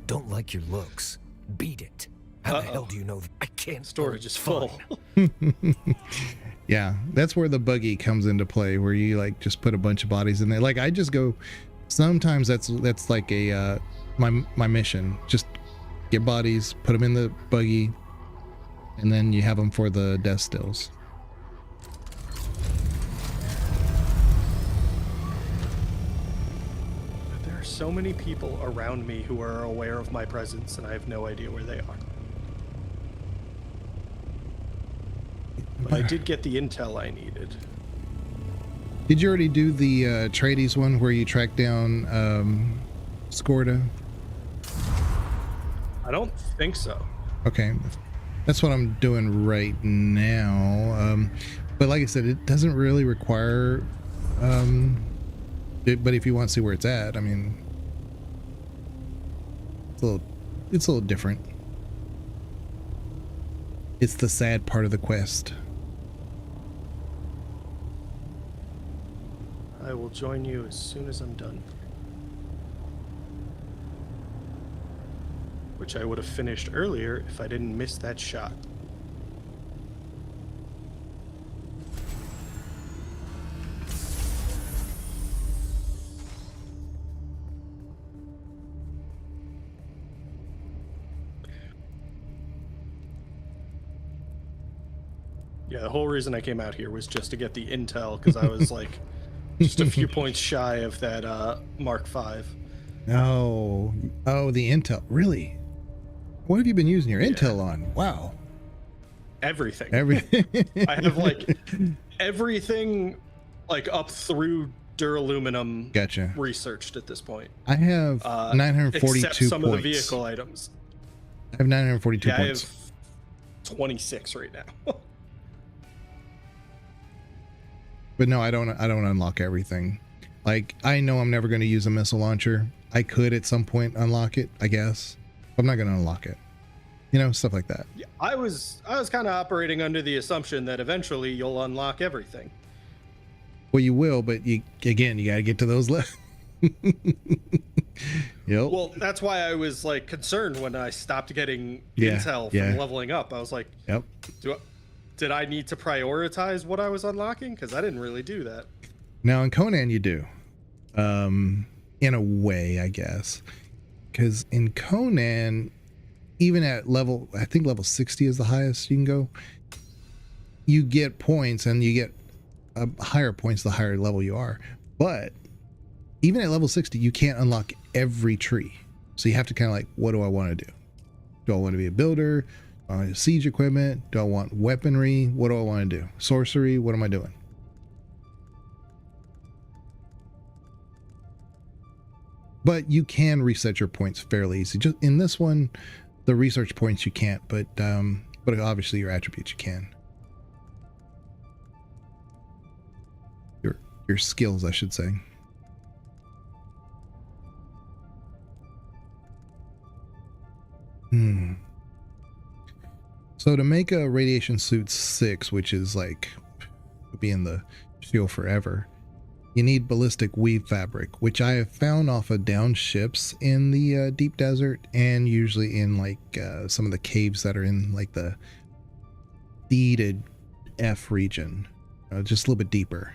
Don't like your looks. Beat it. How the hell do you know that I can't? Storage is full. Yeah, that's where the buggy comes into play, where you like just put a bunch of bodies in there. Like I just go, sometimes that's like a my mission. Just get bodies, put them in the buggy, and then you have them for the death stills. There are so many people around me who are aware of my presence, and I have no idea where they are. But I did get the intel I needed. Did you already do the Atreides one where you track down Scorda? I don't think so. Okay, that's what I'm doing right now. But like I said, it doesn't really require but if you want to see where it's at, I mean, it's a little different. It's the sad part of the quest. I will join you as soon as I'm done. Which I would have finished earlier if I didn't miss that shot. Yeah, the whole reason I came out here was just to get the intel, because I was like just a few points shy of that Mark V. Oh, the intel. Really? What have you been using your intel on? Wow. Everything. Everything. I have like everything like up through duraluminum Gotcha. researched at this point. I have 942 except some points. of the vehicle items. I have 942 Yeah, points. I have 26 right now. But no, I don't unlock everything. Like, I know I'm never going to use a missile launcher. I could at some point unlock it, I guess. I'm not going to unlock it. You know, stuff like that. Yeah, I was kind of operating under the assumption that eventually you'll unlock everything. Well, you will, but you got to get to those left. Yep. Well, that's why I was like concerned when I stopped getting Yeah, intel from yeah. leveling up. I was like, Yep. did I need to prioritize what I was unlocking? Because I didn't really do that. Now in Conan you do, in a way, I guess, because in Conan, even at level, I think level 60 is the highest you can go. You get points, and you get higher points the higher level you are. But even at level 60, you can't unlock every tree. So you have to kind of like, what do I want to do? Do I want to be a builder? Do I want siege equipment? Do I want weaponry? What do I want to do? Sorcery? What am I doing? But you can reset your points fairly easy. Just in this one, the research points you can't, but obviously your attributes you can. Your skills, I should say. So to make a radiation suit 6, which is like being the shield forever, you need ballistic weave fabric, which I have found off of down ships in the deep desert, and usually in like some of the caves that are in like the D to F region, just a little bit deeper.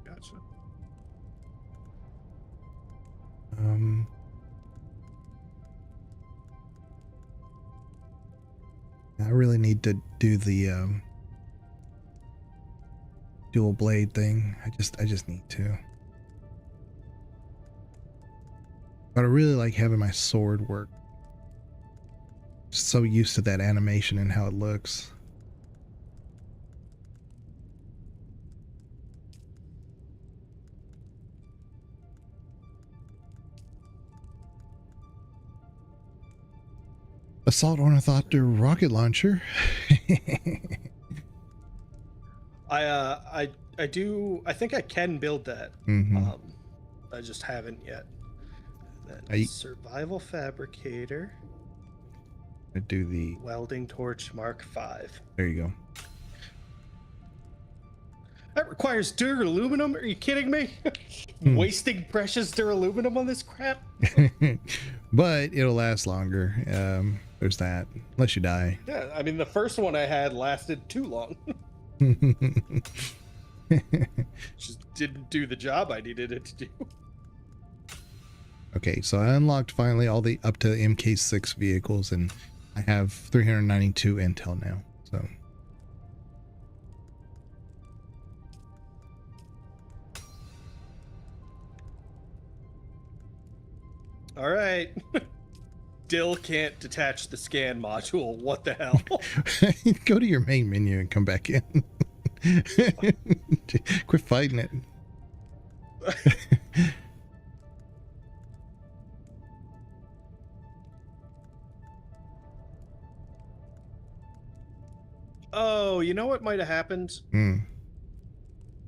Gotcha. I really need to do the dual blade thing. I just need to. But I really like having my sword work. So used to that animation and how it looks. Assault Ornithopter rocket launcher. I think I can build that. I just haven't yet. Then survival fabricator. I do the welding torch Mark 5. There you go. That requires duraluminum? Are you kidding me? Wasting precious duraluminum on this crap? But it'll last longer. There's that. Unless you die. Yeah, I mean, the first one I had lasted too long. Just didn't do the job I needed it to do. Okay, so I unlocked finally all the up to MK6 vehicles, and I have 392 intel now. So all right. Still can't detach the scan module. What the hell? Go to your main menu and come back in. Quit fighting it. Oh, you know what might have happened?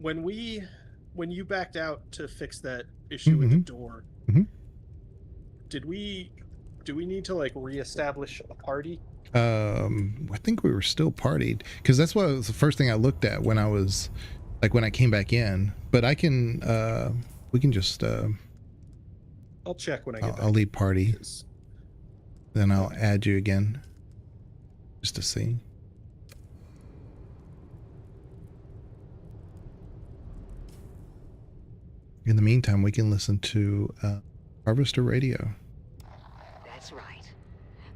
When you backed out to fix that issue with the door, do we need to like reestablish a party? I think we were still partied, because that's what was the first thing I looked at when I was like when I came back in. But I can we can just I'll check when I get back. I'll leave party, then I'll add you again just to see. In the meantime, we can listen to Harvester Radio. That's right.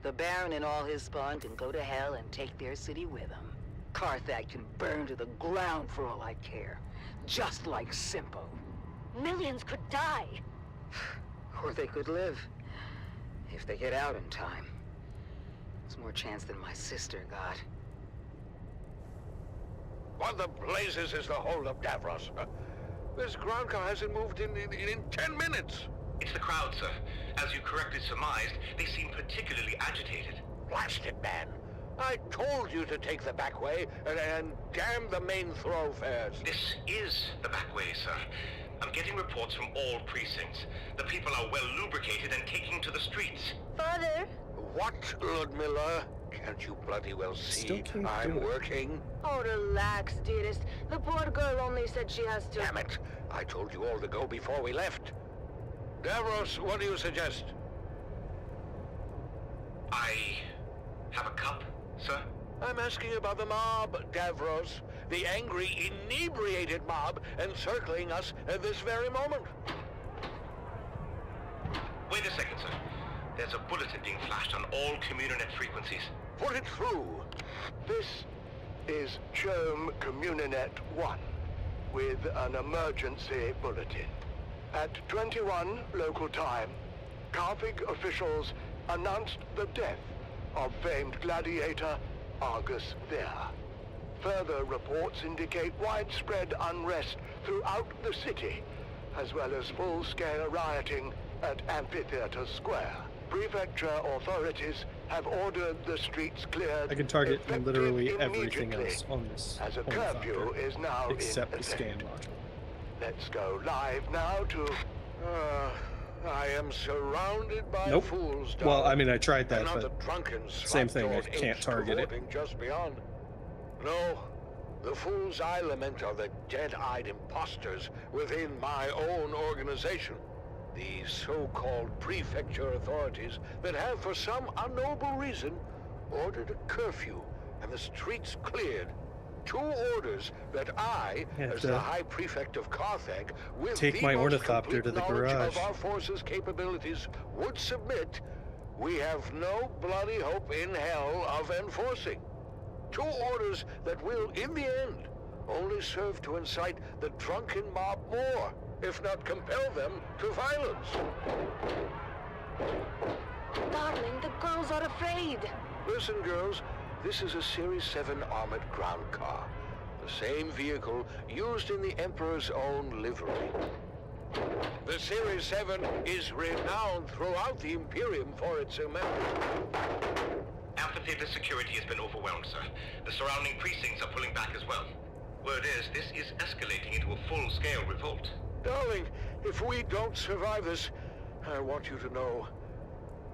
The Baron and all his spawn can go to hell and take their city with them. Carthag can burn to the ground for all I care. Just like Simpo. Millions could die. Or they could live. If they get out in time. There's more chance than my sister got. What the blazes is the whole of Davros? This ground car hasn't moved in 10 minutes. It's the crowd, sir. As you correctly surmised, they seem particularly agitated. Blast it, man. I told you to take the back way and damn the main thoroughfares. This is the back way, sir. I'm getting reports from all precincts. The people are well lubricated and taking to the streets. Father? What, Ludmilla? Can't you bloody well Still see can't I'm do it. working? Oh, relax, dearest. The poor girl only said she has to... Damn it! I told you all to go before we left. Davros, what do you suggest? I have a cup, sir? I'm asking about the mob, Davros. The angry, inebriated mob encircling us at this very moment. Wait a second, sir. There's a bulletin being flashed on all Communinet frequencies. Put it through. This is Chome Communinet 1 with an emergency bulletin. At 21 local time, Carthage officials announced the death of famed gladiator Argus Ver. Further reports indicate widespread unrest throughout the city, as well as full-scale rioting at Amphitheater Square. Prefecture authorities have ordered the streets cleared. I can target effective literally everything immediately, else on this as a Ornithopter, curfew is now except in the scan effect. module. Let's go live now to... I am surrounded by Nope. fools. Well, Dog. I mean, I tried that, And not but the drunken same thing. I slop-jawed can't apes target it. cavorting just beyond. No, the fools I lament are the dead-eyed imposters within my own organization. These so-called prefecture authorities that have, for some unknowable reason, ordered a curfew and the streets cleared. 2 orders that I, Have as to the High Prefect of Carthage, with take the my most Ornithopter complete to the knowledge garage. of our forces' capabilities, would submit. We have no bloody hope in hell of enforcing. 2 orders that will, in the end, only serve to incite the drunken mob more, if not compel them to violence. Darling, the girls are afraid. Listen, girls, this is a Series 7 armored ground car. The same vehicle used in the Emperor's own livery. The Series 7 is renowned throughout the Imperium for its immense... Amphitheater security has been overwhelmed, sir. The surrounding precincts are pulling back as well. Word is, this is escalating into a full-scale revolt. Darling, if we don't survive this, I want you to know,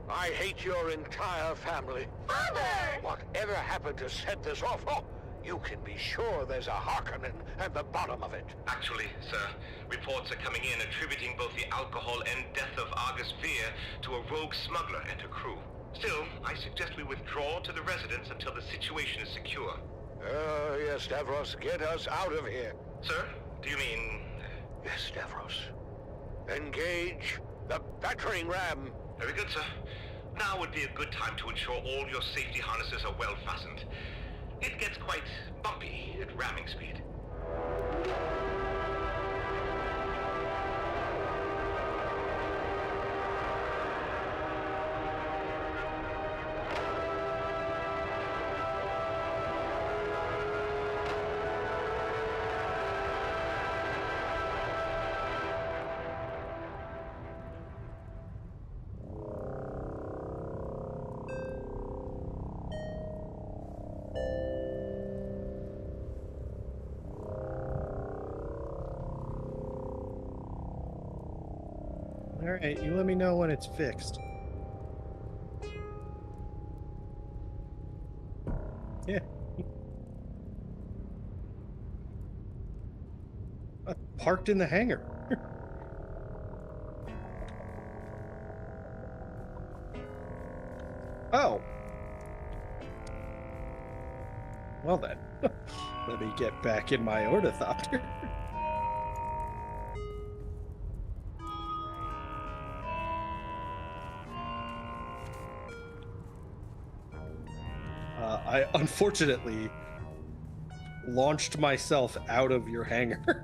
I hate your entire family. Father! Whatever happened to set this off? Oh, you can be sure there's a Harkonnen at the bottom of it. Actually, sir, reports are coming in attributing both the alcohol and death of Argus Veer to a rogue smuggler and her crew. Still, I suggest we withdraw to the residence until the situation is secure. Yes, Davros, get us out of here. Sir, do you mean... Yes, Davros. Engage the battering ram. Very good, sir. Now would be a good time to ensure all your safety harnesses are well fastened. It gets quite bumpy at ramming speed. Alright, you let me know when it's fixed. Yeah. Parked in the hangar. Oh. Well then. Let me get back in my Ornithopter. I unfortunately launched myself out of your hangar.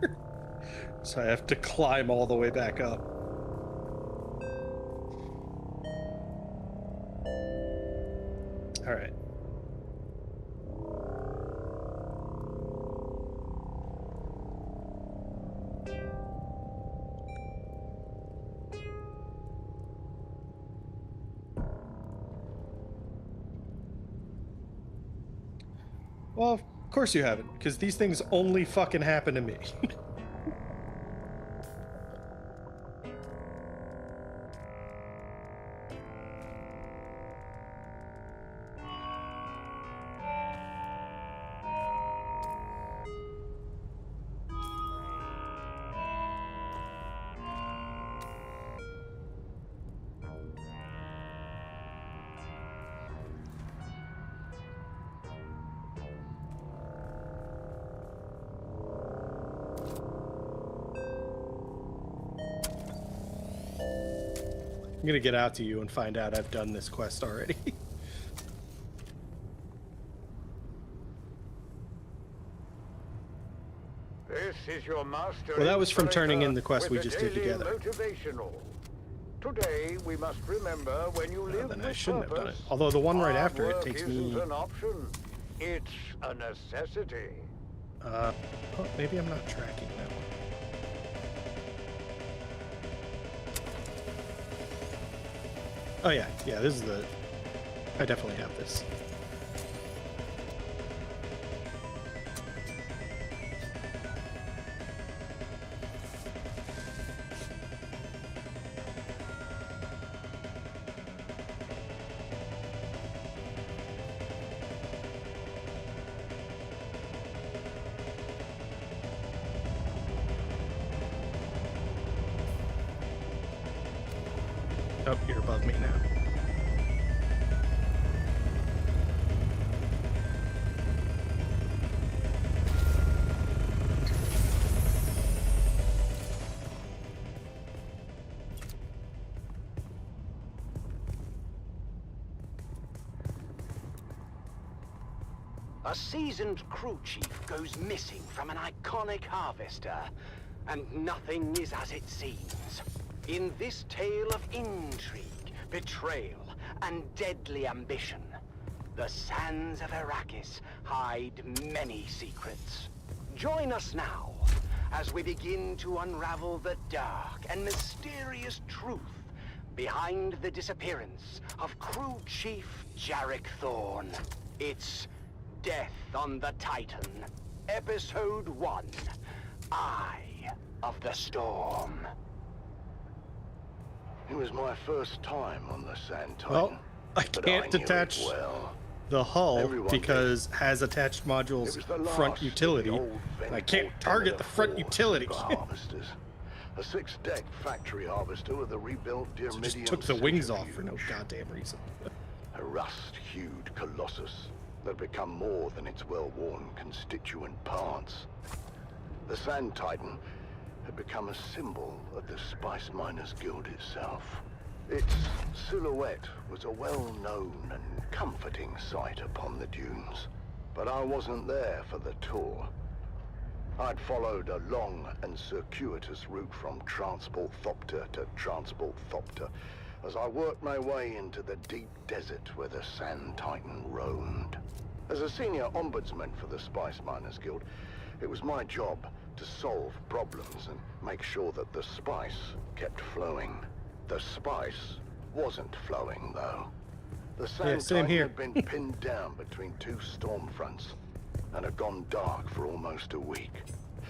So I have to climb all the way back up. All right. Well, of course you haven't, because these things only fucking happen to me. I'm gonna get out to you and find out I've done this quest already. This is your master. Well, that was from turning in the quest we with just the did daily together. Motivational. Today we must remember when you live Then I with shouldn't have done it. purpose, Although the one right hard after it work takes isn't me. an option. It's a necessity. Oh, maybe I'm not tracking that one. Oh yeah, this is the. I definitely have this. Oh, you're above me now. A seasoned crew chief goes missing from an iconic harvester, and nothing is as it seems. In this tale of intrigue, betrayal, and deadly ambition, the sands of Arrakis hide many secrets. Join us now as we begin to unravel the dark and mysterious truth behind the disappearance of crew chief Jarek Thorne. It's Death on the Titan, Episode 1, Eye of the Storm. It was my first time on the Sand Titan. Well, I can't detach the hull because has attached modules front utility. And I can't target the front utility. Harvesters. A 6-deck factory harvester with a rebuilt Dyrmidian Just took the wings off for no goddamn reason. A rust-hued colossus that had become more than its well-worn constituent parts. The Sand Titan had become a symbol of the Spice Miners Guild itself. Its silhouette was a well-known and comforting sight upon the dunes. But I wasn't there for the tour. I'd followed a long and circuitous route from Ornithopter to Ornithopter as I worked my way into the deep desert where the Sand Titan roamed. As a senior ombudsman for the Spice Miners Guild, it was my job to solve problems and make sure that the spice kept flowing. The spice wasn't flowing, though. The Sand Titan had been pinned down between 2 storm fronts and had gone dark for almost a week.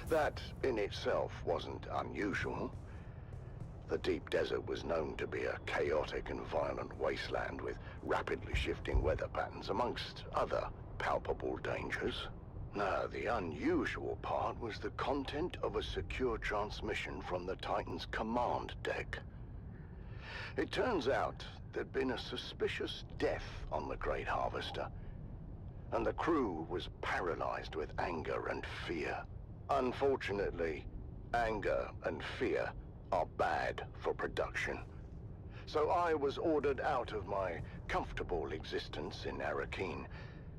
That, in itself, wasn't unusual. The deep desert was known to be a chaotic and violent wasteland with rapidly shifting weather patterns, amongst other palpable dangers. No, the unusual part was the content of a secure transmission from the Titan's command deck. It turns out there'd been a suspicious death on the Great Harvester, and the crew was paralyzed with anger and fear. Unfortunately, anger and fear are bad for production. So I was ordered out of my comfortable existence in Arrakis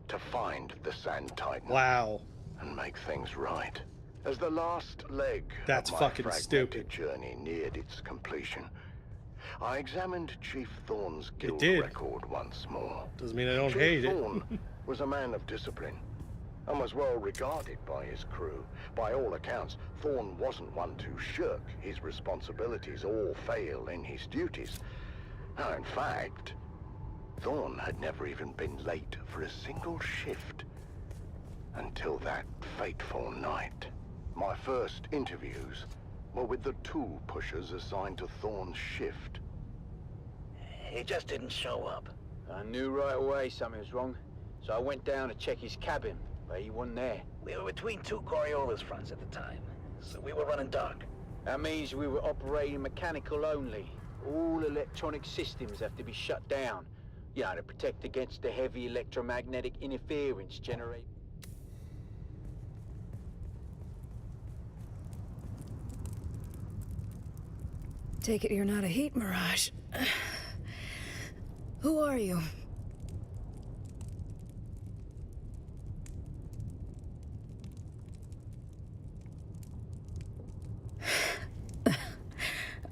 to find the Sand Titan. Wow. And make things right. As the last leg That's of my fucking fragmented stupid. journey neared its completion, I examined Chief Thorne's guild record once more. Doesn't mean I don't Chief hate Thorne it. was a man of discipline and was well regarded by his crew. By all accounts, Thorne wasn't one to shirk his responsibilities or fail in his duties. No, in fact, Thorne had never even been late for a single shift until that fateful night. My first interviews were with the tool pushers assigned to Thorne's shift. He just didn't show up. I knew right away something was wrong, so I went down to check his cabin, but he wasn't there. We were between 2 Coriolis fronts at the time, so we were running dark. That means we were operating mechanical only. All electronic systems have to be shut down, you know, to protect against the heavy electromagnetic interference generated. Take it you're not a heat mirage. Who are you?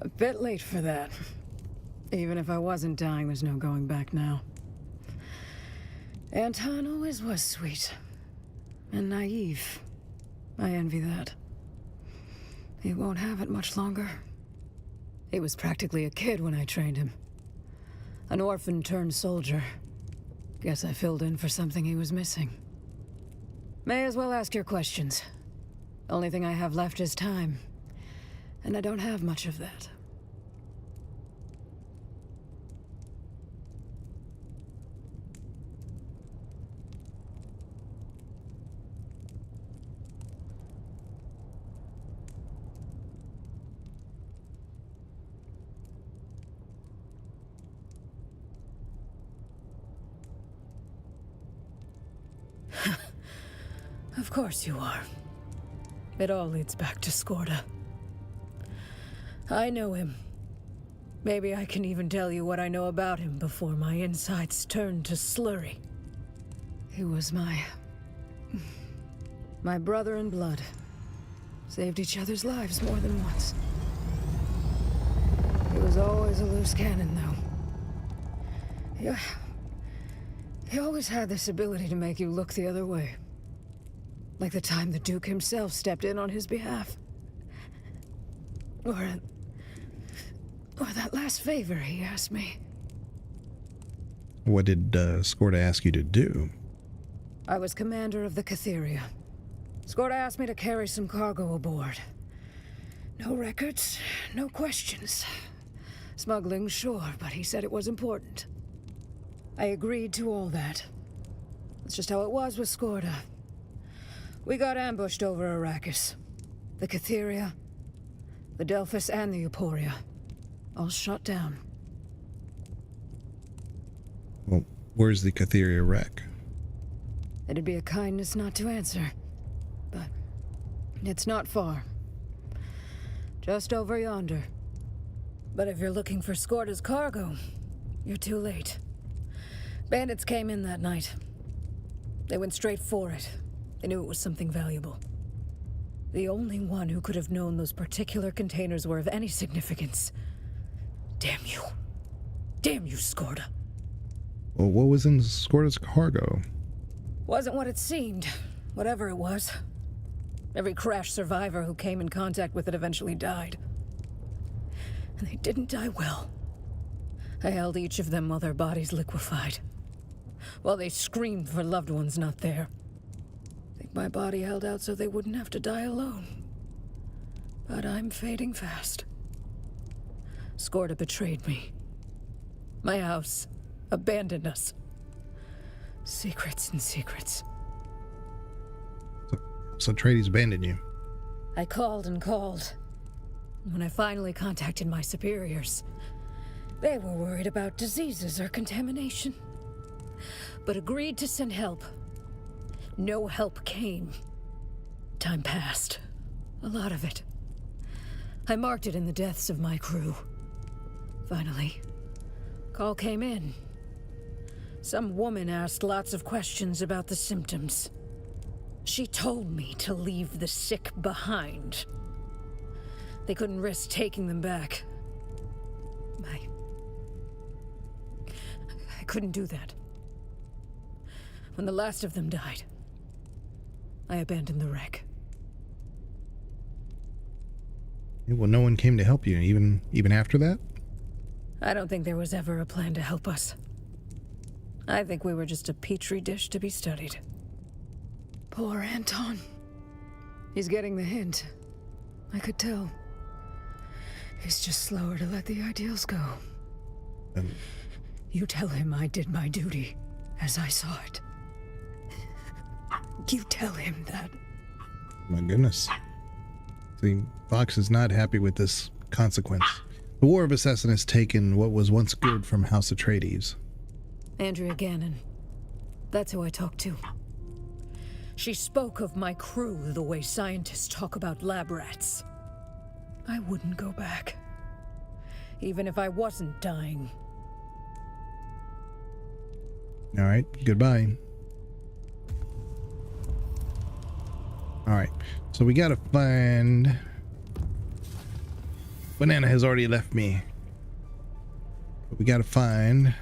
A bit late for that. Even if I wasn't dying, there's no going back now. Anton always was sweet. And naive. I envy that. He won't have it much longer. He was practically a kid when I trained him. An orphan turned soldier. Guess I filled in for something he was missing. May as well ask your questions. Only thing I have left is time. And I don't have much of that. Of course you are. It all leads back to Skorda. I know him. Maybe I can even tell you what I know about him before my insides turn to slurry. He was my brother in blood. Saved each other's lives more than once. He was always a loose cannon, though. He always had this ability to make you look the other way. Like the time the Duke himself stepped in on his behalf. Or that last favor he asked me. What did Skorda ask you to do? I was commander of the Catheria. Skorda asked me to carry some cargo aboard. No records, no questions. Smuggling, sure, but he said it was important. I agreed to all that. That's just how it was with Skorda. We got ambushed over Arrakis. The Catheria, the Delphus, and the Euphoria. All shot down. Well, where's the Catheria wreck? It'd be a kindness not to answer. But it's not far. Just over yonder. But if you're looking for Skorda's cargo, you're too late. Bandits came in that night. They went straight for it. They knew it was something valuable. The only one who could have known those particular containers were of any significance. Damn you. Damn you, Skorda. Well, what was in Skorda's cargo? Wasn't what it seemed. Whatever it was. Every crash survivor who came in contact with it eventually died. And they didn't die well. I held each of them while their bodies liquefied. While they screamed for loved ones not there. I think my body held out so they wouldn't have to die alone. But I'm fading fast. Skorda betrayed me. My house abandoned us. Secrets and secrets. So Atreides abandoned you. I called and called. When I finally contacted my superiors, they were worried about diseases or contamination, but agreed to send help. No help came. Time passed. A lot of it. I marked it in the deaths of my crew. Finally, call came in. Some woman asked lots of questions about the symptoms. She told me to leave the sick behind. They couldn't risk taking them back. I couldn't do that. When the last of them died, I abandoned the wreck. Well, no one came to help you, even after that? I don't think there was ever a plan to help us. I think we were just a petri dish to be studied. Poor Anton. He's getting the hint. I could tell. He's just slower to let the ideals go. You tell him I did my duty, as I saw it. You tell him that. My goodness. See, Fox is not happy with this consequence. The War of Assassin has taken what was once good from House Atreides. Andrea Gannon. That's who I talked to. She spoke of my crew the way scientists talk about lab rats. I wouldn't go back. even if I wasn't dying. All right, goodbye. All right, so we gotta find... Banana has already left me. But we gotta find...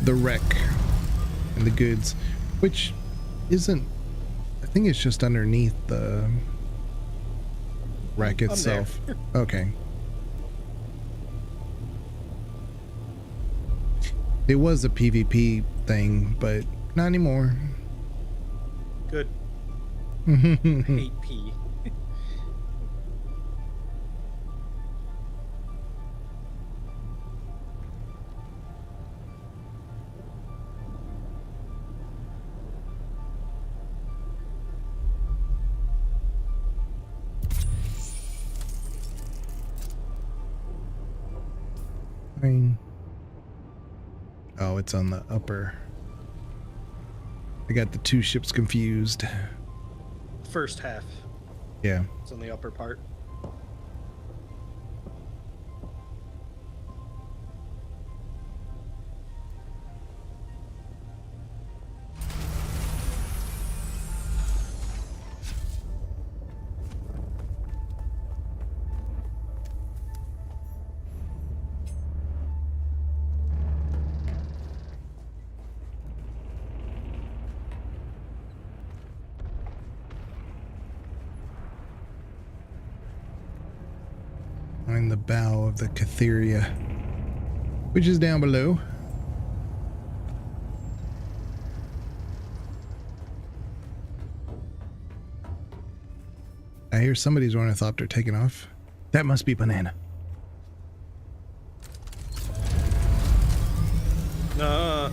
the wreck and the goods, which isn't... I think it's just underneath the wreck itself. Okay. It was a PvP thing, but not anymore. Good. Hate P. Oh, it's on the upper. I got the two ships confused. First half. Yeah. It's on the upper part. On the bow of the Catheria, which is down below. I hear somebody's Ornithopter taking off. That must be Banana. Nah.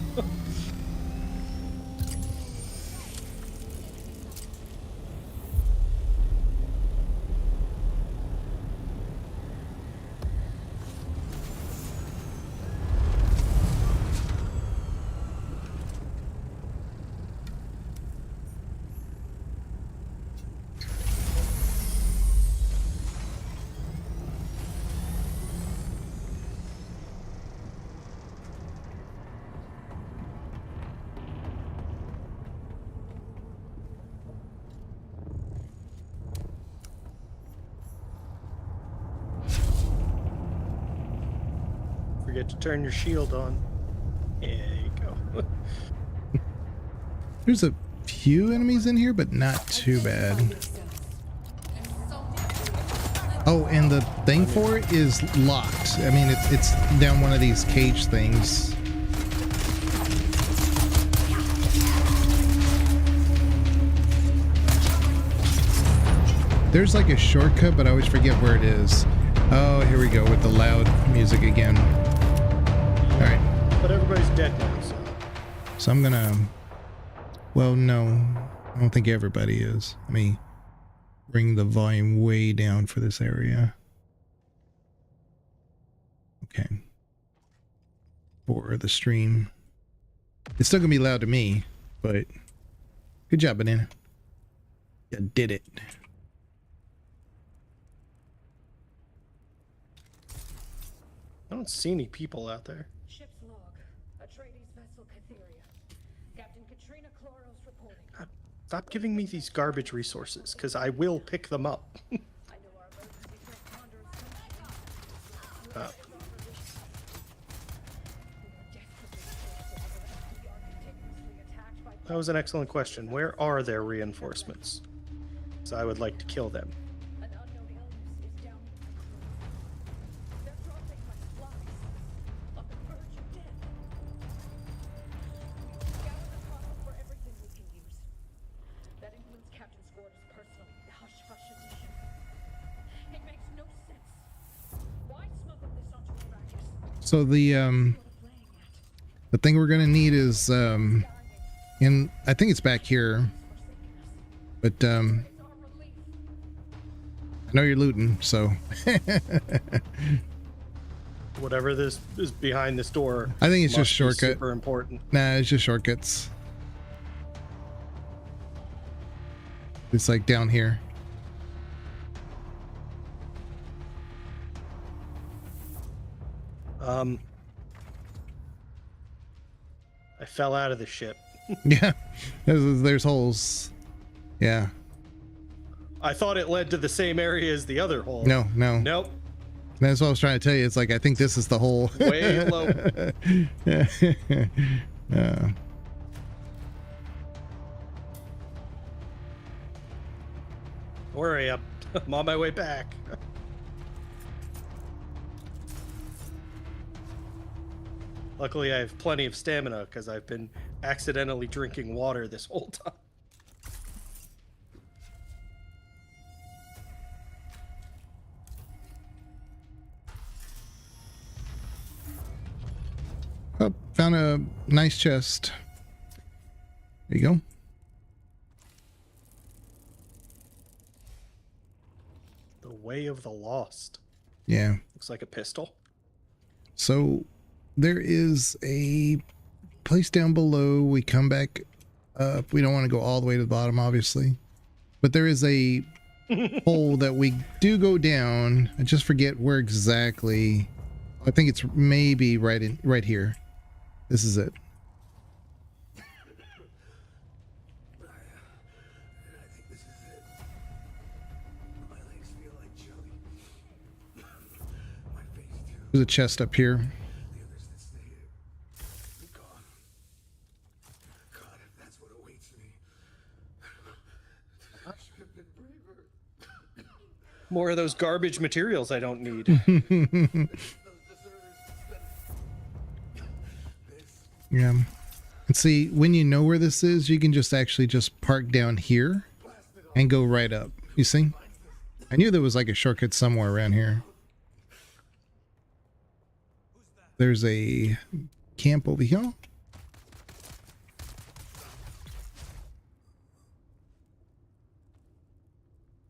Forget to turn your shield on. There you go. There's a few enemies in here, but not too bad. Oh, and the thing for it is locked. I mean, it's down one of these cage things. There's like a shortcut, but I always forget where it is. Oh, here we go with the loud music again. All right. But everybody's dead now, So I'm gonna... Well, no. I don't think everybody is. Let me bring the volume way down for this area. Okay. For the stream. It's still gonna be loud to me, but good job, Banana. You did it. I don't see any people out there. Ship's log. Atreides vessel Catheria. Captain Katrina Chloros reporting. Stop giving me these garbage resources, because I will pick them up. That was an excellent question. Where are their reinforcements? So I would like to kill them. So the thing we're gonna need is and I think it's back here, but I know you're looting, so whatever this is behind this door. I think it's just shortcut. Super important. Nah, it's just shortcuts. It's like down here. I fell out of the ship. Yeah, there's holes. Yeah. I thought it led to the same area as the other hole. No. Nope. That's what I was trying to tell you. It's like, I think this is the hole. Way low. Don't worry, I'm on my way back. Luckily, I have plenty of stamina because I've been accidentally drinking water this whole time. Oh, found a nice chest. There you go. The Way of the Lost. Yeah. Looks like a pistol. So there is a place down below. We come back up. We don't want to go all the way to the bottom, obviously. But there is a hole that we do go down. I just forget where exactly. I think it's maybe right here. This is it. There's a chest up here. More of those garbage materials I don't need. Yeah. And see, when you know where this is, you can just actually just park down here and go right up. You see? I knew there was like a shortcut somewhere around here. There's a camp over here.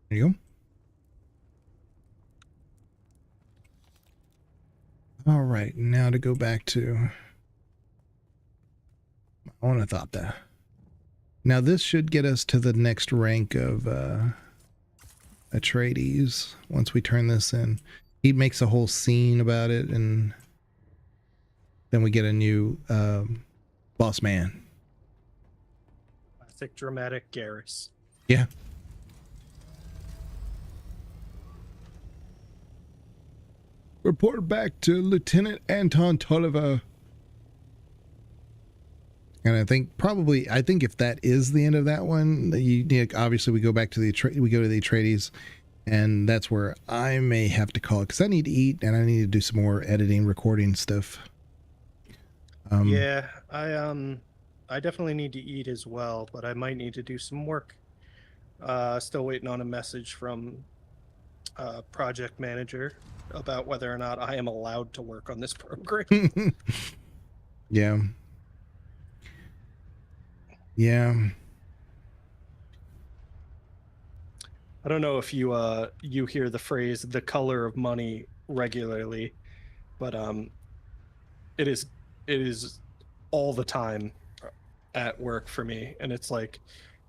There you go. All right, now to go back to Ornithopter. Now this should get us to the next rank of Atreides once we turn this in. He makes a whole scene about it, and then we get a new boss man. Classic dramatic Garrus. Yeah. Report back to Lieutenant Anton Tolliver. And I think if that is the end of that one, obviously we go back to the Atreides, and that's where I may have to call it, because I need to eat and I need to do some more editing, recording stuff. Yeah, I definitely need to eat as well, but I might need to do some work. Still waiting on a message from project manager about whether or not I am allowed to work on this program. Yeah. Yeah. I don't know if you hear the phrase "the color of money" regularly, but it is all the time at work for me, and it's like,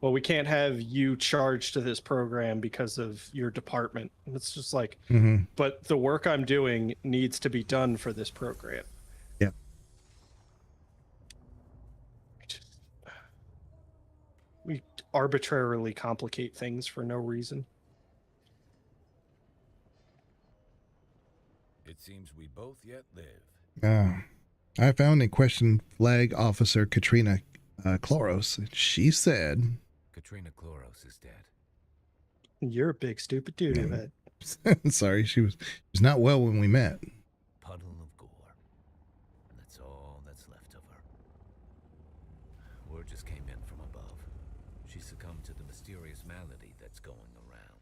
well, we can't have you charged to this program because of your department. And it's just like, but the work I'm doing needs to be done for this program. Yeah. We arbitrarily complicate things for no reason. It seems we both yet live. I found and questioned Flag Officer Katrina Chloros. She said, Katrina Chloros is dead. You're a big stupid dude, Ed. Sorry, she was not well when we met. Puddle of gore. And that's all that's left of her. Word just came in from above. She succumbed to the mysterious malady that's going around.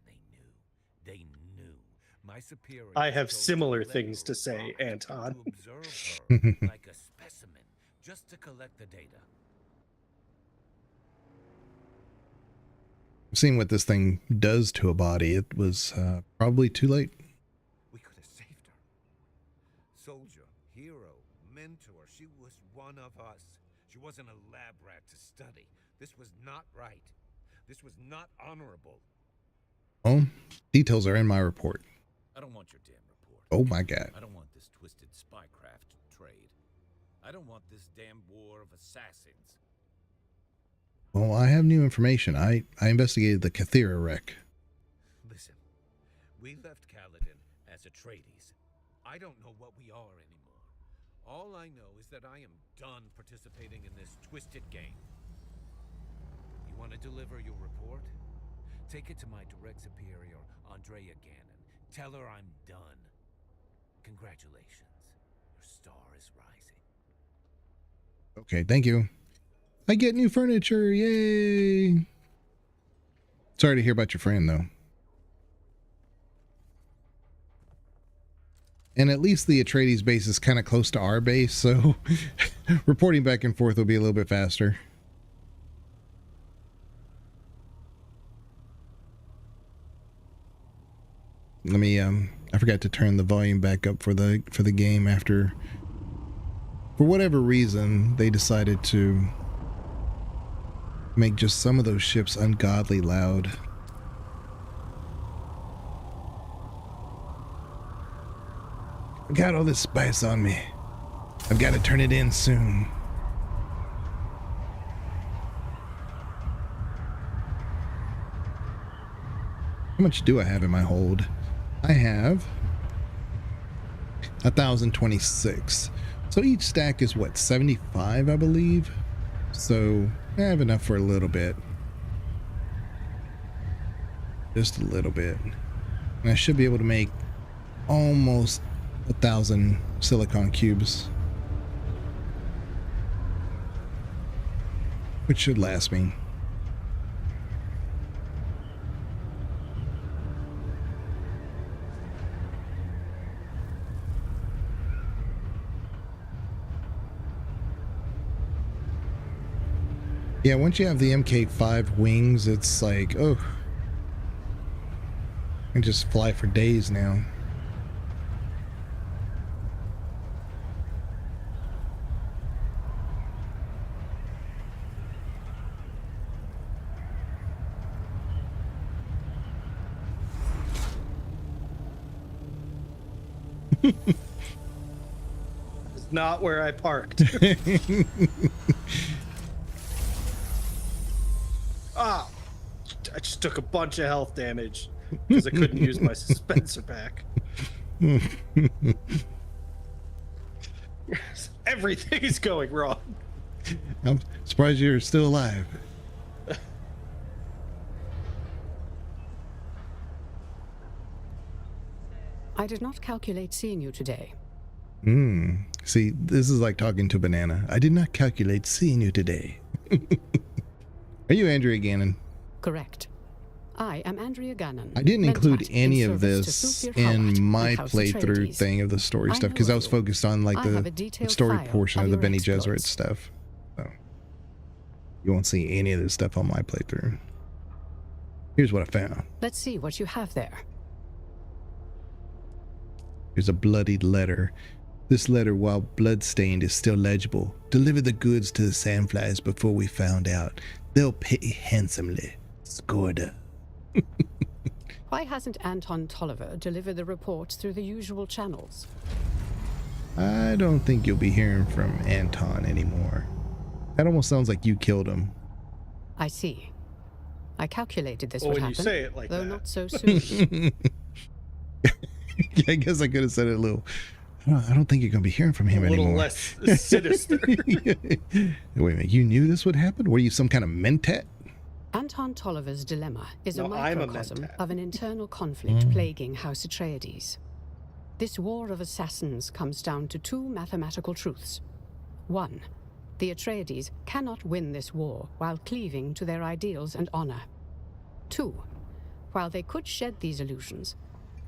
And they knew. My superior. I have similar things to say, Anton. To observe her like a specimen, just to collect the data. Seeing what this thing does to a body, it was probably too late. We could have saved her. Soldier, hero, mentor. She was one of us. She wasn't a lab rat to study. This was not right. This was not honorable. Oh, details are in my report. I don't want your damn report. Oh my god. I don't want this twisted spycraft trade. I don't want this damn war of assassins. Well, I have new information. I investigated the Cathera wreck. Listen, we left Kaladin as Atreides. I don't know what we are anymore. All I know is that I am done participating in this twisted game. You want to deliver your report? Take it to my direct superior, Andrea Gannon. Tell her I'm done. Congratulations. Your star is rising. Okay, thank you. I get new furniture. Yay. Sorry to hear about your friend, though. And at least the Atreides base is kind of close to our base, so reporting back and forth will be a little bit faster. Let me I forgot to turn the volume back up for the game after, for whatever reason, they decided to make just some of those ships ungodly loud. I got all this spice on me. I've got to turn it in soon. How much do I have in my hold? I have 1,026. So each stack is what, 75, I believe? So I have enough for a little bit. Just a little bit. And I should be able to make almost 1,000 silicon cubes, which should last me. Yeah, once you have the MK5 wings, it's like, oh, I can just fly for days now. It's not where I parked. Ah, I just took a bunch of health damage because I couldn't use my suspensor back. Everything is going wrong. I'm surprised you're still alive. I did not calculate seeing you today. See, this is like talking to Banana. I did not calculate seeing you today. Are you Andrea Gannon? Correct. I am Andrea Gannon. I didn't include any of this in my playthrough thing of the story stuff because I was focused on like the story portion of the Bene Gesserit stuff. So you won't see any of this stuff on my playthrough. Here's what I found. Let's see what you have there. Here's a bloodied letter. This letter, while bloodstained, is still legible. Deliver the goods to the Sandflies before we found out. They'll pay handsomely. Scorda. Why hasn't Anton Tolliver delivered the reports through the usual channels? I don't think you'll be hearing from Anton anymore. That almost sounds like you killed him. I see. I calculated this would when happen, you say it like though that. not so soon. Yeah, I guess I could have said it a little. I don't think you're going to be hearing from him anymore. A little less sinister. Wait a minute, you knew this would happen? Were you some kind of mentat? Anton Tolliver's dilemma is a No, I'm a microcosm mentat. of an internal conflict plaguing House Atreides. This war of assassins comes down to two mathematical truths. One, the Atreides cannot win this war while cleaving to their ideals and honor. Two, while they could shed these illusions,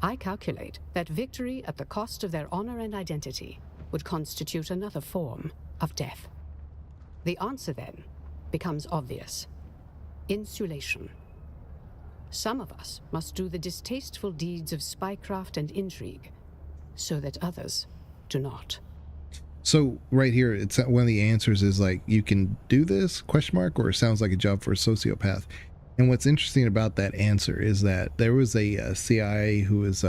I calculate that victory at the cost of their honor and identity would constitute another form of death. The answer, then, becomes obvious. Insulation. Some of us must do the distasteful deeds of spycraft and intrigue, so that others do not. So right here, it's one of the answers is like, you can do this, question mark, or it sounds like a job for a sociopath. And what's interesting about that answer is that there was a CIA who was,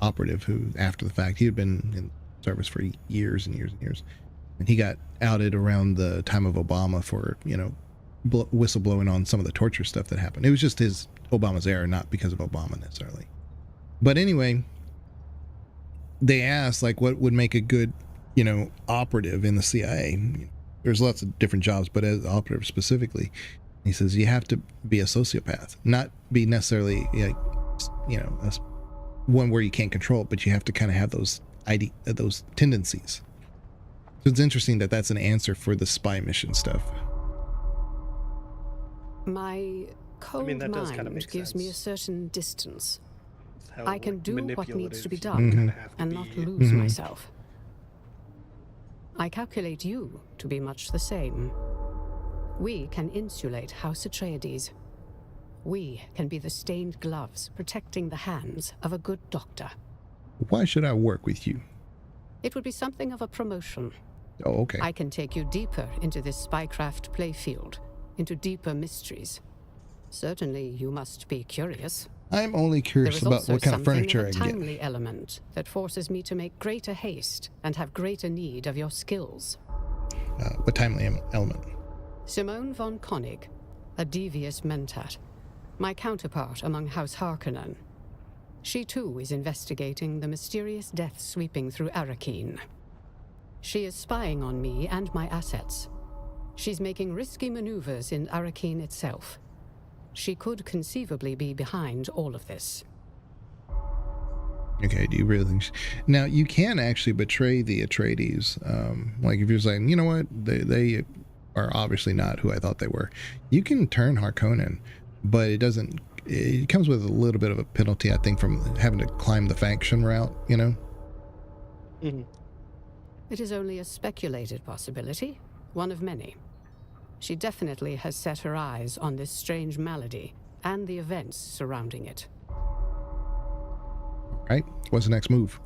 operative who, after the fact, he had been in service for years and years and years, and he got outed around the time of Obama for, you know, whistleblowing on some of the torture stuff that happened. It was just Obama's error, not because of Obama necessarily. But anyway, they asked, like, what would make a good, you know, operative in the CIA. There's lots of different jobs, but as operative specifically, he says you have to be a sociopath, not be necessarily, like, you know, one where you can't control it, but you have to kind of have those those tendencies. So it's interesting that that's an answer for the spy mission stuff. My cold that does mind kind of make gives sense. me a certain distance. How, I can like, do what needs to be manipulative done you have to and be. not lose myself. I calculate you to be much the same. We can insulate House Atreides. We can be the stained gloves protecting the hands of a good doctor. Why should I work with you? It would be something of a promotion. Oh, okay. I can take you deeper into this spycraft playfield, into deeper mysteries. Certainly, you must be curious. I'm only curious about what kind of furniture I can There is also something of a get. timely element that forces me to make greater haste and have greater need of your skills. What timely element? Simone von Koenig, a devious mentat, my counterpart among House Harkonnen. She too is investigating the mysterious death sweeping through Arrakis. She is spying on me and my assets. She's making risky maneuvers in Arrakis itself. She could conceivably be behind all of this. Okay, do you really think... Now, you can actually betray the Atreides. Like, if you're saying, you know what, they are obviously not who I thought they were. You can turn Harkonnen, but it doesn't... It comes with a little bit of a penalty, I think, from having to climb the faction route, you know? Mm-hmm. It is only a speculated possibility, one of many. She definitely has set her eyes on this strange malady and the events surrounding it. Right? What's the next move?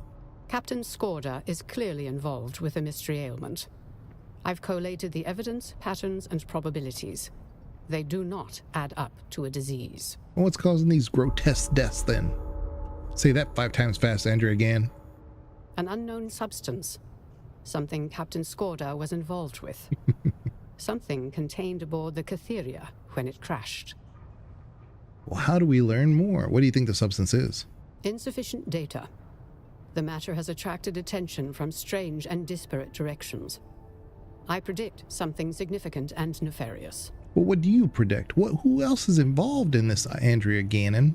Captain Skorda is clearly involved with the mystery ailment. I've collated the evidence, patterns, and probabilities. They do not add up to a disease. Well, what's causing these grotesque deaths, then? Say that 5 times fast, Andrew, again. An unknown substance. Something Captain Skorda was involved with. Something contained aboard the Catheria when it crashed. Well, how do we learn more? What do you think the substance is? Insufficient data. The matter has attracted attention from strange and disparate directions. I predict something significant and nefarious. Well, what do you predict? Who else is involved in this, Andrea Gannon?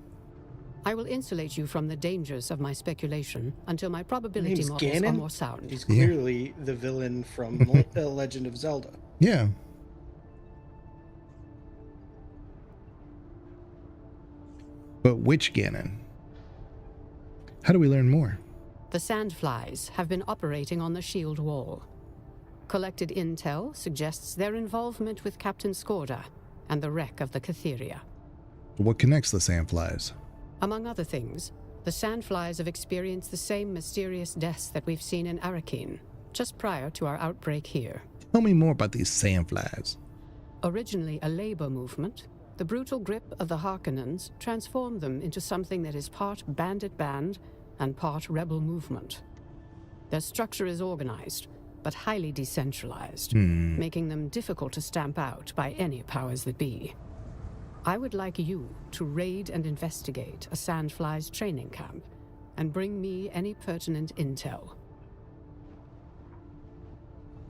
I will insulate you from the dangers of my speculation until my probability Name's models Ganon? are more sound. He's clearly the villain from Legend of Zelda. Yeah. But which Ganon? How do we learn more? The Sandflies have been operating on the shield wall. Collected intel suggests their involvement with Captain Skorda and the wreck of the Catheria. What connects the Sandflies? Among other things, the Sandflies have experienced the same mysterious deaths that we've seen in Arrakis, just prior to our outbreak here. Tell me more about these Sandflies. Originally a labor movement, the brutal grip of the Harkonnens transformed them into something that is part bandit band and part rebel movement. Their structure is organized, but highly decentralized, making them difficult to stamp out by any powers that be. I would like you to raid and investigate a Sandflies training camp and bring me any pertinent intel.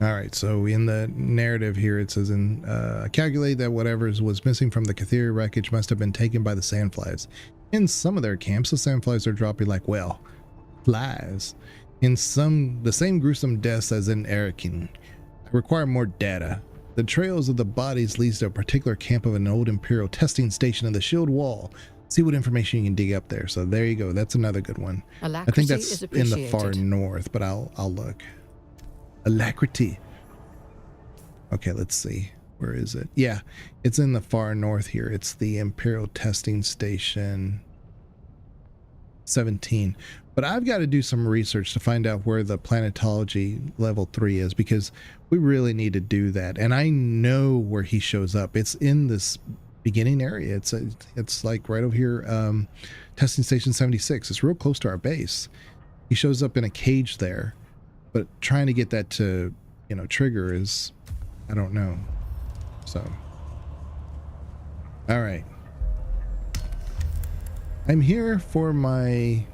All right, so in the narrative here, it says, calculate that whatever was missing from the Catheria wreckage must have been taken by the Sandflies. In some of their camps, the Sandflies are dropping like, well, flies. In the same gruesome deaths as in Arrakis. I require more data. The trails of the bodies leads to a particular camp of an old Imperial testing station in the shield wall. See what information you can dig up there. So there you go. That's another good one. Alacrity I think that's is in the far appreciated. north, but I'll look. Alacrity. Okay, let's see. Where is it? Yeah, it's in the far north here. It's the Imperial testing station 17. But I've got to do some research to find out where the planetology level 3 is, because we really need to do that. And I know where he shows up. It's in this beginning area. It's like right over here, testing station 76. It's real close to our base. He shows up in a cage there, but trying to get that to, you know, trigger is, I don't know. So, all right. I'm here for my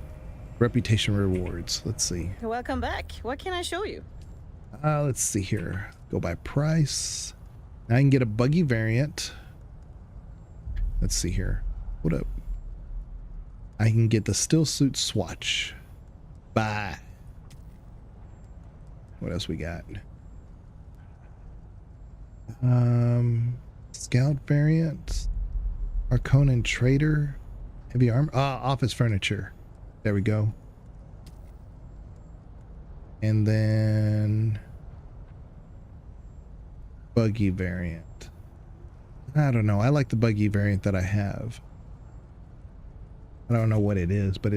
reputation rewards. Let's see. Welcome back. What can I show you? Let's see here. Go by price. Now I can get a buggy variant. Let's see here. What up? I can get the still suit swatch. Bye. What else we got? Scout variant. Arconan trader. Heavy armor. Office furniture. There we go. And then buggy variant. I don't know. I like the buggy variant that I have. I don't know what it is, but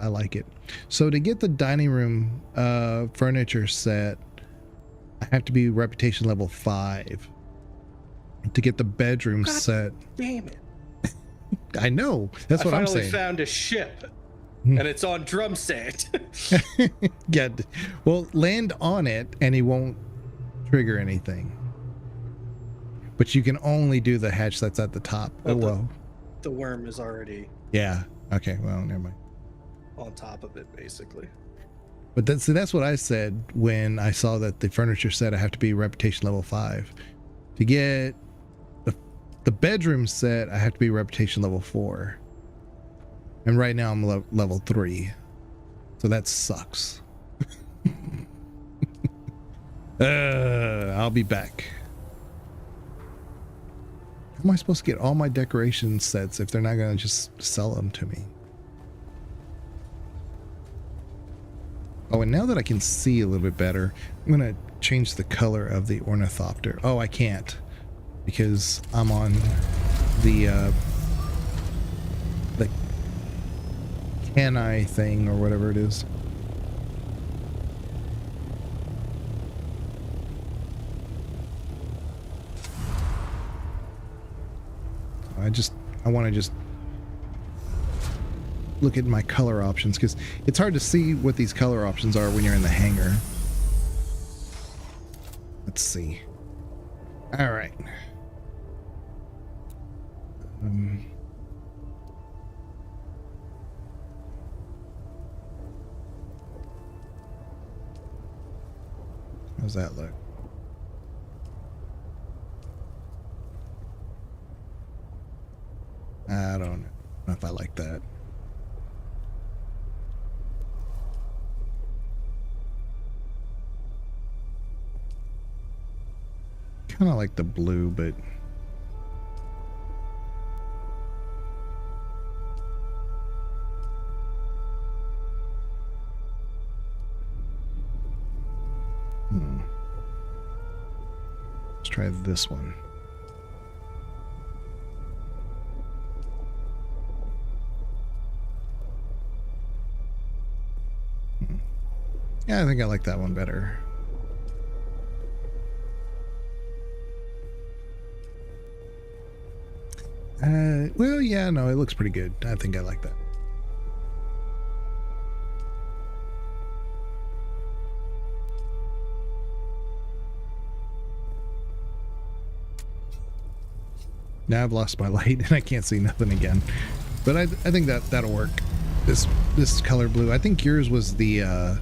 I like it. So to get the dining room furniture set, I have to be reputation level 5. To get the bedroom set. Damn it. I know. That's what I'm saying. I finally found a ship. And it's on drum set. Yeah. Well, land on it and he won't trigger anything. But you can only do the hatch that's at the top. Well, the worm is already. Yeah. Okay. Well, never mind. On top of it, basically. But that's what I said when I saw that the furniture set I have to be reputation level 5. To get the bedroom set, I have to be reputation level 4. And right now I'm level 3. So that sucks. I'll be back. How am I supposed to get all my decoration sets if they're not going to just sell them to me? Oh, and now that I can see a little bit better, I'm going to change the color of the Ornithopter. Oh, I can't. Because I'm on the can-eye thing or whatever it is. I want to just look at my color options because it's hard to see what these color options are when you're in the hangar. Let's see. All right. How's that look? I don't know if I like that. Kind of like the blue, but let's try this one. Yeah, I think I like that one better. Well, yeah, no, it looks pretty good. I think I like that. Now I've lost my light and I can't see nothing again. But I think that'll work. This color blue. I think yours was the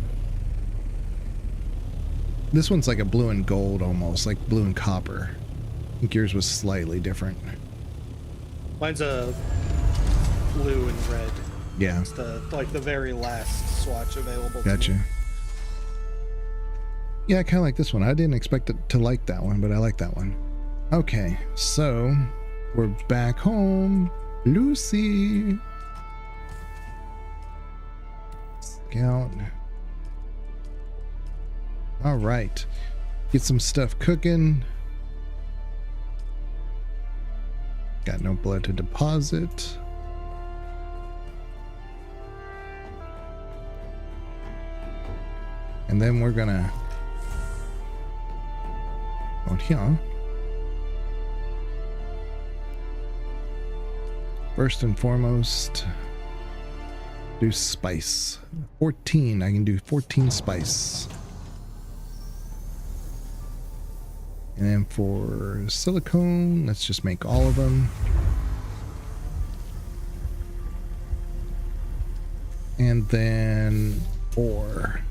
this one's like a blue and gold almost, like blue and copper. I think yours was slightly different. Mine's a blue and red. Yeah. It's the very last swatch available. Gotcha. To me. Yeah, I kind of like this one. I didn't expect to like that one, but I like that one. Okay, so we're back home. Lucy. Scout. All right. Get some stuff cooking. Got no blood to deposit. And then we're gonna go here. First and foremost, do spice. 14. I can do 14 spice. And then for silicone, let's just make all of them. And then ore.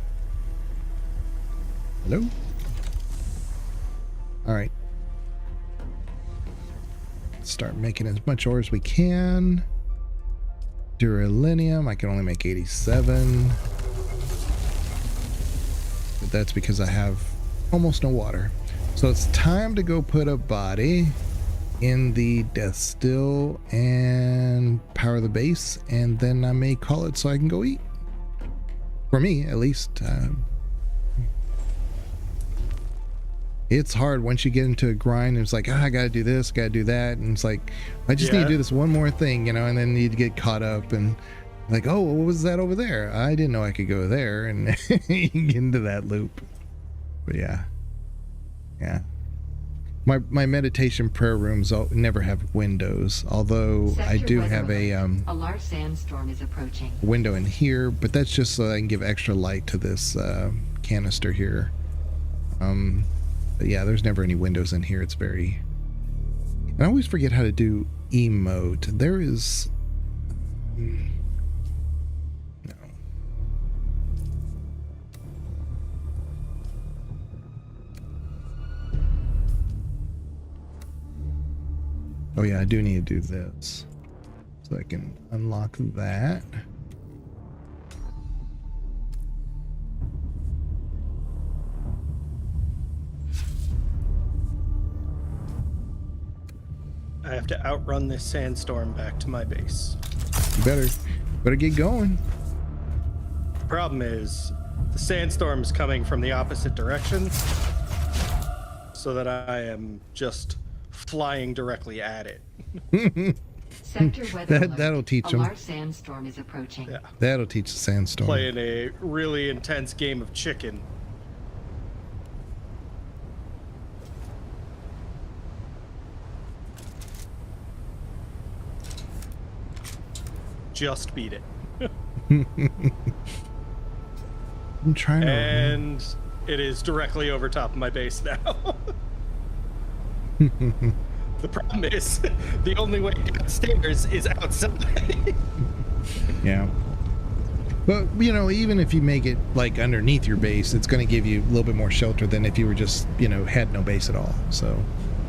Hello? Alright. Start making as much ore as we can. Duralinium, I can only make 87. But that's because I have almost no water. So it's time to go put a body in the death still and power the base, and then I may call it so I can go eat. For me, at least. It's hard once you get into a grind. It's like, I gotta do this, gotta do that, and it's like, I just need to do this one more thing, you know, and then need to get caught up and like, oh, what was that over there? I didn't know I could go there, and you can get into that loop. But yeah. My meditation prayer rooms never have windows, although I do have a large sandstorm is approaching. Window in here, but that's just so I can give extra light to this canister here. But yeah, there's never any windows in here. It's very... And I always forget how to do emote. There is... No. Oh yeah, I do need to do this. So I can unlock that. I have to outrun this sandstorm back to my base. You better get going. The problem is the sandstorm is coming from the opposite direction, so that I am just flying directly at it. Sector weather that'll teach them. A large sandstorm is approaching. Yeah. That'll teach the sandstorm. Playing a really intense game of chicken. Just beat it. I'm trying to... And it is directly over top of my base now. The problem is, the only way downstairs is outside. Yeah. But, you know, even if you make it, like, underneath your base, it's going to give you a little bit more shelter than if you were just, you know, had no base at all. So,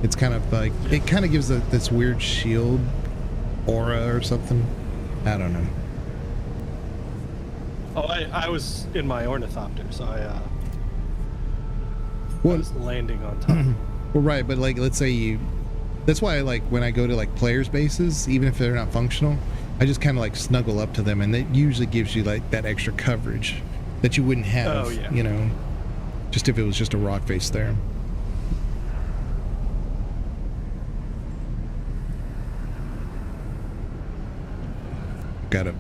it's kind of like... It kind of gives this weird shield aura or something. I don't know. Oh, I was in my Ornithopter, so I was landing on top. Well, right, but like, let's say you... That's why I like, when I go to like players' bases, even if they're not functional, I just kind of like snuggle up to them, and it usually gives you like that extra coverage that you wouldn't have, you know, just if it was just a rock face there. I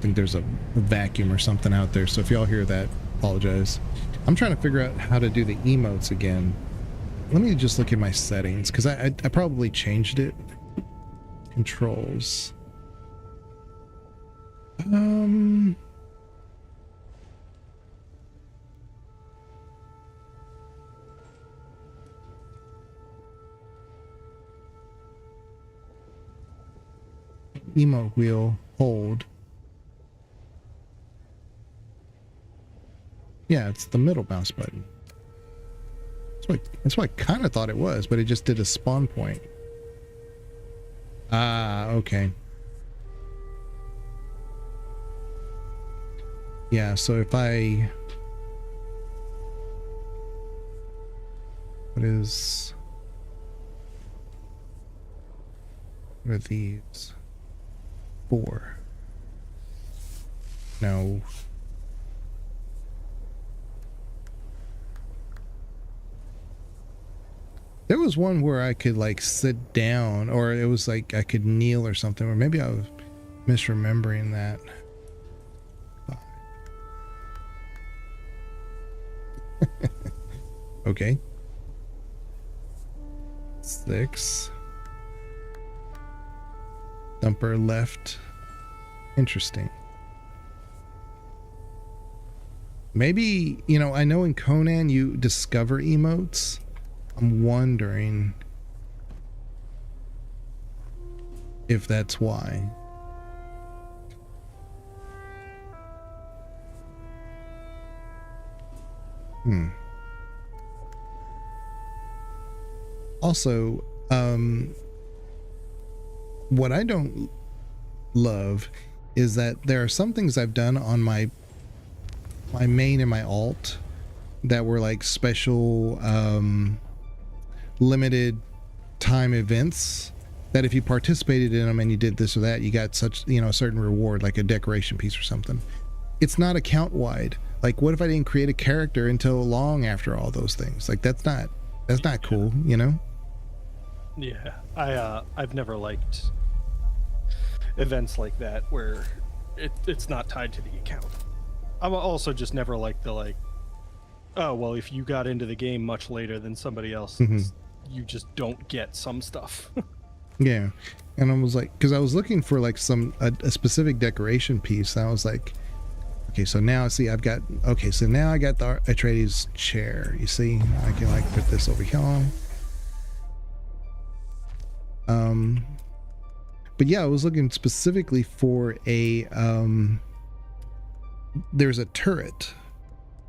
think there's a vacuum or something out there, so if y'all hear that, apologize. I'm trying to figure out how to do the emotes again. Let me just look at my settings, because I probably changed it. Controls. Emote wheel, hold. Yeah, it's the middle mouse button. That's what I kind of thought it was, but it just did a spawn point. Ah, okay. Yeah, so if I... What are these? 4. No. There was one where I could like sit down, or it was like I could kneel or something, or maybe I was misremembering that. 5. Okay. 6. Thumper left. Interesting. Maybe, you know, I know in Conan you discover emotes. I'm wondering if that's why. Also, what I don't love is that there are some things I've done on my main and my alt that were like special limited time events that if you participated in them and you did this or that, you got such, you know, a certain reward, like a decoration piece or something. It's not account wide. Like, what if I didn't create a character until long after all those things? Like, that's not cool, you know? Yeah, I've never liked events like that where it's not tied to the account. I'm also just never liked the like, oh well, if you got into the game much later than somebody else, you just don't get some stuff. Yeah, and I was like, because I was looking for like a specific decoration piece, and I was like, okay, so now see I've got, okay, so now I got the Atreides chair. You see, I can like put this over here. But yeah, I was looking specifically for a there's a turret,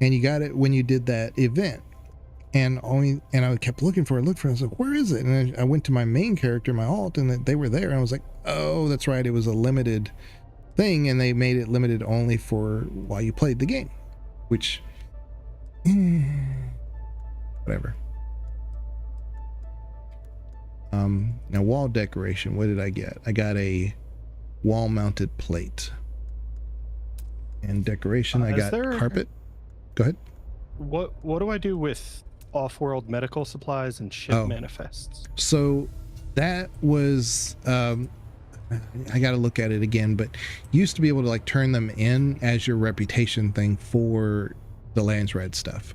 and you got it when you did that event, and I kept looking for it. I was like, where is it? And I went to my main character, my alt, and they were there. And I was like, oh, that's right, it was a limited thing, and they made it limited only for while you played the game, which whatever. Now wall decoration, what did I get? I got a wall mounted plate. And decoration, I got carpet. Go ahead. What do I do with off-world medical supplies and ship manifests? So that was I got to look at it again, but you used to be able to like turn them in as your reputation thing for the Lands Red stuff.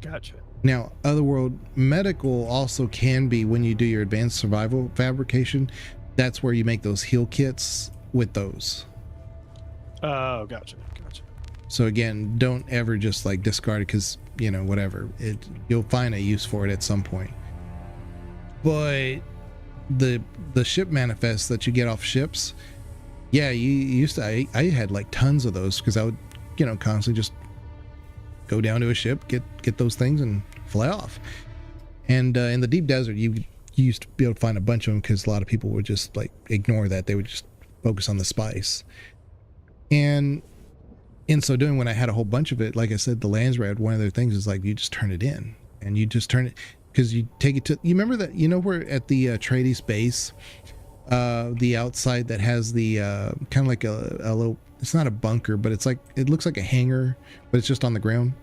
Gotcha. Now, Otherworld medical also can be when you do your advanced survival fabrication. That's where you make those heal kits with those. Oh, gotcha. So again, don't ever just like discard it because, you know, whatever. You'll find a use for it at some point. But the ship manifests that you get off ships, yeah, you used to. I had like tons of those because I would, you know, constantly just go down to a ship, get those things, and fly off. And in the deep desert, you used to be able to find a bunch of them because a lot of people would just like ignore that. They would just focus on the spice. And in so doing, when I had a whole bunch of it, like I said, the Lands Red, one of their things is like you just turn it in, and you just turn it because you take it to. You remember that? You know where at the Atreides base, the outside that has the kind of like a little. It's not a bunker, but it's like it looks like a hangar, but it's just on the ground.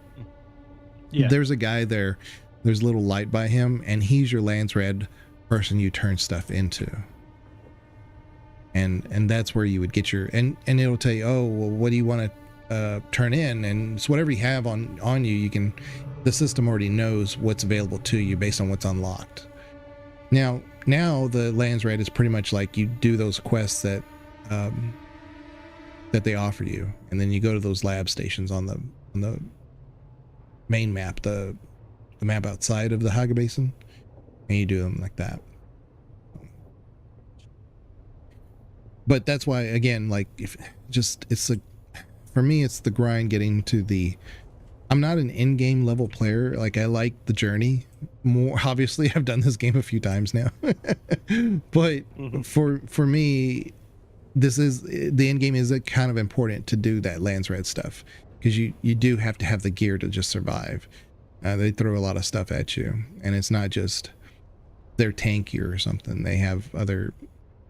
Yeah. There's a guy there. There's a little light by him, and he's your Lands Red person you turn stuff into. And that's where you would get your and it'll tell you, oh well, what do you want to turn in? And it's whatever you have on you. You can. The system already knows what's available to you based on what's unlocked. Now the Lands Red is pretty much like you do those quests that they offer you, and then you go to those lab stations on the main map, the map outside of the Haga Basin, and you do them like that. But that's why, again, like for me, it's the grind getting to the. I'm not an in-game level player. Like I like the journey more. Obviously, I've done this game a few times now, but for me. This is the end game is kind of important to do that Lands Red stuff because you do have to have the gear to just survive. They throw a lot of stuff at you, and it's not just they're tankier or something. They have other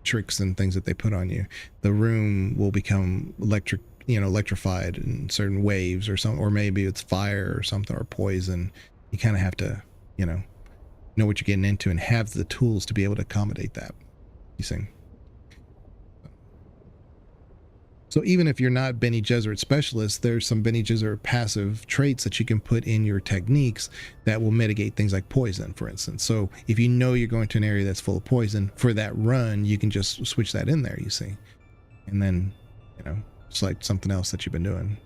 tricks and things that they put on you. The room will become electrified in certain waves or something, or maybe it's fire or something or poison. You kind of have to, know what you're getting into and have the tools to be able to accommodate that. You see. So even if you're not Bene Gesserit specialist, there's some Bene Gesserit passive traits that you can put in your techniques that will mitigate things like poison, for instance. So if you know you're going to an area that's full of poison, for that run, you can just switch that in there, you see. And then, you know, it's like something else that you've been doing,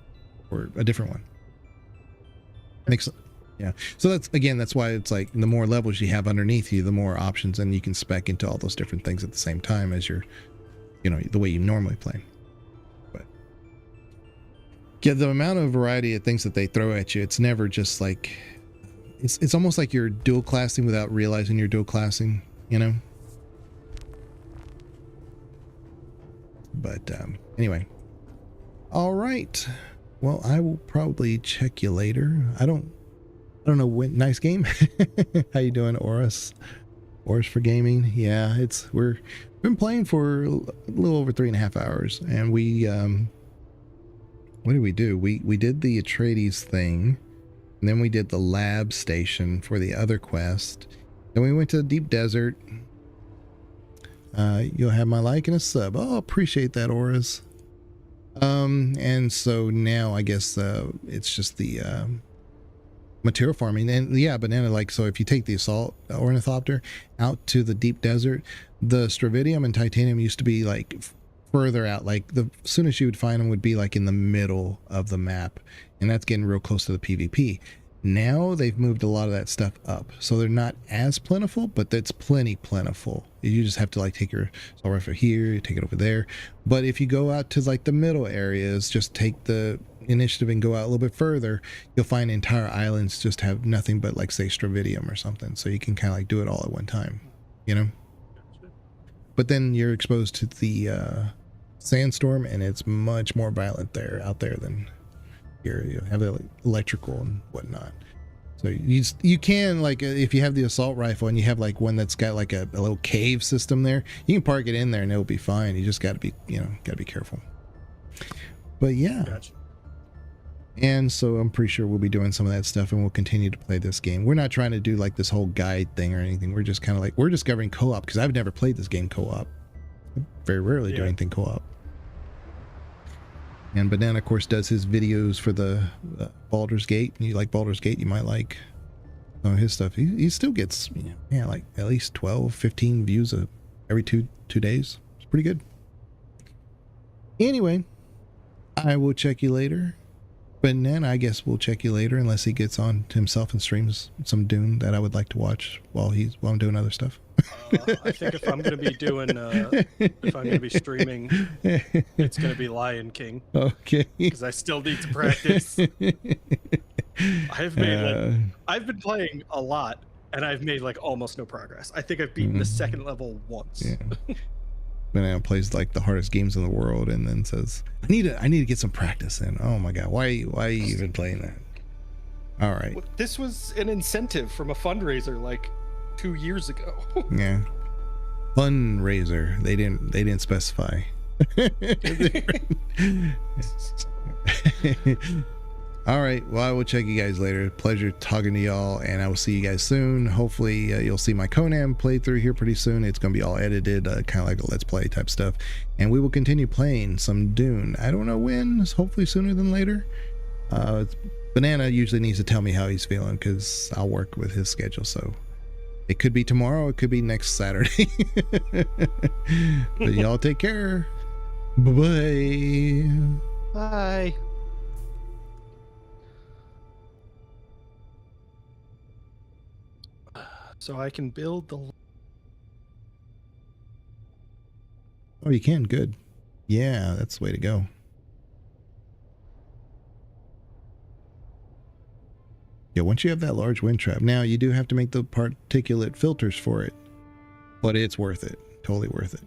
or a different one. Makes, yeah. So that's, again, that's why it's like the more levels you have underneath you, the more options, and you can spec into all those different things at the same time as you're, you know, the way you normally play. Yeah, the amount of variety of things that they throw at you, it's never just like, it's almost like you're dual classing without realizing you're dual classing, you know? But anyway. All right. Well, I will probably check you later. I don't know when. Nice game. How you doing, Oris? Oris for gaming. Yeah, we've been playing for a little over 3.5 hours, and we what did we do? We did the Atreides thing, and then we did the lab station for the other quest. Then we went to the deep desert. You'll have my like and a sub. Oh, appreciate that, Auras. And so now I guess it's just the material farming. And yeah, Banana, like, so if you take the assault ornithopter out to the deep desert, the stravidium and titanium used to be like further out, like the soonest you would find them would be like in the middle of the map, and that's getting real close to the PvP. Now they've moved a lot of that stuff up, so they're not as plentiful, but it's plenty plentiful. You just have to like take your assault rifle here, you take it over there. But if you go out to like the middle areas, just take the initiative and go out a little bit further, you'll find entire islands just have nothing but like say stravidium or something, so you can kind of like do it all at one time, you know. But then you're exposed to the sandstorm, and it's much more violent out there than here. You have the electrical and whatnot. So you can, like, if you have the assault rifle and you have like one that's got like a little cave system there, you can park it in there and it'll be fine. You just got to be, you know, got to be careful. But yeah. Gotcha. And so I'm pretty sure we'll be doing some of that stuff, and we'll continue to play this game. We're not trying to do like this whole guide thing or anything. We're just kind of like, we're discovering co-op, because I've never played this game co-op. I very rarely do anything co-op. And Banana, of course, does his videos for the Baldur's Gate. And you like Baldur's Gate, you might like some of his stuff. He still gets, you know, yeah, like at least 12, 15 views every two days. It's pretty good. Anyway, I will check you later. Banana, I guess we'll check you later, unless he gets on to himself and streams some Dune that I would like to watch while I'm doing other stuff. I think if I'm going to be doing, if I'm going to be streaming, it's going to be Lion King. Okay. Because I still need to practice. I've been playing a lot, and I've made like almost no progress. I think I've beaten the second level once. Yeah. Banana plays like the hardest games in the world, and then says, "I need to get some practice in." Oh my god, why are you even playing that? All right. This was an incentive from a fundraiser like 2 years ago. Yeah. Fundraiser. They didn't specify. All right. Well, I will check you guys later. Pleasure talking to y'all, and I will see you guys soon. Hopefully, you'll see my Conan playthrough here pretty soon. It's going to be all edited, kind of like a Let's Play type stuff. And we will continue playing some Dune. I don't know when. Hopefully sooner than later. Banana usually needs to tell me how he's feeling, because I'll work with his schedule. So it could be tomorrow. It could be next Saturday. But y'all take care. Bye-bye. Bye. So I can build the... Oh, you can? Good. Yeah, that's the way to go. Yeah, once you have that large wind trap, now you do have to make the particulate filters for it, but it's worth it. Totally worth it.